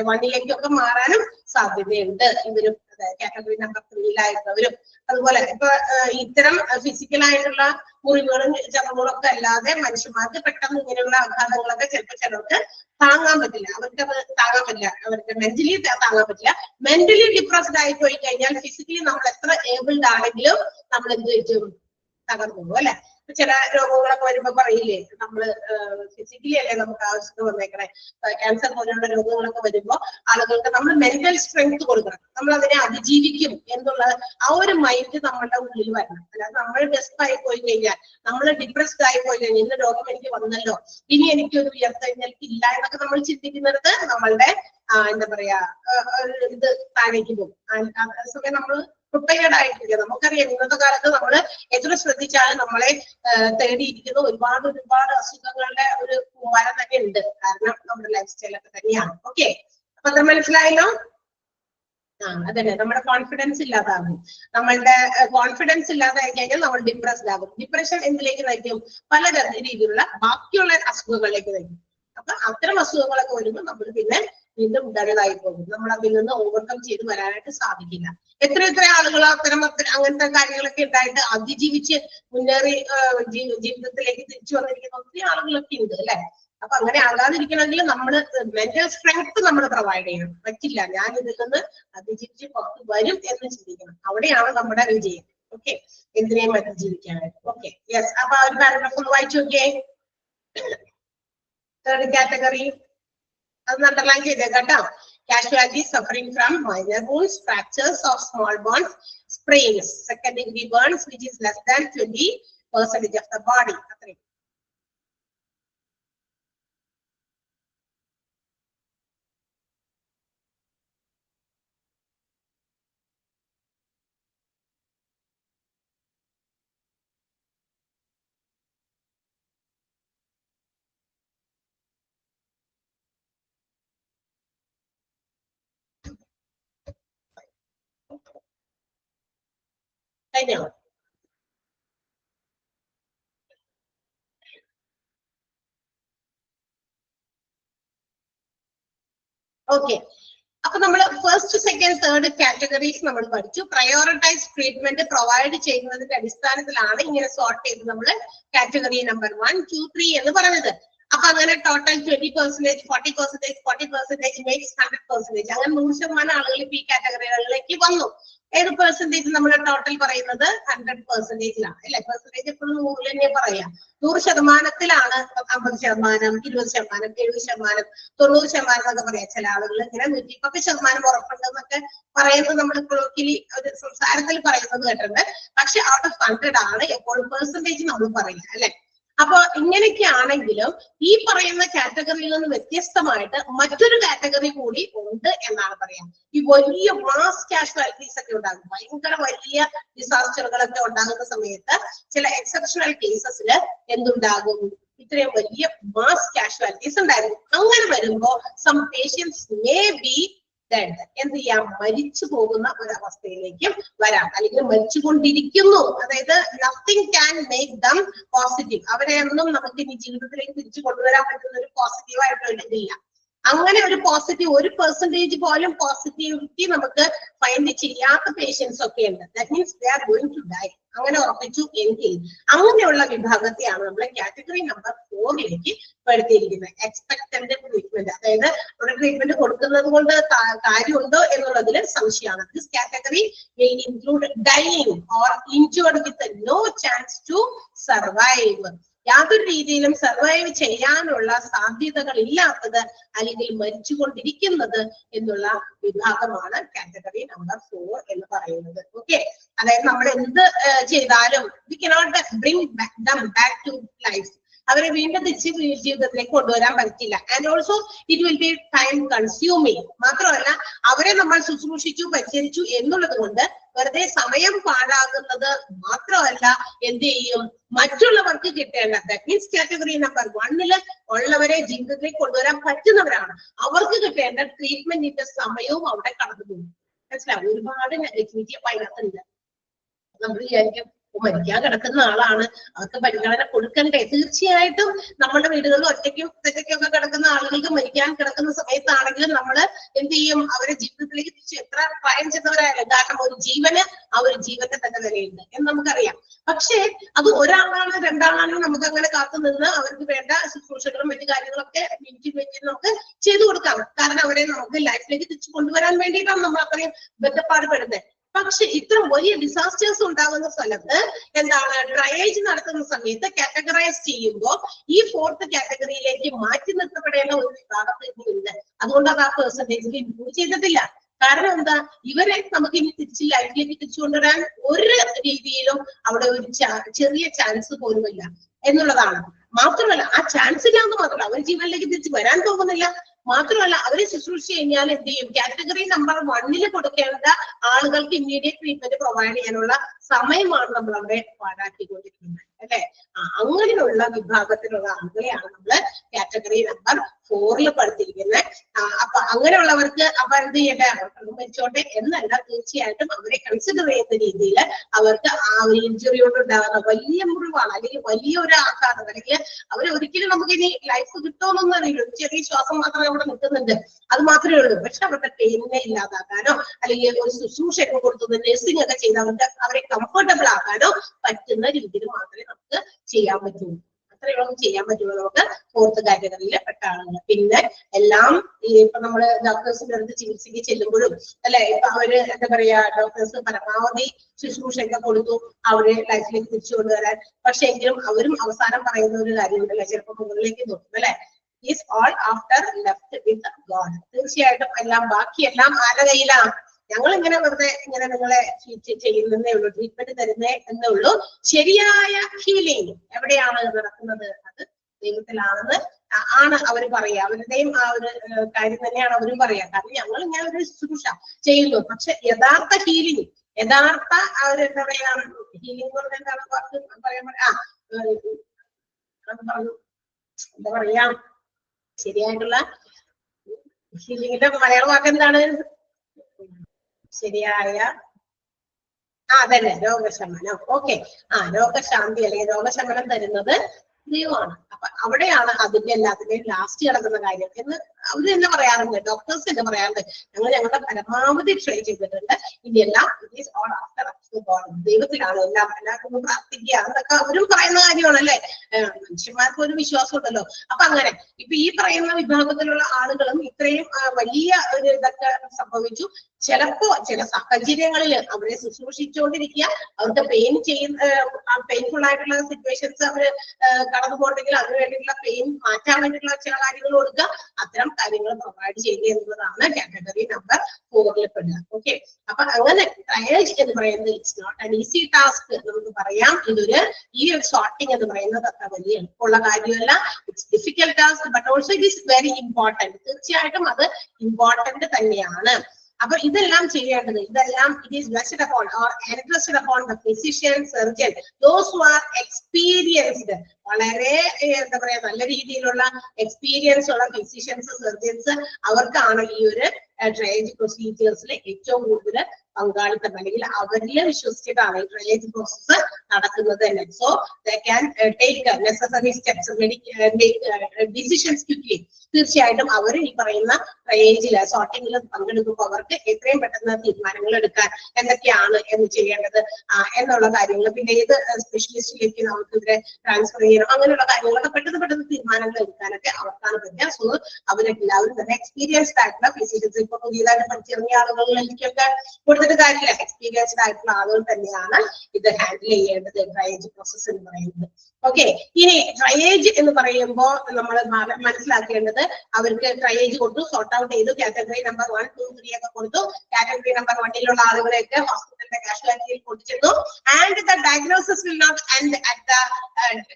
1ലേക്കോ ഒക്കെ മാറാനും സാധ്യതയുണ്ട്. ഇവരും കാറ്റഗറി നമ്പർ 3ലായിരുന്നവരും. അതുപോലെ ഇപ്പൊ ഇത്തരം ഫിസിക്കലായിട്ടുള്ള മുറിവുകളും ചതവുകളും ഒക്കെ അല്ലാതെ മനുഷ്യന്മാർക്ക് പെട്ടെന്ന് ഇങ്ങനെയുള്ള ആഘാതങ്ങളൊക്കെ ചിലപ്പോൾ ചിലർക്ക് താങ്ങാൻ പറ്റില്ല. അവർക്ക് താങ്ങാൻ പറ്റില്ല, അവർക്ക് മെന്റലി താങ്ങാൻ പറ്റില്ല. മെന്റലി ഡിപ്രസ്ഡ് ആയി പോയി കഴിഞ്ഞാൽ ഫിസിക്കലി നമ്മൾ എത്ര ഏബിൾഡ് ആണെങ്കിലും നമ്മൾ എന്ത് വെച്ചു തകർന്നു അല്ലെ. ചില രോഗങ്ങളൊക്കെ വരുമ്പോ പറയില്ലേ, നമ്മള് ഫിസിക്കലി അല്ലേ നമുക്ക് ആവശ്യം വന്നേക്കണേ. ക്യാൻസർ പോലെയുള്ള രോഗങ്ങളൊക്കെ വരുമ്പോ ആളുകൾക്ക് നമ്മൾ മെന്റൽ സ്ട്രെങ്ത് കൊടുക്കണം, നമ്മൾ അതിനെ അതിജീവിക്കും എന്നുള്ള ആ ഒരു മൈൻഡ് നമ്മളുടെ ഉള്ളിൽ വരണം. അല്ലാതെ നമ്മൾ ഡെസ്പ് ആയി പോയി കഴിഞ്ഞാൽ, നമ്മൾ ഡിപ്രസ്ഡ് ആയി പോയി കഴിഞ്ഞാൽ, ഇന്ന് രോഗം എനിക്ക് വന്നല്ലോ, ഇനി എനിക്കൊരു ഉയർത്തെഴുന്നേൽപ്പ് ഇല്ല എന്നൊക്കെ നമ്മൾ ചിന്തിക്കുന്നിടത്ത് നമ്മളുടെ എന്താ പറയാ ഇത് താഴേക്ക് പോകും. അതേസമയം നമ്മൾ പ്രിപ്പയർഡ് ആയിട്ടില്ല. നമുക്കറിയാം ഇന്നത്തെ കാലത്ത് നമ്മൾ എത്ര ശ്രദ്ധിച്ചാലും നമ്മളെ തേടിയിരിക്കുന്ന ഒരുപാട് അസുഖങ്ങളുടെ ഒരു വര തന്നെ ഉണ്ട്. കാരണം നമ്മുടെ ലൈഫ് സ്റ്റൈലൊക്കെ തന്നെയാണ്. ഓക്കെ, അപ്പൊ അത് മനസ്സിലായല്ലോ. അതന്നെ, നമ്മുടെ കോൺഫിഡൻസ് ഇല്ലാതാകും. നമ്മളുടെ കോൺഫിഡൻസ് ഇല്ലാതായി കഴിഞ്ഞാൽ നമ്മൾ ഡിപ്രസ്ഡ് ആകും. ഡിപ്രഷൻ എന്തിലേക്ക് നയിക്കും? പല രീതിയിലുള്ള ബാക്കിയുള്ള അസുഖങ്ങളിലേക്ക് നയിക്കും. അപ്പൊ അത്തരം അസുഖങ്ങളൊക്കെ വരുമ്പോൾ നമ്മൾ പിന്നെ വീണ്ടും ഡള്ളായി പോകും. നമ്മൾ അതിൽ നിന്ന് ഓവർകം ചെയ്ത് വരാനായിട്ട് സാധിക്കില്ല. എത്ര ആളുകൾ അങ്ങനത്തെ കാര്യങ്ങളൊക്കെ ഉണ്ടായിട്ട് അതിജീവിച്ച് മുന്നേറി ജീവിതത്തിലേക്ക് തിരിച്ചു വന്നിരിക്കുന്ന ഒത്തിരി ആളുകളൊക്കെ ഉണ്ട് അല്ലെ. അപ്പൊ അങ്ങനെ ആകാതിരിക്കണമെങ്കിൽ നമ്മൾ മെന്റൽ സ്ട്രെങ്ത് നമ്മൾ പ്രൊവൈഡ് ചെയ്യണം. പറ്റില്ല, ഞാൻ ഇതിൽ നിന്ന് അതിജീവിച്ച് പുറത്ത് വരും എന്ന് ചിന്തിക്കണം. അവിടെയാണ് നമ്മുടെ വിജയം. ഓക്കെ, എന്തിനേയും അതിജീവിക്കാനായിട്ട്. Okay, yes. അപ്പൊ ആ ഒരു പാരഗ്രാഫ് ഒന്ന് വായിച്ചു നോക്കിയേ. തേർഡ് കാറ്റഗറി അത് underline ചെയ്തേട്ടോ. Casualties suffering from minor wounds, fractures of small bones, sprains, second degree burns which is less than 20% of the body. കഴിഞ്ഞോ? ഓക്കെ, അപ്പൊ നമ്മൾ ഫസ്റ്റ് സെക്കൻഡ് തേർഡ് കാറ്റഗറീസ് നമ്മൾ പഠിച്ചു. പ്രയോറിറ്റൈസ് ട്രീറ്റ്മെന്റ് പ്രൊവൈഡ് ചെയ്യുന്നതിന്റെ അടിസ്ഥാനത്തിലാണ് ഇങ്ങനെ സോർട്ട് ചെയ്ത് നമ്മൾ കാറ്റഗറി നമ്പർ 1, 2, 3 എന്ന് പറഞ്ഞത്. അപ്പൊ അങ്ങനെ ടോട്ടൽ 20%, 40%, 40% മേക്സ് 100%. അങ്ങനെ 100% ആളുകൾ ഇപ്പൊ ഈ കാറ്റഗറികളിലേക്ക് വന്നു. ഏത് പെർസെന്റേജ് നമ്മുടെ ടോട്ടൽ പറയുന്നത് 100%ലാണ് അല്ലെ? പെർസെന്റേജ് എപ്പോഴും 100 തന്നെ പറയാം. 100%ത്തിലാണ് 50%, 20%, 70%, 90% എന്നൊക്കെ പറയാം. ചില ആളുകൾ ഇങ്ങനെ 110% ഉറപ്പുണ്ടെന്നൊക്കെ പറയുന്നത് നമ്മൾ കൊളോക്കിയലി ഒരു സംസാരത്തിൽ പറയുന്നത് കേട്ടിട്ടുണ്ട്. പക്ഷെ ഔട്ട് ഓഫ് 100 ആണ് എപ്പോഴും പെർസെന്റേജ് നമ്മൾ പറയുക അല്ലെ? അപ്പൊ ഇങ്ങനെയൊക്കെ ആണെങ്കിലും ഈ പറയുന്ന കാറ്റഗറിയിൽ നിന്ന് വ്യത്യസ്തമായിട്ട് മറ്റൊരു കാറ്റഗറി കൂടി ഉണ്ട് എന്നാണ് പറയാം. ഈ വലിയ മാസ് കാഷ്വാലിറ്റീസ് ഒക്കെ ഉണ്ടാകും, ഭയങ്കര വലിയ ഡിസാസ്റ്ററുകളൊക്കെ ഉണ്ടാകുന്ന സമയത്ത് ചില എക്സെപ്ഷണൽ കേസസിൽ എന്തുണ്ടാകും, ഇത്രയും വലിയ മാസ് കാഷ്വാലിറ്റീസ് ഉണ്ടായിരുന്നു. അങ്ങനെ വരുമ്പോ some patients may be dead, എന്ത് ചെയ്യാം, മരിച്ചു പോകുന്ന ഒരവസ്ഥയിലേക്കും വരാം, അല്ലെങ്കിൽ മരിച്ചുകൊണ്ടിരിക്കുന്നു. അതായത് nothing can make them positive. അവരെ ഒന്നും നമുക്ക് ഇനി ജീവിതത്തിലേക്ക് തിരിച്ചു കൊണ്ടുവരാൻ പറ്റുന്ന ഒരു പോസിറ്റീവായിട്ട് ഇതില്ല. അങ്ങനെ ഒരു പോസിറ്റീവ് 1% പോലും പോസിറ്റിവിറ്റി നമുക്ക് ഫൈൻഡ് ചെയ്യാത്ത പേഷ്യൻസ് ഒക്കെ ഉണ്ട്. That means they are going to die. അങ്ങനെ ഉറപ്പിച്ചു എങ്കിൽ അങ്ങനെയുള്ള വിഭാഗത്തെയാണ് നമ്മൾ കാറ്റഗറി നമ്പർ 4ലേക്ക് പെടുത്തിയിരിക്കുന്നത്. എക്സ്പെക്ടന്റ് ട്രീറ്റ്മെന്റ്, അതായത് ഒരു ട്രീറ്റ്മെന്റ് കൊടുക്കുന്നത് കൊണ്ട് കാര്യമുണ്ടോ എന്നുള്ളതിൽ സംശയമാണ്. This category will include dying or injured with no chance to survive. യാതൊരു രീതിയിലും സർവൈവ് ചെയ്യാനുള്ള സാധ്യതകൾ ഇല്ലാത്തത് അല്ലെങ്കിൽ മരിച്ചുകൊണ്ടിരിക്കുന്നത് എന്നുള്ള വിഭാഗമാണ് കാറ്റഗറി നമ്പർ 4 എന്ന് പറയുന്നത്. ഓക്കെ, അതായത് നമ്മൾ എന്ത് ചെയ്താലും we cannot bring them back to life. അവരെ വീണ്ടും തിരിച്ച് ജീവിതത്തിലേക്ക് കൊണ്ടുവരാൻ പറ്റില്ല. And also it will be time consuming. മാത്രമല്ല അവരെ നമ്മൾ ശുശ്രൂഷിച്ചു പരിചരിച്ചു എന്നുള്ളത് കൊണ്ട് വെറുതെ സമയം പാഴാകുന്നത് മാത്രമല്ല, എന്ത് ചെയ്യും, മറ്റുള്ളവർക്ക് കിട്ടേണ്ട, ദാറ്റ് മീൻസ് കാറ്റഗറി നമ്പർ 1 ഉള്ളവരെ ജീവിതത്തിലേക്ക് കൊണ്ടുവരാൻ പറ്റുന്നവരാണ്, അവർക്ക് കിട്ടേണ്ട ട്രീറ്റ്മെന്റിന്റെ സമയവും അവിടെ കടന്നു പോകും. മനസ്സിലാവും? ഒരുപാട് നെഗറ്റിവിറ്റി അപ്പൊ അതിനകത്തുണ്ട്. നമ്മൾ വിചാരിക്കും മരിക്കാൻ കിടക്കുന്ന ആളാണ്, അവർക്ക് പരിഗണന കൊടുക്കണ്ടേ? തീർച്ചയായിട്ടും നമ്മുടെ വീടുകളിൽ ഒറ്റയ്ക്കും തെറ്റയ്ക്കൊക്കെ കിടക്കുന്ന ആളുകൾക്ക് മരിക്കാൻ കിടക്കുന്ന സമയത്താണെങ്കിലും നമ്മൾ എന്ത് ചെയ്യും, അവരെ ജീവിതത്തിലേക്ക് തിരിച്ച് എത്ര പ്രായം ചെന്നവരായാലും, കാരണം ഒരു ജീവന് ആ ഒരു ജീവന്റെ തന്നെ വിലയുണ്ട് എന്ന് നമുക്കറിയാം. പക്ഷേ അത് ഒരാളാണ് 2 ആളാണെങ്കിൽ നമുക്ക് അങ്ങനെ കാത്തു നിന്ന് അവർക്ക് വേണ്ട ശുശ്രൂഷകളും മറ്റു കാര്യങ്ങളൊക്കെ മിനിറ്റ് നമുക്ക് ചെയ്തു കൊടുക്കാം. കാരണം അവരെ നമുക്ക് ലൈഫിലേക്ക് തിരിച്ചു കൊണ്ടുവരാൻ വേണ്ടിയിട്ടാണ് നമ്മൾ അത്രയും ബന്ധപ്പാട് പെടുന്നത്. പക്ഷെ ഇത്ര വലിയ ഡിസാസ്റ്റേഴ്സ് ഉണ്ടാകുന്ന സ്ഥലത്ത് എന്താണ്, ട്രയേജ് നടത്തുന്ന സമയത്ത് കാറ്റഗറൈസ് ചെയ്യുമ്പോൾ ഈ 4th കാറ്റഗറിയിലേക്ക് മാറ്റി നിർത്തപ്പെടേണ്ട ഒരു വിഭാഗം ഉണ്ട്. അതുകൊണ്ട് അത് ആ പെർസെന്റേജിൽ ഇൻക്ലൂഡ് ചെയ്തിട്ടില്ല. കാരണം എന്താ, ഇവരെ നമുക്ക് ഇനി തിരിച്ച് ലൈഫിലേക്ക് തിരിച്ചു കൊണ്ടുവരാൻ ഒരു രീതിയിലും അവിടെ ഒരു ചെറിയ ചാൻസ് പോലുമില്ല എന്നുള്ളതാണ്. മാത്രമല്ല ആ ചാൻസ് ഇല്ലാന്ന് മാത്രമല്ല, അവർ ജീവനിലേക്ക് തിരിച്ച് വരാൻ പോകുന്നില്ല. മാത്രമല്ല അവരെ ശുശ്രൂഷ കഴിഞ്ഞാൽ എന്ത് ചെയ്യും, കാറ്റഗറി നമ്പർ 1 കൊടുക്കേണ്ട ആളുകൾക്ക് ഇമ്മീഡിയറ്റ് ട്രീറ്റ്മെന്റ് പ്രൊവൈഡ് ചെയ്യാനുള്ള സമയമാണ് നമ്മൾ അവിടെ പാഴാക്കിക്കൊണ്ടിരിക്കുന്നത് അല്ലെ? അങ്ങനെയുള്ള വിഭാഗത്തിലുള്ള ആളുകളെയാണ് നമ്മൾ കാറ്റഗറി നമ്പർ 4 പെടുത്തിയിരിക്കുന്നത്. അപ്പൊ അങ്ങനെയുള്ളവർക്ക് അപ്പൊ എന്ത് ചെയ്യട്ടെ, അവർക്ക് മരിച്ചോട്ടെ എന്നല്ല, തീർച്ചയായിട്ടും അവരെ കൺസിഡർ ചെയ്യുന്ന രീതിയിൽ അവർക്ക് ആ ഒരു ഇഞ്ചുറിയോട് ഉണ്ടാകുന്ന വലിയ മുറിവാണ് അല്ലെങ്കിൽ വലിയൊരു ആഘാതം, അല്ലെങ്കിൽ അവർ ഒരിക്കലും നമുക്ക് ഇനി ലൈഫ് കിട്ടുമെന്നൊന്നും അറിയില്ല, ചെറിയ ശ്വാസം മാത്രമേ അവിടെ നിൽക്കുന്നുണ്ട്, അത് മാത്രമേ ഉള്ളൂ. പക്ഷെ അവരുടെ പെയിനെ ഇല്ലാതാക്കാനോ അല്ലെങ്കിൽ ഒരു ശുശ്രൂഷയൊക്കെ കൊടുത്തത് നഴ്സിംഗ് ഒക്കെ ചെയ്ത് അവരെ കംഫർട്ടബിൾ ആക്കാനോ പറ്റുന്ന രീതിയിൽ മാത്രമേ നമുക്ക് ചെയ്യാൻ പറ്റുള്ളൂ. അത്രയോളം ചെയ്യാൻ പറ്റുള്ളൂ നമുക്ക് 4th കാറ്റഗറിയിൽ പെട്ട ആളുകൾ. പിന്നെ എല്ലാം ഇപ്പൊ നമ്മള് ഡോക്ടേഴ്സിന്റെ അടുത്ത് ചികിത്സയ്ക്ക് ചെല്ലുമ്പോഴും അല്ലെ, ഇപ്പൊ അവര് എന്താ പറയാ, ഡോക്ടേഴ്സ് പരമാവധി ശുശ്രൂഷയൊക്കെ കൊടുത്തു അവരെ ലൈഫിലേക്ക് തിരിച്ചു കൊണ്ടുവരാൻ. പക്ഷെ എങ്കിലും അവരും അവസാനം പറയുന്ന ഒരു കാര്യമുണ്ടല്ലേ, ചിലപ്പോൾ മുകളിലേക്ക് നോക്കും അല്ലെ, is all after left with God. തീർച്ചയായിട്ടും എല്ലാം ബാക്കിയെല്ലാം ആരുടെ കയ്യിലാണ്? ഞങ്ങൾ ഇങ്ങനെ വെറുതെ ഇങ്ങനെ നിങ്ങളെ ചെയ്യുന്നതേ ഉള്ളൂ, ട്രീറ്റ്മെന്റ് തരുന്നേ എന്നേ ഉള്ളൂ. ശരിയായ ഹീലിംഗ് എവിടെയാണ് നടക്കുന്നത്? അത് ദൈവത്തിലാണെന്ന് ആണ് അവർ പറയാ. അവരുടെയും ആ ഒരു കാര്യം തന്നെയാണ് അവരും പറയാ. കാരണം ഞങ്ങൾ ഇങ്ങനെ ഒരു ശുശ്രൂഷ ചെയ്യുന്നു, പക്ഷെ യഥാർത്ഥ ഹീലിംഗ്, യഥാർത്ഥ ആ ഒരു എന്താ പറയാ, ഹീലിംഗ് എന്ന് പറഞ്ഞാൽ എന്താണ് പറയാൻ എന്താ പറയാ, ശരിയായിട്ടുള്ള ഹീലിംഗിന്റെ മലയാള വാക്ക് എന്താണ്? ശരിയായ അതന്നെ രോഗശമനം. ഓക്കെ, രോഗശാന്തി അല്ലെങ്കിൽ രോഗശമനം തരുന്നത് ദൈവമാണ്. അപ്പൊ അവിടെയാണ് അതിന്റെ എല്ലാത്തിന്റെയും ലാസ്റ്റ് കിടക്കുന്ന കാര്യം എന്ന് അവര് തന്നെ പറയാറുണ്ട്, ഡോക്ടേഴ്സ് തന്നെ പറയാറുണ്ട്, ഞങ്ങൾ ഞങ്ങളുടെ പരമാവധി ട്രൈ ചെയ്തിട്ടുണ്ട്, ഇനിയെല്ലാം ഇറ്റ് ഈസ് ഓൾ ആഫ്റ്റർ ദൈവത്തിലാണ് എല്ലാം, എല്ലാവർക്കും പ്രാർത്ഥിക്കുക എന്നൊക്കെ അവരും പറയുന്ന കാര്യമാണ് അല്ലെ. മനുഷ്യന്മാർക്ക് ഒരു വിശ്വാസം ഉണ്ടല്ലോ. അപ്പൊ അങ്ങനെ ഇപ്പൊ ഈ പറയുന്ന വിഭാഗത്തിലുള്ള ആളുകളും ഇത്രയും വലിയ ഒരു ഇതൊക്കെ സംഭവിച്ചു. ചിലപ്പോ ചില സാഹചര്യങ്ങളിൽ അവരെ ശുശ്രൂഷിച്ചുകൊണ്ടിരിക്കുക, അവർക്ക് പെയിൻഫുൾ ആയിട്ടുള്ള സിറ്റുവേഷൻസ് അവര് കടന്നു പോകണമെങ്കിൽ അതിനു വേണ്ടിയിട്ടുള്ള പെയിൻ മാറ്റാൻ വേണ്ടിയിട്ടുള്ള ചില കാര്യങ്ങൾ കൊടുക്കുക, അത്തരം കാര്യങ്ങൾ പ്രൊവൈഡ് ചെയ്യുക എന്നുള്ളതാണ് കാറ്റഗറി നമ്പർ 4 പെടുക. ഓക്കെ, അപ്പൊ അങ്ങനെ ട്രയൽസ് എന്ന് പറയുന്നത് it's not an easy task. നമുക്ക് പറയാം ഈ ഒരു സോർട്ടിങ് എന്ന് പറയുന്നത് അത്ര വലിയ എളുപ്പമുള്ള കാര്യമല്ല. It's difficult task, but also it is very important. തീർച്ചയായിട്ടും അത് ഇമ്പോർട്ടന്റ് തന്നെയാണ്. അപ്പൊ ഇതെല്ലാം ചെയ്യേണ്ടത്, ഇതെല്ലാം it is vested upon or entrusted upon the physician, surgeon, those who R experienced. വളരെ എന്താ പറയാ നല്ല രീതിയിലുള്ള എക്സ്പീരിയൻസ് ഉള്ള ഫിസിഷ്യൻസ്, സർജൻസ്, അവർക്കാണ് ഈ ഒരു ട്രയേജ് പ്രൊസീജിയേഴ്സിൽ ഏറ്റവും കൂടുതൽ പങ്കാളിത്തം, അല്ലെങ്കിൽ അവരിൽ വിശ്വസിച്ചിട്ടാണ് ഈ ട്രയേജ് പ്രോസസ് നടക്കുന്നത് തന്നെ. So they can take necessary steps, decisions quickly. തീർച്ചയായിട്ടും അവർ ഈ പറയുന്ന ട്രയേജില് സോർട്ടിങ്ങിൽ പങ്കെടുക്കുമ്പോൾ അവർക്ക് എത്രയും പെട്ടെന്ന് തീരുമാനങ്ങൾ എടുക്കാൻ, എന്തൊക്കെയാണ് എന്ന് ചെയ്യേണ്ടത് എന്നുള്ള കാര്യങ്ങൾ, പിന്നെ ഏത് സ്പെഷ്യലിസ്റ്റിലേക്ക് നമുക്ക് ഇവരെ ട്രാൻസ്ഫർ ചെയ്യണം, അങ്ങനെയുള്ള കാര്യങ്ങളൊക്കെ പെട്ടെന്ന് തീരുമാനങ്ങൾ എടുക്കാനൊക്കെ അവർക്കാണ് പറ്റുക. സോ അവരെല്ലാവരും തന്നെ എക്സ്പീരിയൻസ്ഡ് ആയിട്ടുള്ള ഫിസിഷ്യൻസ്, ഇപ്പൊ പുതിയതായിട്ട് പഠിച്ചിറങ്ങിയ ആളുകളിലേക്കൊക്കെ കൊടുത്തിട്ട് കാര്യമില്ല, എക്സ്പീരിയൻസ്ഡ് ആയിട്ടുള്ള ആളുകൾ തന്നെയാണ് ഇത് ഹാൻഡിൽ ചെയ്യേണ്ടത്, ട്രയേജ് പ്രോസസ് എന്ന് പറയുന്നത്. ഓക്കെ, ഇനി ട്രയേജ് എന്ന് പറയുമ്പോൾ നമ്മൾ മനസ്സിലാക്കേണ്ടത്, അവർക്ക് ട്രയേജ് കൊടുത്തു, സോർട്ട് ഔട്ട് ചെയ്തു, കാറ്റഗറി നമ്പർ 1, 2, 3 ഒക്കെ കൊടുത്തു. കാറ്റഗറി നമ്പർ 1 ആളുകളെയൊക്കെ ഹോസ്പിറ്റലിന്റെ കാഷ്വാലിറ്റിയിൽ കൊടുത്തിരുന്നു. And the diagnosis will not end at the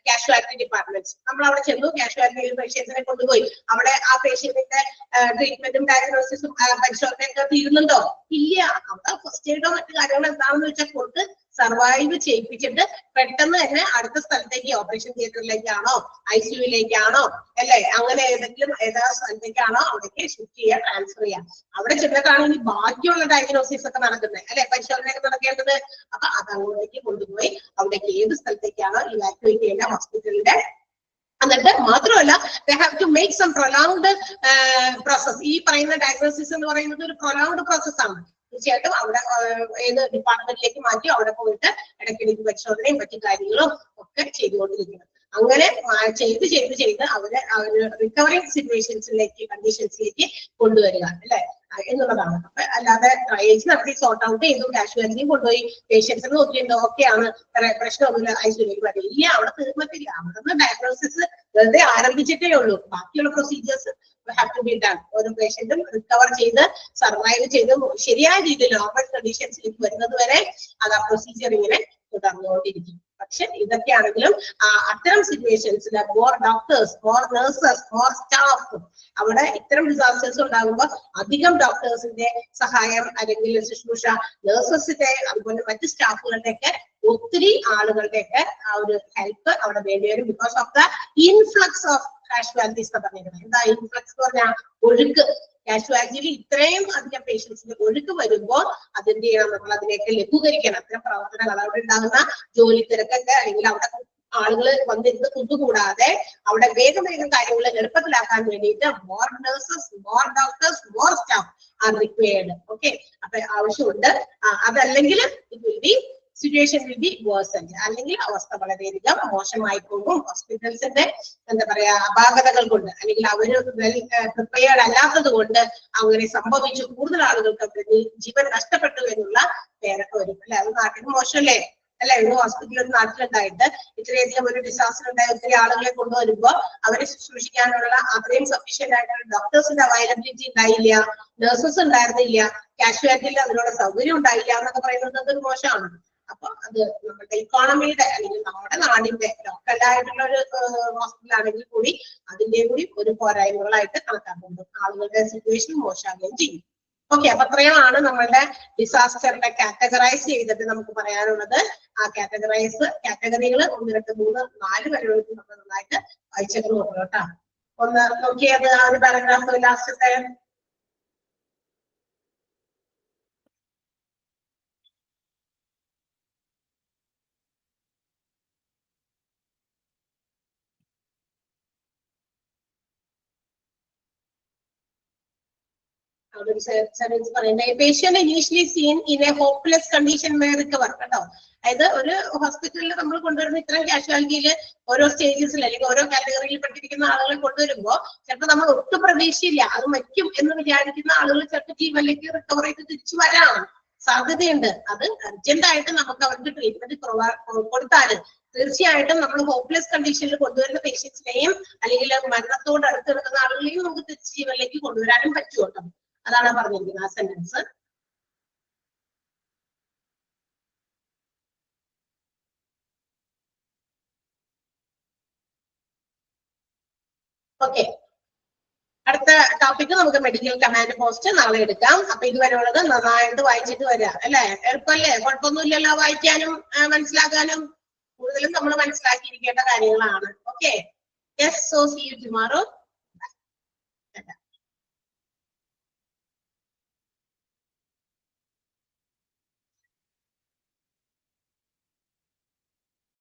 casualty department. നമ്മൾ അവിടെ ചെന്നു, കാഷ്വാലിറ്റി പേഷ്യൻസിനെ കൊണ്ടുപോയി, അവിടെ ആ പേഷ്യന്റിന്റെ ട്രീറ്റ്മെന്റും ഡയഗ്നോസിസും പരിശോധനയൊക്കെ തീരുന്നുണ്ടോ? ഇല്ല. അവിടെ ഫസ്റ്റ് എയ്ഡോ മറ്റു കാര്യങ്ങൾ എന്താണെന്ന് വെച്ചാൽ കൊടുത്ത് സർവൈവ് ചെയ്യിപ്പിച്ചിട്ട് പെട്ടെന്ന് തന്നെ അടുത്ത സ്ഥലത്തേക്ക്, ഓപ്പറേഷൻ തിയേറ്ററിലേക്കാണോ, ICUയിലേക്കാണോ, അല്ലെ, അങ്ങനെ ഏതാ സ്ഥലത്തേക്കാണോ അവിടേക്ക് ഷിഫ്റ്റ് ചെയ്യുക, ട്രാൻസ്ഫർ ചെയ്യാം. അവിടെ ചെന്നിട്ടാണ് ഇനി ബാക്കിയുള്ള ഡയഗ്നോസിസ് ഒക്കെ നടക്കുന്നത്, അല്ലെ, പരിശോധനയൊക്കെ നടക്കേണ്ടത്. അപ്പൊ അത് അങ്ങോട്ടേക്ക് കൊണ്ടുപോയി അവിടേക്ക് ഏത് സ്ഥലത്തേക്കാണോ ഇവാക്യുവേറ്റ് ചെയ്യേണ്ട ഹോസ്പിറ്റലിന്റെ, എന്നിട്ട് മാത്രമല്ല they have to make some prolonged process. ഈ പറയുന്ന ഡയഗ്നോസിസ് എന്ന് പറയുന്നത് ഒരു പ്രൊലോങ്ഡ് പ്രോസസ് ആണ്. തീർച്ചയായിട്ടും അവിടെ ഏത് ഡിപ്പാർട്ട്മെന്റിലേക്ക് മാറ്റി അവിടെ പോയിട്ട് ഇടയ്ക്കിടയ്ക്ക് പരിശോധനയും മറ്റു കാര്യങ്ങളും ഒക്കെ ചെയ്തുകൊണ്ടിരിക്കണം. അങ്ങനെ ചെയ്ത് അവര് റിക്കവറിംഗ് കണ്ടീഷൻസിലേക്ക് കൊണ്ടുവരിക, അല്ലെ, എന്നുള്ളതാണ്. അപ്പൊ അല്ലാതെ ട്രയൽസ് നടത്തി സോർട്ട് ഔട്ട് ചെയ്തു, കാഷ്വാലിറ്റിയും കൊണ്ടുപോയി പേഷ്യൻസിന് നോക്കിയിട്ട് ഓക്കെയാണ്, പ്രശ്നമൊന്നുമില്ല, ICUയിലേക്ക് വരില്ല, ഇല്ല, അവിടെ തീർന്നിട്ടില്ല. അവിടെ ഡയഗ്നോസിസ് വെറുതെ ആരംഭിച്ചിട്ടേ ഉള്ളൂ. ബാക്കിയുള്ള procedures have to be done. ഒരു പേഷ്യന്റും റിക്കവർ ചെയ്ത് സർവൈവ് ചെയ്ത് ശരിയായ രീതിയിൽ നോർമൽ കണ്ടീഷൻസിലേക്ക് വരുന്നത് വരെ അത് ആ പ്രൊസീജിയർ ഇങ്ങനെ തുടർന്നുകൊണ്ടിരിക്കും. പക്ഷെ ഇതൊക്കെയാണെങ്കിലും അത്തരം സിറ്റുവേഷൻസിൽ more doctors, more nurses, more staff, അവിടെ ഇത്തരം ഡിസാസ്റ്റേഴ്സ് ഉണ്ടാകുമ്പോൾ അധികം ഡോക്ടേഴ്സിന്റെ സഹായം അല്ലെങ്കിൽ ശുശ്രൂഷ, നഴ്സസിന്റെ അതുപോലെ മറ്റ് സ്റ്റാഫുകളുടെ ഒക്കെ ഒത്തിരി ആളുകളുടെ ഒക്കെ ആ ഒരു ഹെൽപ്പ് അവിടെ വേണ്ടിവരും. Because of the influx of casualties എന്ന് പറഞ്ഞിരിക്കുന്നത്. എന്താ ഇൻഫ്ലക്സ് എന്ന് പറഞ്ഞാൽ? ഒഴുക്ക്. കാഷ്വാലിറ്റിയിൽ ഇത്രയും അധികം പേഷ്യൻസിന്റെ ഒഴുക്ക് വരുമ്പോൾ അതെന്ത് ചെയ്യണം, നമ്മൾ അതിനെയൊക്കെ ലഘൂകരിക്കണം. അത്തരം പ്രവർത്തനങ്ങൾ അവിടെ ഉണ്ടാകുന്ന ജോലി തിരക്കൊക്കെ, അല്ലെങ്കിൽ അവിടെ ആളുകൾ വന്നിരുന്ന് കുത്തുകൂടാതെ അവിടെ വേഗം കാര്യങ്ങൾ എളുപ്പത്തിലാക്കാൻ വേണ്ടിയിട്ട് more nurses, more doctors, more staff are required. Okay, അപ്പൊ ആവശ്യമുണ്ട്. അതല്ലെങ്കിൽ it will be situation will be worsened, അല്ലെങ്കിൽ അവസ്ഥ വളരെയധികം മോശമായി പോകും. ഹോസ്പിറ്റൽസിന്റെ എന്താ പറയാ അപാകതകൾ കൊണ്ട്, അല്ലെങ്കിൽ അവര് വെൽ പ്രിപ്പയർഡ് അല്ലാത്തത് കൊണ്ട് അങ്ങനെ സംഭവിച്ചു, കൂടുതൽ ആളുകൾക്ക് ജീവൻ നഷ്ടപ്പെട്ടു എന്നുള്ള പേരൊക്കെ വരും, അല്ലെ. അത് നാട്ടിന് മോശമല്ലേ, അല്ലെ. ഒരു ഹോസ്പിറ്റൽ ഒരു നാട്ടിലുണ്ടായിട്ട് ഇത്രയധികം ഒരു ഡിസാസ്റ്റർ ഉണ്ടായി ഒത്തിരി ആളുകളെ കൊണ്ടുവരുമ്പോ അവരെ ശുശ്രൂഷിക്കാനുള്ള അത്രയും സഫീഷ്യന്റ് ആയിട്ടുള്ള ഡോക്ടേഴ്സിന്റെ അവൈലബിലിറ്റി ഉണ്ടായില്ല, നഴ്സസ് ഉണ്ടായിരുന്നില്ല, കാഷ്വാലിറ്റിയിൽ അതിനുള്ള സൗകര്യം ഉണ്ടായില്ല എന്നൊക്കെ പറയുന്നത് അതൊരു മോശമാണ്. അപ്പൊ അത് നമ്മുടെ ഇക്കോണമിയുടെ, അല്ലെങ്കിൽ നമ്മുടെ നാടിന്റെ ലോക്കലായിട്ടുള്ള ഒരു ഹോസ്പിറ്റൽ ആണെങ്കിൽ കൂടി അതിന്റെ കൂടി ഒരു പോരായ്മകളായിട്ട് കണക്കാക്കുന്നുണ്ട്. ആളുകളുടെ സിറ്റുവേഷൻ മോശമാകുകയും ചെയ്യും. ഓക്കെ, അപ്പൊ അത്രയുമാണ് നമ്മളുടെ ഡിസാസ്റ്ററിന്റെ കാറ്റഗറൈസ് ചെയ്തിട്ട് നമുക്ക് പറയാനുള്ളത്. ആ കാറ്റഗറികൾ 1, 2, 3, 4 വരെ നമ്മൾ നന്നായിട്ട് വായിച്ചൊക്കെ നോക്കണം കേട്ടോ. ഒന്ന് നോക്കിയത് ആ ഒരു പാരഗ്രാഫ് ലാസ്റ്റത്തെ. Patient initially scene in A hopeless condition may recover കേട്ടോ. അതായത് ഒരു ഹോസ്പിറ്റലിൽ നമ്മൾ കൊണ്ടുവരുന്ന ഇത്തരം കാഷ്വാലിറ്റിയിൽ ഓരോ സ്റ്റേജസിൽ അല്ലെങ്കിൽ ഓരോ കാറ്റഗറിയിൽ പെട്ടിരിക്കുന്ന ആളുകളെ കൊണ്ടുവരുമ്പോൾ ചിലപ്പോൾ നമ്മൾ ഒട്ടും പ്രതീക്ഷയില്ല അത് മരിക്കും എന്ന് വിചാരിക്കുന്ന ആളുകൾ ചിലപ്പോൾ ജീവനിലേക്ക് റിക്കവർ ചെയ്ത് തിരിച്ചു വരാൻ സാധ്യതയുണ്ട്. അത് അർജന്റായിട്ട് നമുക്ക് അവർക്ക് ട്രീറ്റ്മെന്റ് കൊടുത്താൽ തീർച്ചയായിട്ടും നമ്മൾ ഹോപ്പ്ലെസ് കണ്ടീഷനിൽ കൊണ്ടുവരുന്ന പേഷ്യൻസിനെയും അല്ലെങ്കിൽ മരണത്തോട് അടുത്ത് കിടക്കുന്ന ആളുകളെയും നമുക്ക് തിരിച്ച് ജീവനിലേക്ക് കൊണ്ടുവരാനും പറ്റും കേട്ടോ. അതാണ് പറഞ്ഞിരിക്കുന്നത് ആ സെന്റൻസ്. ഓക്കെ, അടുത്ത ടോപ്പിക് നമുക്ക് മെഡിക്കൽ കമാൻഡ് പോസ്റ്റ് നാളെ എടുക്കാം. അപ്പൊ ഇതുവരെയുള്ളത് നന്നായിട്ട് വായിച്ചിട്ട് വരിക അല്ലെ. എളുപ്പമല്ലേ? കുഴപ്പമൊന്നുമില്ലല്ലോ വായിക്കാനും മനസ്സിലാക്കാനും. കൂടുതലും നമ്മൾ മനസ്സിലാക്കിയിരിക്കേണ്ട കാര്യങ്ങളാണ്. Okay, yes, so see you tomorrow.